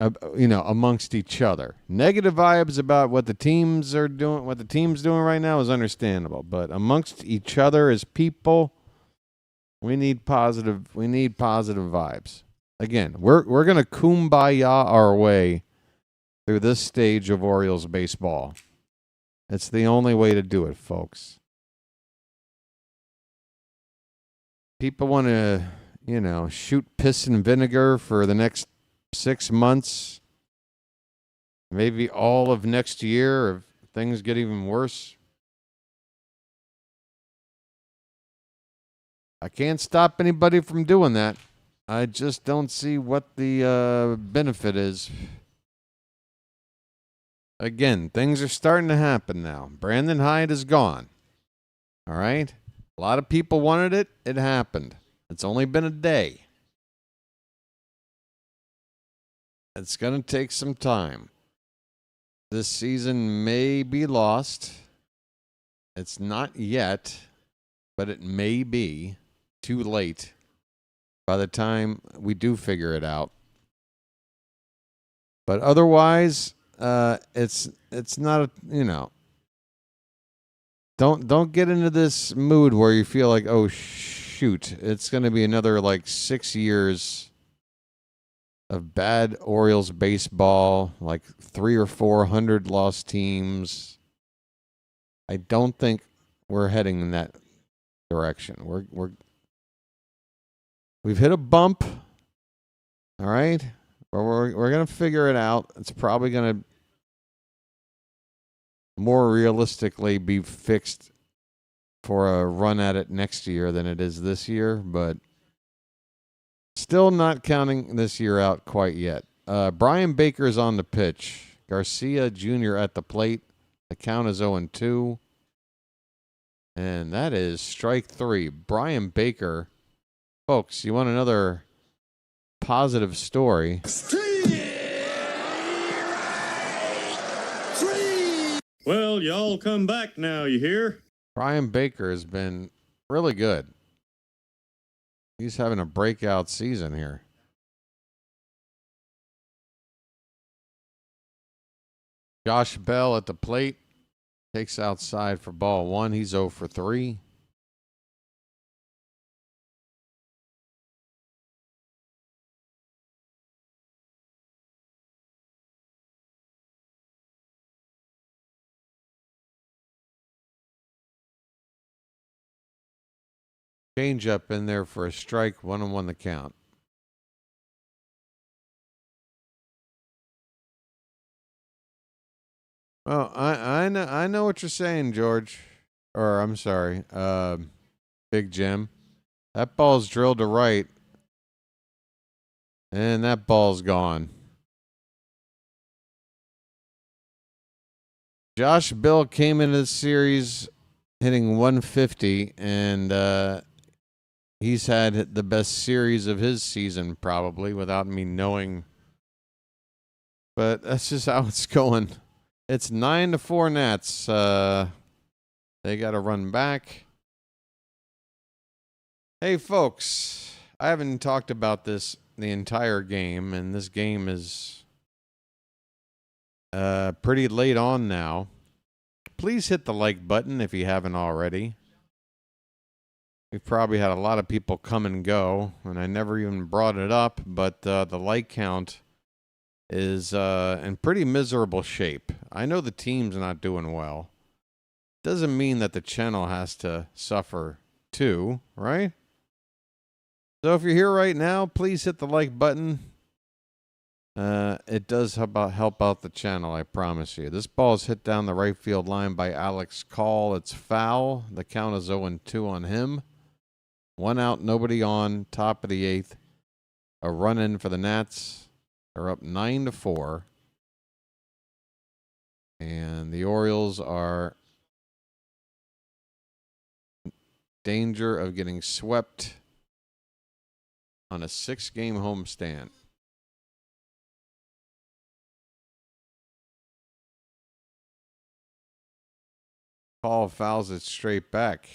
Amongst each other. Negative vibes about what the teams are doing, what the team's doing right now is understandable. But amongst each other as people, we need positive vibes. Again, we're gonna kumbaya our way through this stage of Orioles baseball. It's the only way to do it, folks. People want to, shoot piss and vinegar for the next 6 months, maybe all of next year if things get even worse. I can't stop anybody from doing that. I just don't see what the benefit is. Again, things are starting to happen now. Brandon Hyde is gone. All right? A lot of people wanted it. It happened. It's only been a day. It's going to take some time. This season may be lost. It's not yet, but it may be too late by the time we do figure it out. But otherwise, it's not don't get into this mood where you feel like, oh shoot, it's going to be another 6 years of bad Orioles baseball, 300 or 400 lost teams. I don't think we're heading in that direction. We've hit a bump. All right, we're gonna figure it out. It's probably gonna more realistically be fixed for a run at it next year than it is this year, but still not counting this year out quite yet. Brian Baker's on the pitch. Garcia Jr. at the plate. The count is 0-2. And that is strike 3. Brian Baker. Folks, you want another positive story? Well, y'all come back now, you hear? Brian Baker has been really good. He's having a breakout season here. Josh Bell at the plate. Takes outside for ball 1. He's 0 for 3. Change up in there for a strike, 1-1 the count. Well, I know what you're saying, George. Or I'm sorry, Big Jim. That ball's drilled to right. And that ball's gone. Josh Bell came into the series hitting 150, and he's had the best series of his season probably without me knowing. But that's just how it's going. It's 9-4 Nats. They got to run back. Hey, folks, I haven't talked about this the entire game, and this game is pretty late on now. Please hit the like button if you haven't already. We've probably had a lot of people come and go, and I never even brought it up, but the like count is in pretty miserable shape. I know the team's not doing well. Doesn't mean that the channel has to suffer too, right? So if you're here right now, please hit the like button. It does help out the channel, I promise you. This ball is hit down the right field line by Alex Call. It's foul. The count is 0-2 on him. 1 out, nobody on. Top of the 8th. A run in for the Nats. They're up 9-4. And the Orioles are in danger of getting swept on a 6-game homestand. Paul fouls it straight back.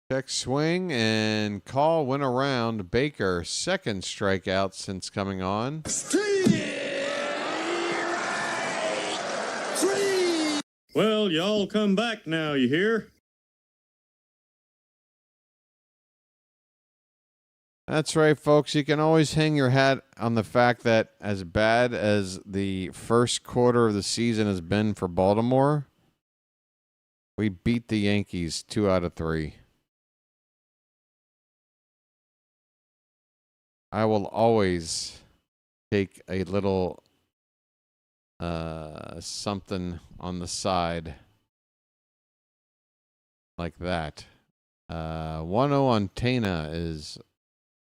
Check swing, and Call went around Baker. Second strikeout since coming on. Well, y'all come back now, you hear? That's right, folks. You can always hang your hat on the fact that as bad as the first quarter of the season has been for Baltimore, we beat the Yankees 2 out of 3. I will always take a little something on the side like that. 1-0 on Tana is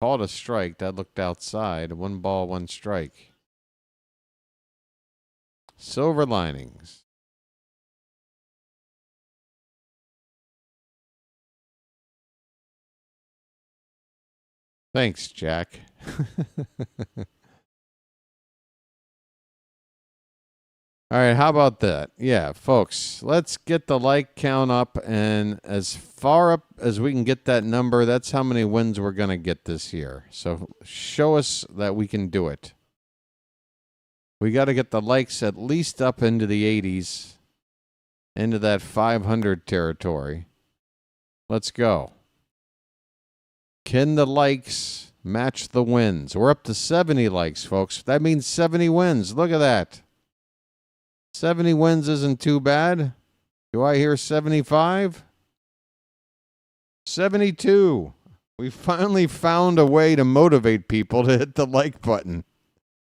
called a strike. That looked outside. 1 ball, 1 strike. Silver linings. Thanks, Jack. All right, how about that? Yeah, folks, let's get the like count up, and as far up as we can get that number, that's how many wins we're going to get this year. So show us that we can do it. We got to get the likes at least up into the 80s, into that 500 territory. Let's go. Can the likes match the wins? We're up to 70 likes, folks. That means 70 wins. Look at that. 70 wins isn't too bad. Do I hear 75? 72. We finally found a way to motivate people to hit the like button.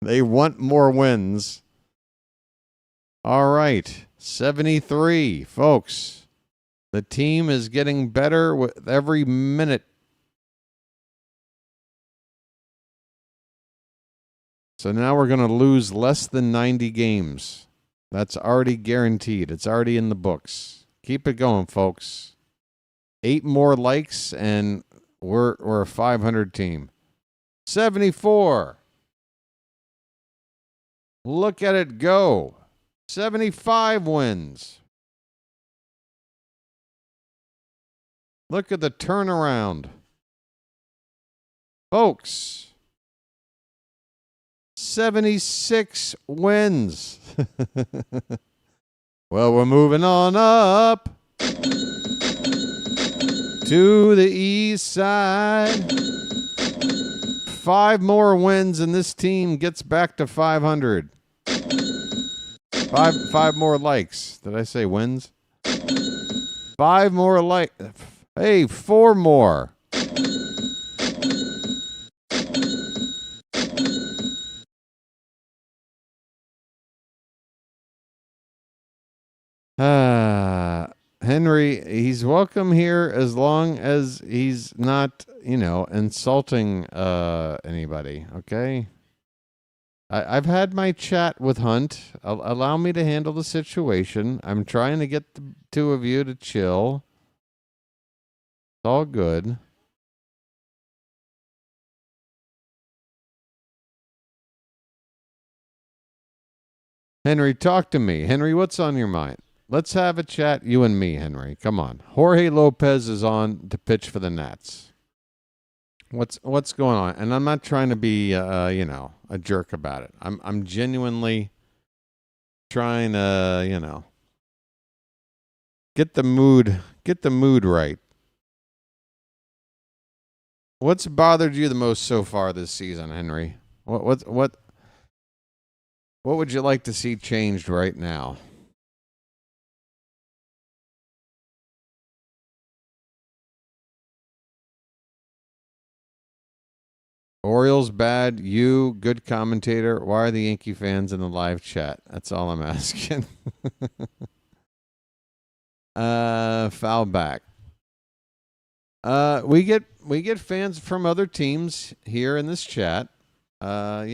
They want more wins. All right. 73. Folks, the team is getting better with every minute. So now we're going to lose less than 90 games. That's already guaranteed. It's already in the books. Keep it going, folks. 8 more likes, and we're a 500 team. 74. Look at it go. 75 wins. Look at the turnaround. Folks, 76 wins. Well, we're moving on up to the east side. 5 more wins and this team gets back to 500. 5 more likes. Did I say wins? 5 more like. Hey, 4 more. Henry, he's welcome here as long as he's not, insulting anybody, okay? I've had my chat with Hunt. Allow me to handle the situation. I'm trying to get the two of you to chill. It's all good. Henry, talk to me. Henry, what's on your mind? Let's have a chat, you and me, Henry. Come on. Jorge Lopez is on to pitch for the Nats. What's going on? And I'm not trying to be, a jerk about it. I'm genuinely trying to, get the mood right. What's bothered you the most so far this season, Henry? What would you like to see changed right now? Orioles bad, you good commentator. Why are the Yankee fans in the live chat? That's all I'm asking. Foul back. We get fans from other teams here in this chat. I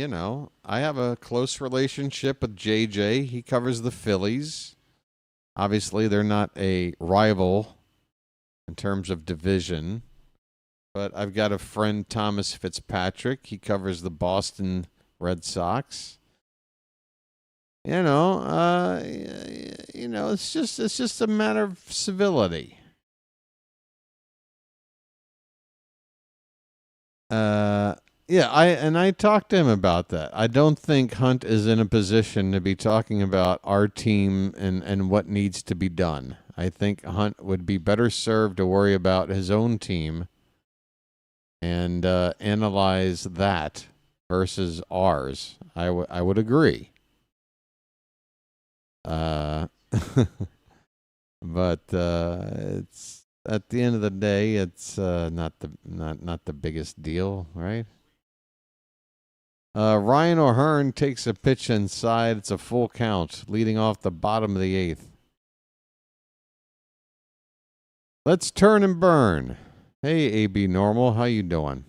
have a close relationship with JJ. He covers the Phillies. Obviously, they're not a rival in terms of division. But I've got a friend, Thomas Fitzpatrick. He covers the Boston Red Sox. It's just a matter of civility. I talked to him about that. I don't think Hunt is in a position to be talking about our team and what needs to be done. I think Hunt would be better served to worry about his own team and analyze that versus ours. I would agree. But it's at the end of the day, it's not the biggest deal, right? Ryan O'Hearn takes a pitch inside. It's a full count, leading off the bottom of the 8th. Let's turn and burn. Hey, AB Normal, how you doing?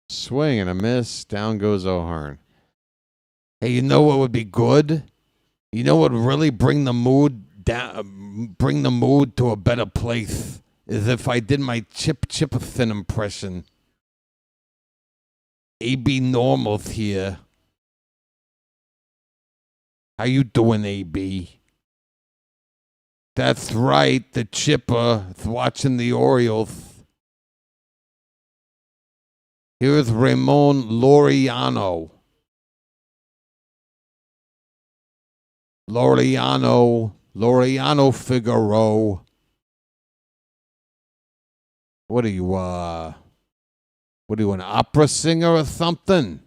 Swing and a miss. Down goes O'Hearn. Hey, you know what would be good? You know what would really bring the mood down, bring the mood to a better place is if I did my Chipperson impression. AB Normal's here. How you doing, AB? That's right, the Chipper is watching the Orioles. Here's Ramon Laureano. Laureano Figaro. What are you, an opera singer or something?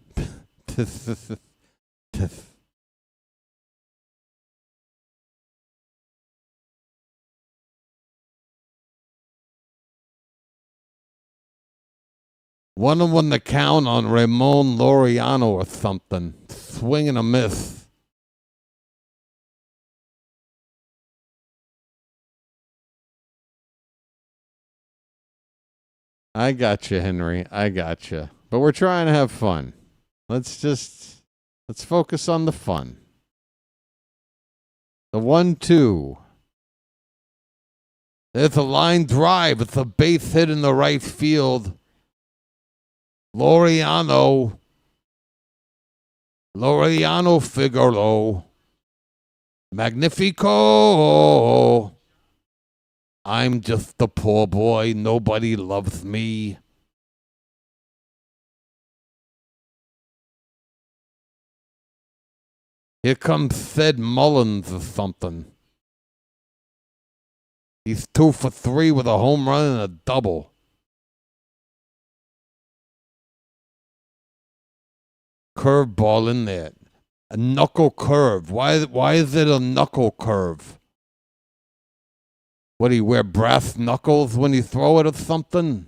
Won the count on Ramon Laureano or something. Swing and a miss. I got you, Henry. I got you. But we're trying to have fun. Let's focus on the fun. The 1-2. There's a line drive. It's a base hit in the right field. Laureano Figaro. Magnifico. I'm just the poor boy. Nobody loves me. Here comes Sid Mullins or something. He's 2 for 3 with a home run and a double. Curveball in there. A knuckle curve. Why is it a knuckle curve? What, do you wear brass knuckles when you throw it or something?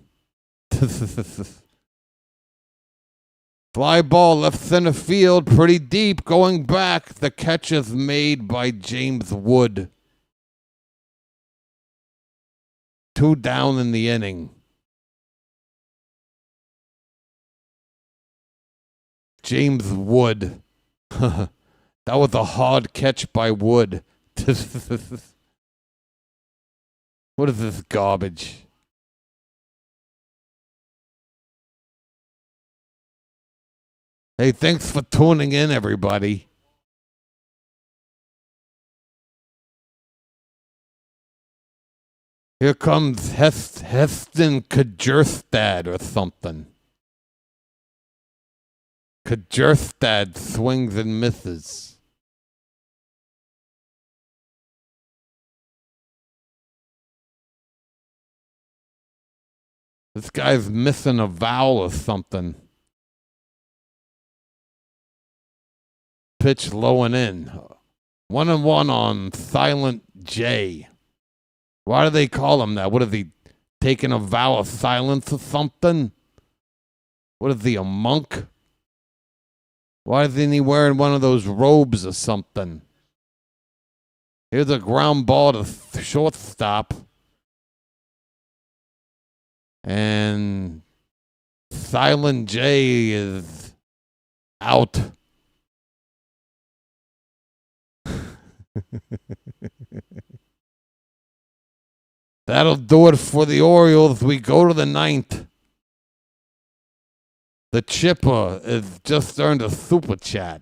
Fly ball left center field, pretty deep, going back. The catch is made by James Wood. 2 down in the inning. James Wood. That was a hard catch by Wood. What is this garbage? Hey, thanks for tuning in, everybody. Here comes Heston Kjerstad or something. Kjerstad swings and misses. This guy's missing a vowel or something. Pitch low and in. 1-1 on Silent J. Why do they call him that? What is he, taking a vow of silence or something? What is he, a monk? Why isn't he wearing one of those robes or something? Here's a ground ball to shortstop. And Silent J is out. That'll do it for the Orioles. We go to the 9th. The Chipper has just earned a super chat.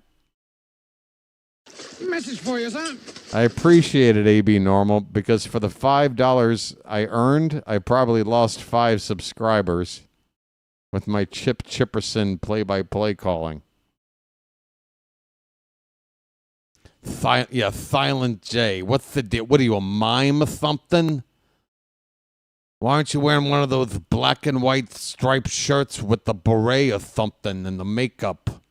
Message for you, son. I appreciate it, AB Normal, because for the $5 I earned, I probably lost 5 subscribers with my Chip Chipperson play-by-play calling. Silent J. What's the deal? What are you, a mime or something? Why aren't you wearing one of those black and white striped shirts with the beret or something and the makeup?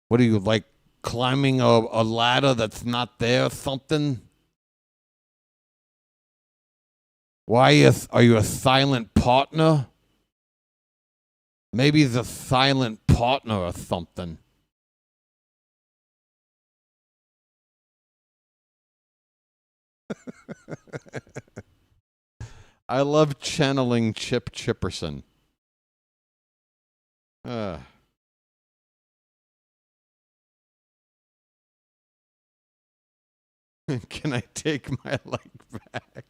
What are you, like, climbing a ladder that's not there or something? Why are you a silent partner? Maybe he's a silent partner or something. I love channeling Chip Chipperson. Can I take my leg back?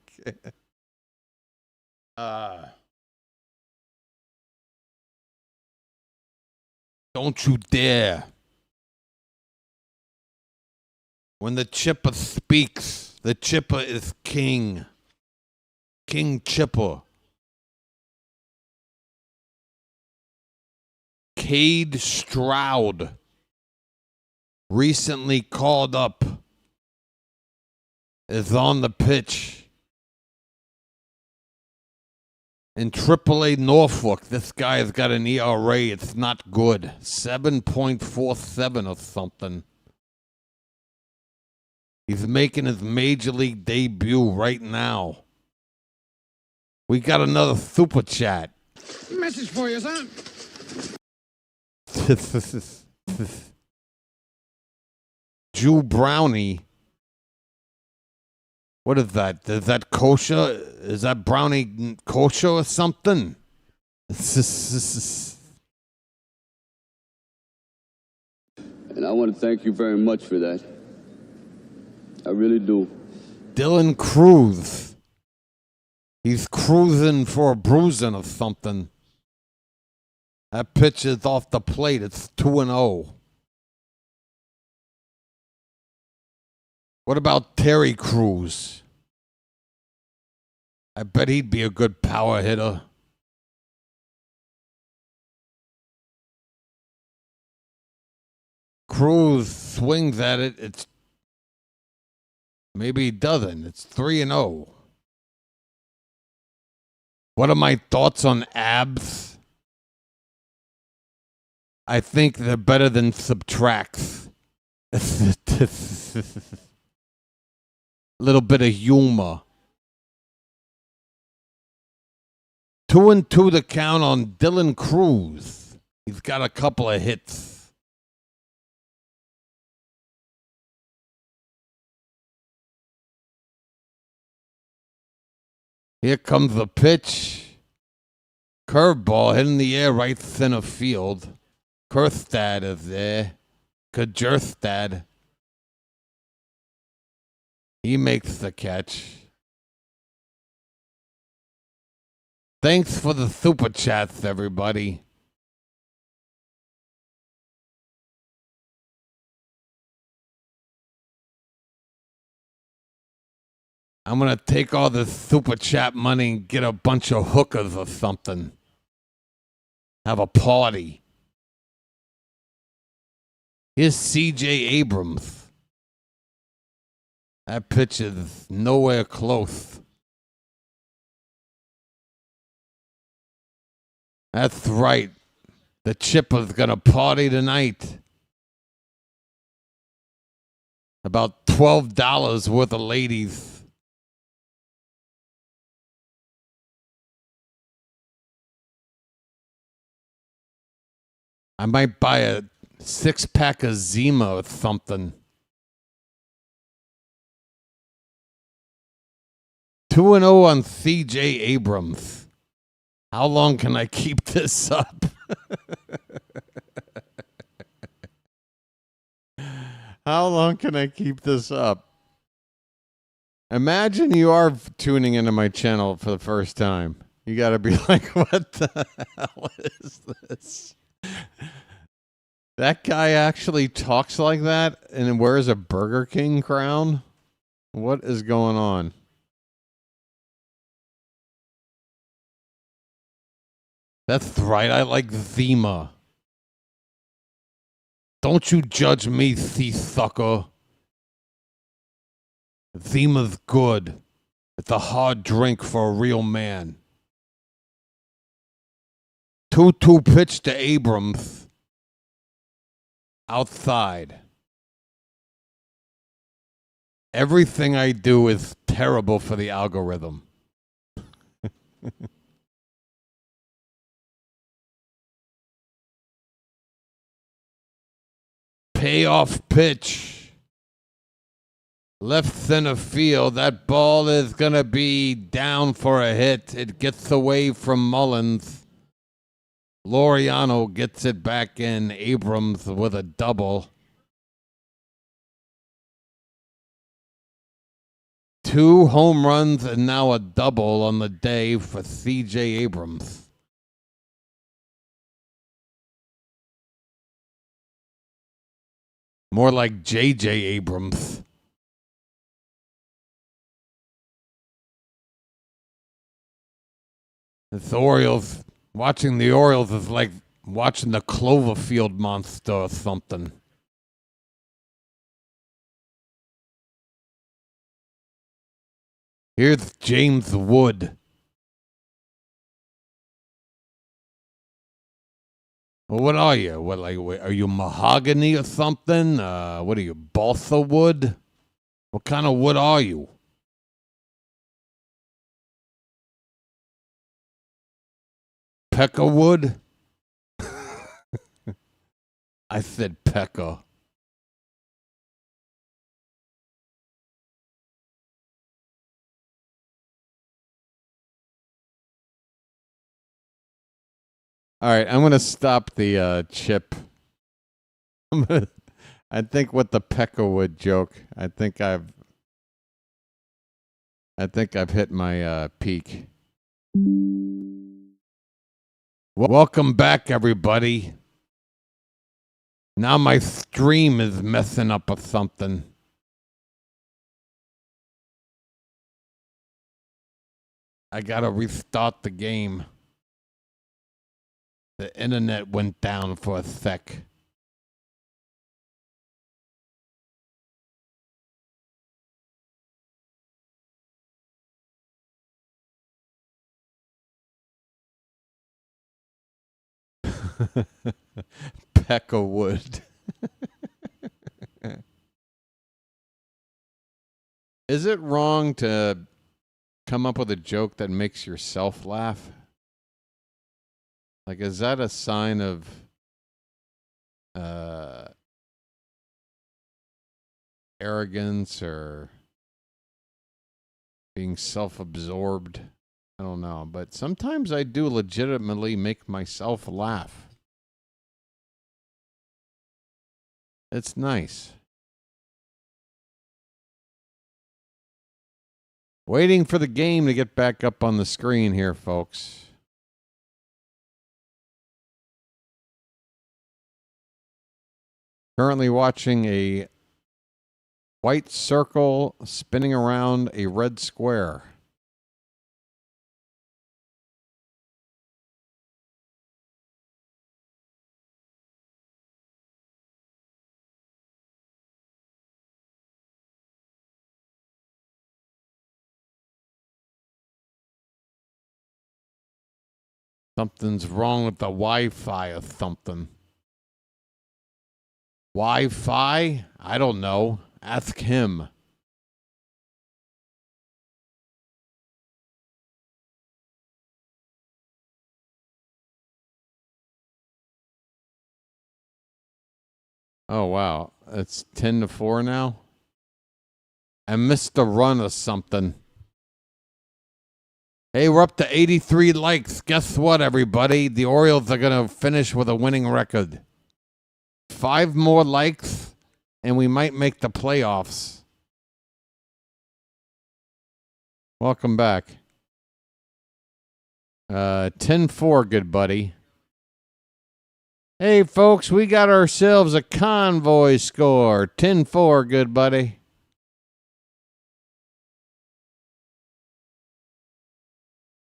Don't you dare. When the Chipper speaks, the Chipper is king. King Chipper. Cade Stroud recently called up, is on the pitch. In AAA Norfolk, this guy has got an ERA. It's not good. 7.47 or something. He's making his major league debut right now. We got another super chat. Message for you, son. Jew Brownie. What is that? Is that kosher? Is that brownie kosher or something? And I want to thank you very much for that. I really do. Dylan Cruz. He's cruising for a bruising or something. That pitch is off the plate. It's 2-0. What about Terry Crews? I bet he'd be a good power hitter. Cruz swings at it. It's maybe he doesn't. It's 3-0. What are my thoughts on abs? I think they're better than subtracts. Little bit of humor. 2-2 the count on Dylan Cruz. He's got a couple of hits. Here comes the pitch. Curveball hit in the air right center field. Kerstad is there. Kajerstad. He makes the catch. Thanks for the super chats, everybody. I'm going to take all this super chat money and get a bunch of hookers or something. Have a party. Here's C.J. Abrams. That pitch is nowhere close. That's right. The Chipper's going to party tonight. About $12 worth of ladies. I might buy a 6-pack of Zima or something. 2-0 on C.J. Abrams. How long can I keep this up? How long can I keep this up? Imagine you are tuning into my channel for the first time. You got to be like, what the hell is this? That guy actually talks like that and wears a Burger King crown? What is going on? That's right, I like Zima. Don't you judge me, sea-sucker. Zima's good. It's a hard drink for a real man. 2-2 pitch to Abrams. Outside. Everything I do is terrible for the algorithm. Payoff pitch. Left center field. That ball is going to be down for a hit. It gets away from Mullins. Laureano gets it back in. Abrams with a double. 2 home runs and now a double on the day for C.J. Abrams. More like J.J. Abrams. This Orioles, watching the Orioles is like watching the Cloverfield monster or something. Here's James Wood. Well, what are you? What, like, are you mahogany or something? What are you, balsa wood? What kind of wood are you? Pekka wood? I said Pekka. All right, I'm gonna stop the chip. I think with the Peckerwood joke, I think I've hit my peak. Welcome back, everybody. Now my stream is messing up or something. I gotta restart the game. The internet went down for a sec. Peckerwood. Is it wrong to come up with a joke that makes yourself laugh? Like, is that a sign of arrogance or being self-absorbed? I don't know. But sometimes I do legitimately make myself laugh. It's nice. Waiting for the game to get back up on the screen here, folks. Currently watching a white circle spinning around a red square. Something's wrong with the Wi-Fi or something. Wi-Fi? I don't know. Ask him. Oh, wow. It's 10-4 now? I missed a run or something. Hey, we're up to 83 likes. Guess what, everybody? The Orioles are going to finish with a winning record. 5 more likes, and we might make the playoffs. Welcome back. 10-4, good buddy. Hey, folks, we got ourselves a convoy score. 10-4, good buddy.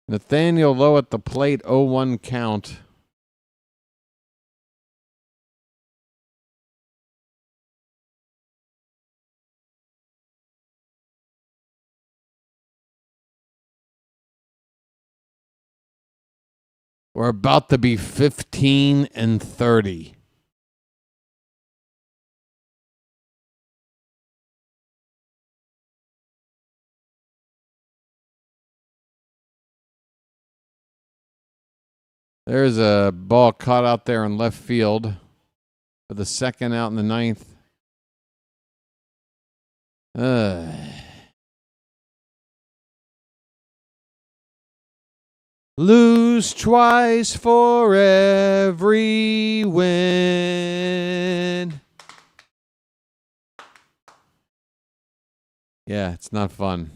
Nathaniel Lowe at the plate, 0-1 count. We're about to be 15-30. There's a ball caught out there in left field for the second out in the ninth. Lose twice for every win. Yeah, it's not fun.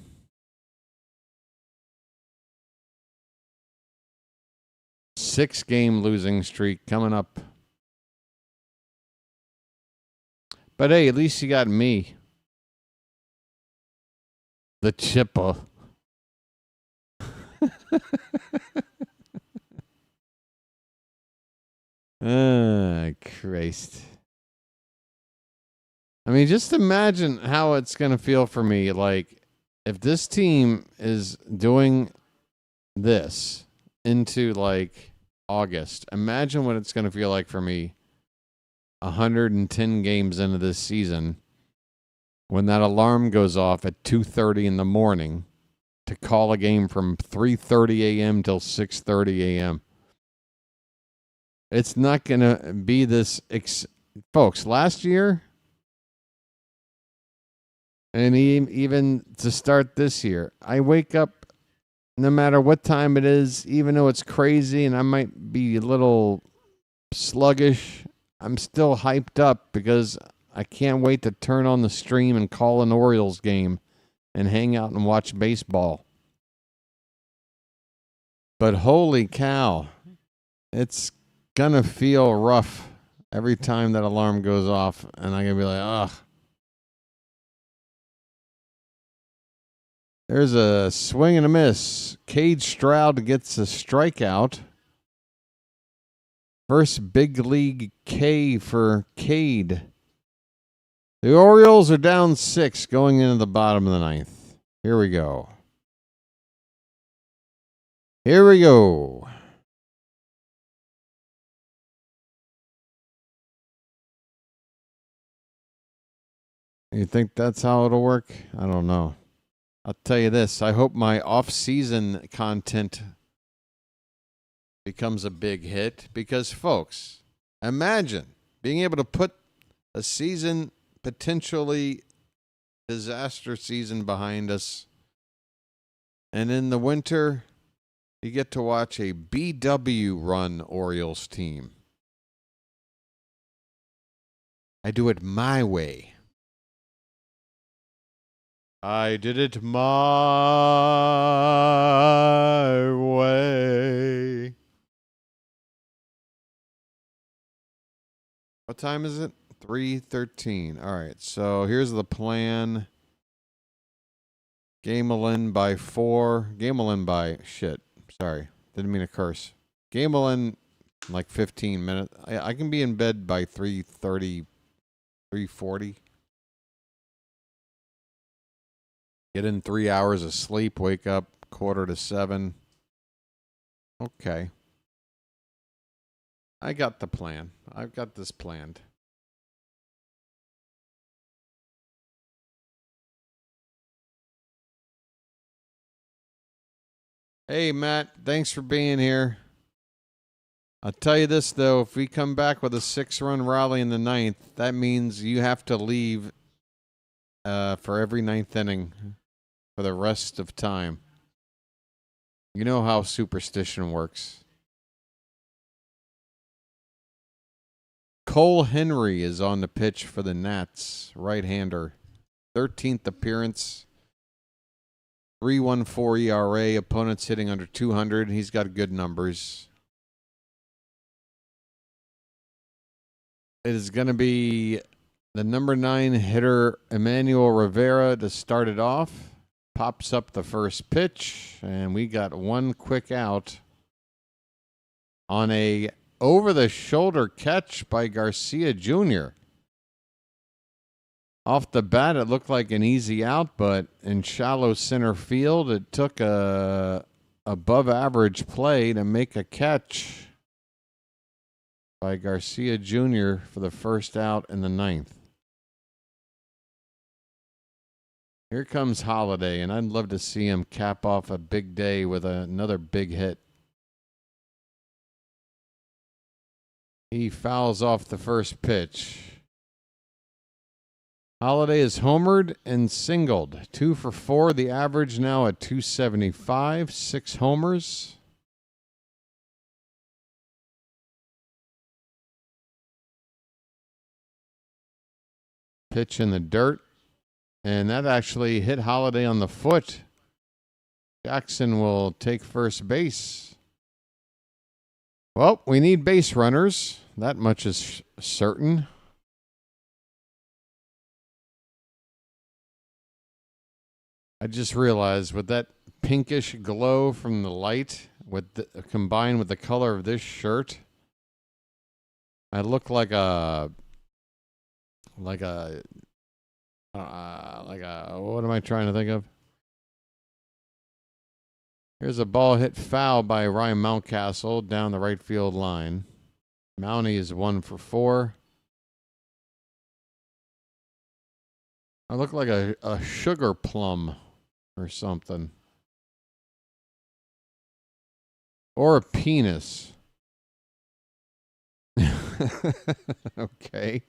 Six-game losing streak coming up. But hey, at least you got me. The chipper. Christ. I mean, just imagine how it's going to feel for me. Like, if this team is doing this into, like, August, imagine what it's going to feel like for me 110 games into this season when that alarm goes off at 2:30 in the morning to call a game from 3:30 a.m. till 6:30 a.m. It's not going to be this... Folks, last year, and even to start this year, I wake up no matter what time it is, even though it's crazy and I might be a little sluggish, I'm still hyped up because I can't wait to turn on the stream and call an Orioles game and hang out and watch baseball. But holy cow, it's going to feel rough every time that alarm goes off, and I'm going to be like, ugh. There's a swing and a miss. Cade Stroud gets a strikeout. First big league K for Cade. The Orioles are down 6 going into the bottom of the ninth. Here we go. Here we go. You think that's how it'll work? I don't know. I'll tell you this. I hope my off-season content becomes a big hit because, folks, imagine being able to put a season, potentially disaster season, behind us, and in the winter, you get to watch a BW-run Orioles team. I do it my way. I did it my way. What time is it? 3:13. All right, so here's the plan. Gamelin by 4. Gamelin by shit. Sorry, didn't mean to curse. Gamelin like 15 minutes. I can be in bed by 3:30, 3:40. Get in 3 hours of sleep. Wake up 6:45. Okay. I got the plan. I've got this planned. Hey, Matt. Thanks for being here. I'll tell you this, though. If we come back with a 6-run rally in the 9th, that means you have to leave for every 9th inning for the rest of time. You know how superstition works. Cole Henry is on the pitch for the Nats, right-hander. 13th appearance. 3.14 ERA. Opponents hitting under 200. He's got good numbers. It is going to be the number 9 hitter, Emmanuel Rivera, to start it off. Pops up the first pitch, and we got one quick out on a over-the-shoulder catch by Garcia Jr. Off the bat, it looked like an easy out, but in shallow center field, it took a above-average play to make a catch by Garcia Jr. for the first out in the 9th. Here comes Holiday, and I'd love to see him cap off a big day with another big hit. He fouls off the first pitch. Holiday is homered and singled. 2 for 4. The average now at 275. 6 homers. Pitch in the dirt. And that actually hit Holiday on the foot. Jackson will take first base. Well, we need base runners. That much is certain. I just realized with that pinkish glow from the light, combined with the color of this shirt, I look like a what am I trying to think of? Here's a ball hit foul by Ryan Mountcastle down the right field line. Mountie is 1 for 4. I look like a sugar plum or something. Or a penis. Okay.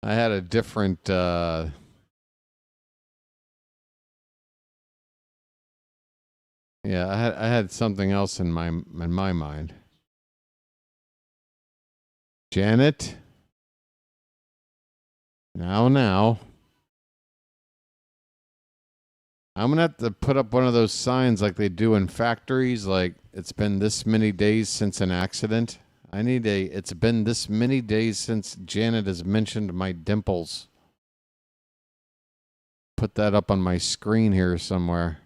I had a different I had something else in my mind. Janet. Now. I'm going to have to put up one of those signs like they do in factories, like it's been this many days since an accident. I need it's been this many days since Janet has mentioned my dimples. Put that up on my screen here somewhere.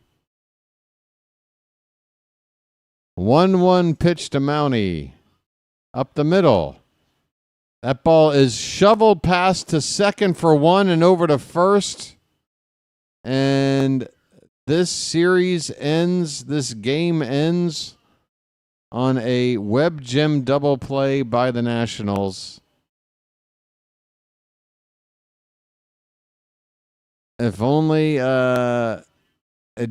1-1 pitch to Mountie. Up the middle. That ball is shoveled past to second for 1 and over to first. And this game ends on a web gem double play by the Nationals. If only it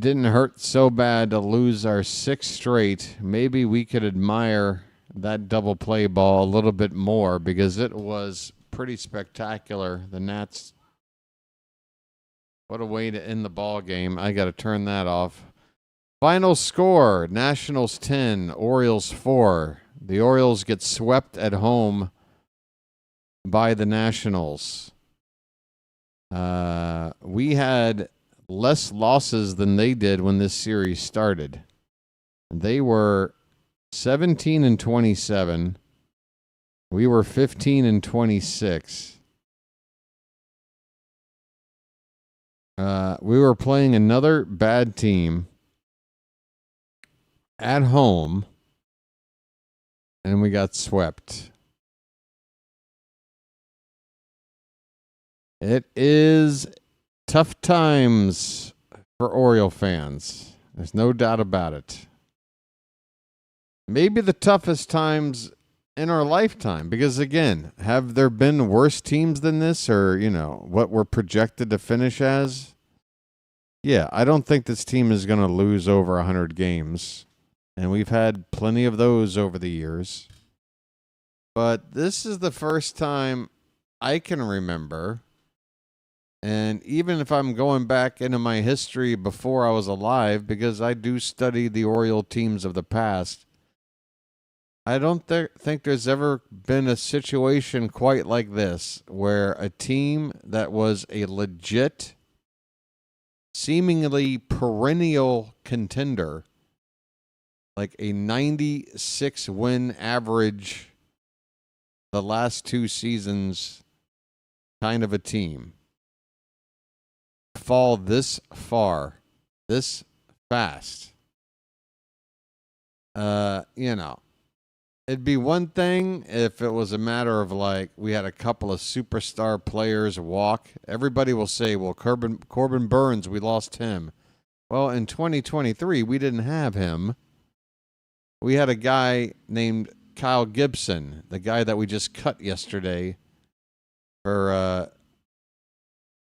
didn't hurt so bad to lose our 6th straight, maybe we could admire that double play ball a little bit more because it was pretty spectacular. The Nats, what a way to end the ball game. I got to turn that off. Final score, Nationals 10, Orioles 4. The Orioles get swept at home by the Nationals. We had less losses than they did when this series started. They were 17-27. We were 15-26. We were playing another bad team at home, and we got swept. It is tough times for Oriole fans. There's no doubt about it. Maybe the toughest times in our lifetime, because again, have there been worse teams than this, or, what we're projected to finish as? Yeah, I don't think this team is going to lose over 100 games, and we've had plenty of those over the years. But this is the first time I can remember. And even if I'm going back into my history before I was alive, because I do study the Oriole teams of the past, I don't think there's ever been a situation quite like this, where a team that was a legit, seemingly perennial contender, like a 96 win average the last 2 seasons kind of a team, fall this far, this fast. It'd be one thing if it was a matter of like we had a couple of superstar players walk. Everybody will say, well, Corbin Burns, we lost him. Well, in 2023, we didn't have him. We had a guy named Kyle Gibson, the guy that we just cut yesterday for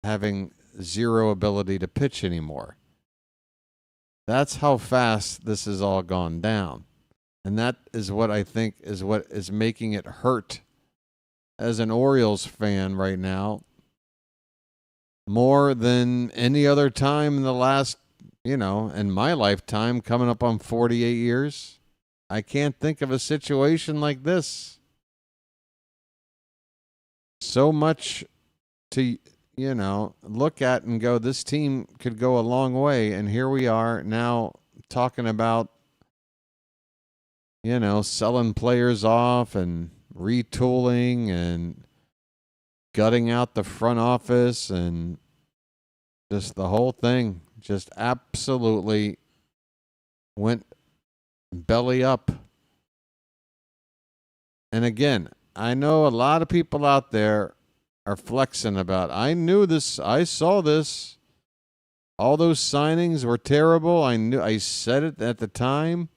having zero ability to pitch anymore. That's how fast this has all gone down. And that is what I think is what is making it hurt as an Orioles fan right now more than any other time in the last, in my lifetime, coming up on 48 years. I can't think of a situation like this. So much to look at and go, this team could go a long way. And here we are now talking about, selling players off and retooling and gutting out the front office, and just the whole thing just absolutely went belly up. And again, I know a lot of people out there are flexing about, I knew this, I saw this, all those signings were terrible, I said it at the time.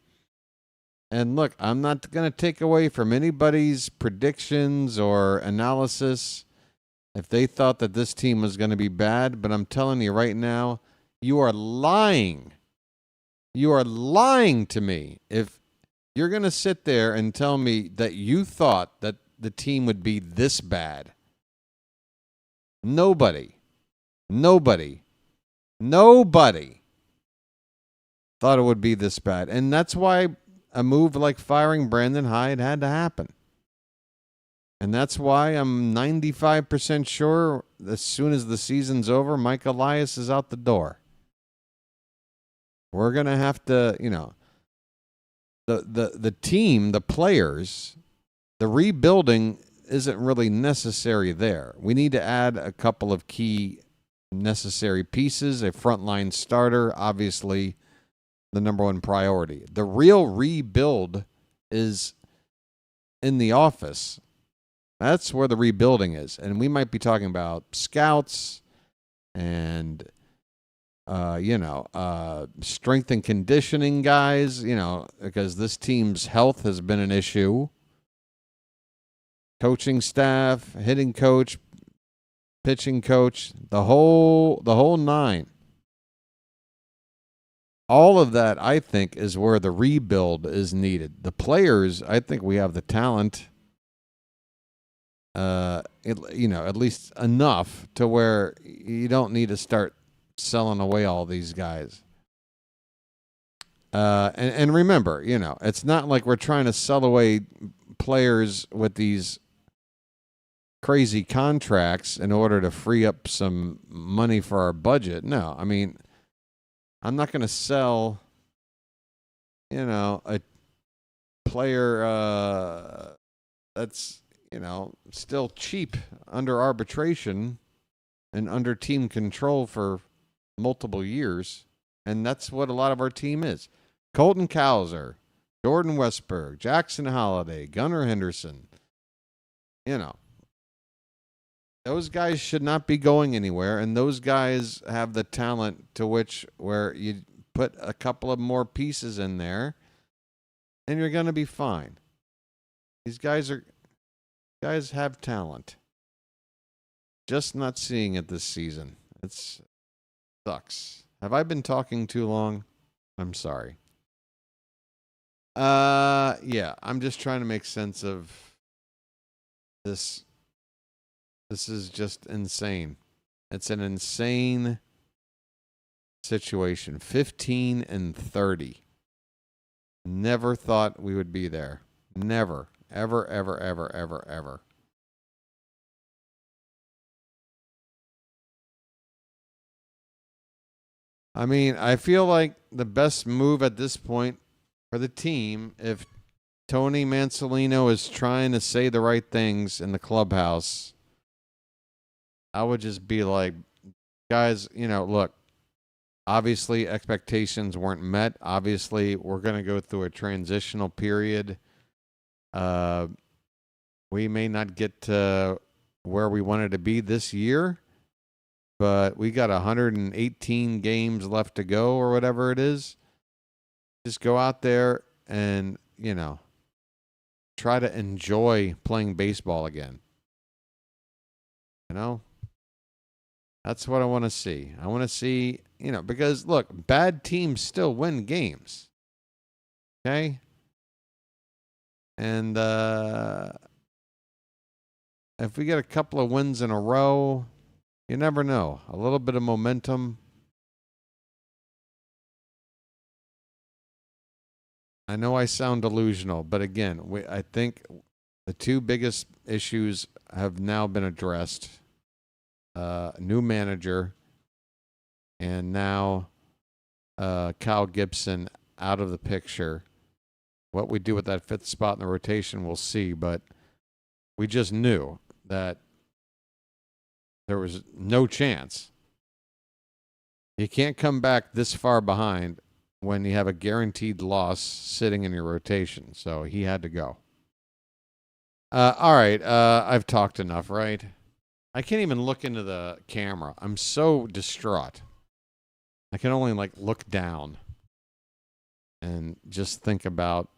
And look, I'm not going to take away from anybody's predictions or analysis if they thought that this team was going to be bad, but I'm telling you right now, you are lying. You are lying to me if you're going to sit there and tell me that you thought that the team would be this bad. Nobody thought it would be this bad. And that's why a move like firing Brandon Hyde had to happen. And that's why I'm 95% sure as soon as the season's over, Mike Elias is out the door. We're going to have to, the team, the players, the rebuilding isn't really necessary there. We need to add a couple of key necessary pieces, a frontline starter, obviously the number one priority. The real rebuild is in the office. That's where the rebuilding is. And we might be talking about scouts and, strength and conditioning guys, because this team's health has been an issue. Coaching staff, hitting coach, pitching coach, the whole nine. All of that, I think, is where the rebuild is needed. The players, I think we have the talent, at least enough to where you don't need to start selling away all these guys. And remember, it's not like we're trying to sell away players with these crazy contracts in order to free up some money for our budget. No, I mean, I'm not going to sell, a player that's, still cheap under arbitration and under team control for multiple years. And that's what a lot of our team is. Colton Cowser, Jordan Westberg, Jackson Holliday, Gunnar Henderson. Those guys should not be going anywhere, and those guys have the talent to where you put a couple of more pieces in there, and you're going to be fine. These guys have talent. Just not seeing it this season. It sucks. Have I been talking too long? I'm sorry. Yeah, I'm just trying to make sense of this. This is just insane. It's an insane situation. 15-30. Never thought we would be there. Never. Ever, ever, ever, ever, ever. I mean, I feel like the best move at this point for the team, if Tony Mansolino is trying to say the right things in the clubhouse, I would just be like, guys, look, obviously expectations weren't met. Obviously, we're going to go through a transitional period. We may not get to where we wanted to be this year, but we got 118 games left to go or whatever it is. Just go out there and, try to enjoy playing baseball again. That's what I want to see. I want to see, because look, bad teams still win games. Okay? And if we get a couple of wins in a row, you never know. A little bit of momentum. I know I sound delusional, but again, I think the two biggest issues have now been addressed. New manager, and now Kyle Gibson out of the picture. What we do with that fifth spot in the rotation, we'll see, but we just knew that there was no chance. You can't come back this far behind when you have a guaranteed loss sitting in your rotation, so he had to go. All right, I've talked enough, right? I can't even look into the camera. I'm so distraught. I can only look down and just think about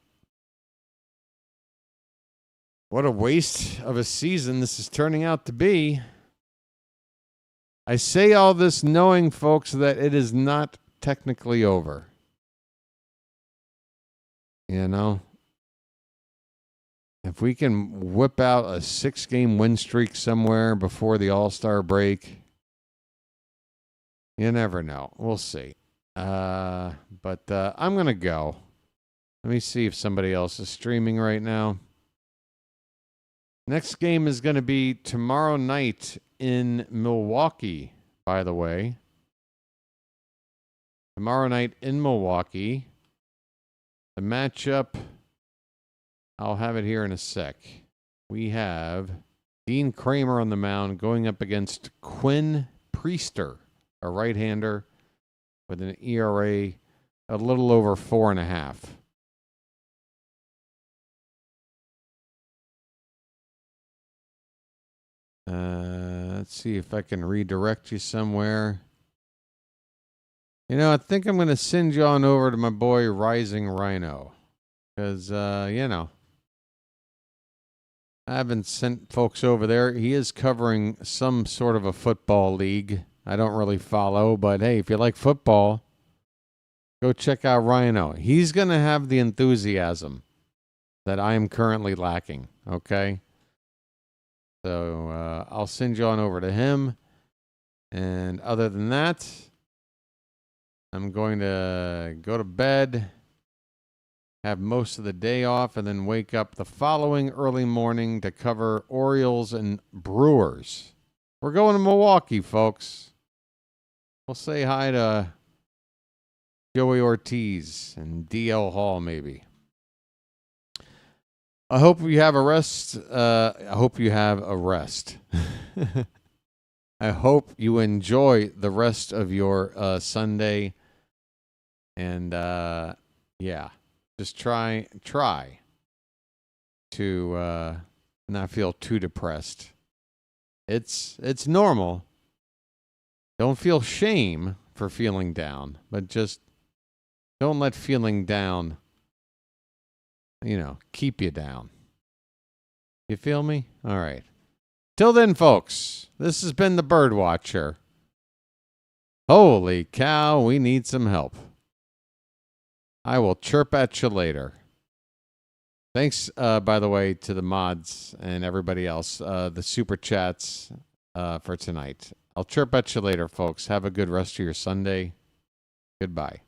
what a waste of a season this is turning out to be. I say all this knowing, folks, that it is not technically over. If we can whip out a 6-game win streak somewhere before the All-Star break, you never know. We'll see. But I'm going to go. Let me see if somebody else is streaming right now. Next game is going to be tomorrow night in Milwaukee, by the way. Tomorrow night in Milwaukee. The matchup, I'll have it here in a sec. We have Dean Kramer on the mound going up against Quinn Priester, a right-hander with an ERA a little over 4.5. Let's see if I can redirect you somewhere. I think I'm going to send you on over to my boy Rising Rhino. Because, I haven't sent folks over there. He is covering some sort of a football league. I don't really follow, but hey, if you like football, go check out Ryan O. He's going to have the enthusiasm that I am currently lacking, okay? So I'll send you on over to him. And other than that, I'm going to go to bed, have most of the day off, and then wake up the following early morning to cover Orioles and Brewers. We're going to Milwaukee, folks. We'll say hi to Joey Ortiz and DL Hall, maybe. I hope you have a rest. I hope you have a rest. I hope you enjoy the rest of your Sunday. And, yeah, just try to not feel too depressed. It's normal. Don't feel shame for feeling down, but just don't let feeling down, keep you down. You feel me? All right. Till then, folks, this has been the BirdWatcher. Holy cow, we need some help. I will chirp at you later. Thanks, by the way, to the mods and everybody else, the super chats for tonight. I'll chirp at you later, folks. Have a good rest of your Sunday. Goodbye.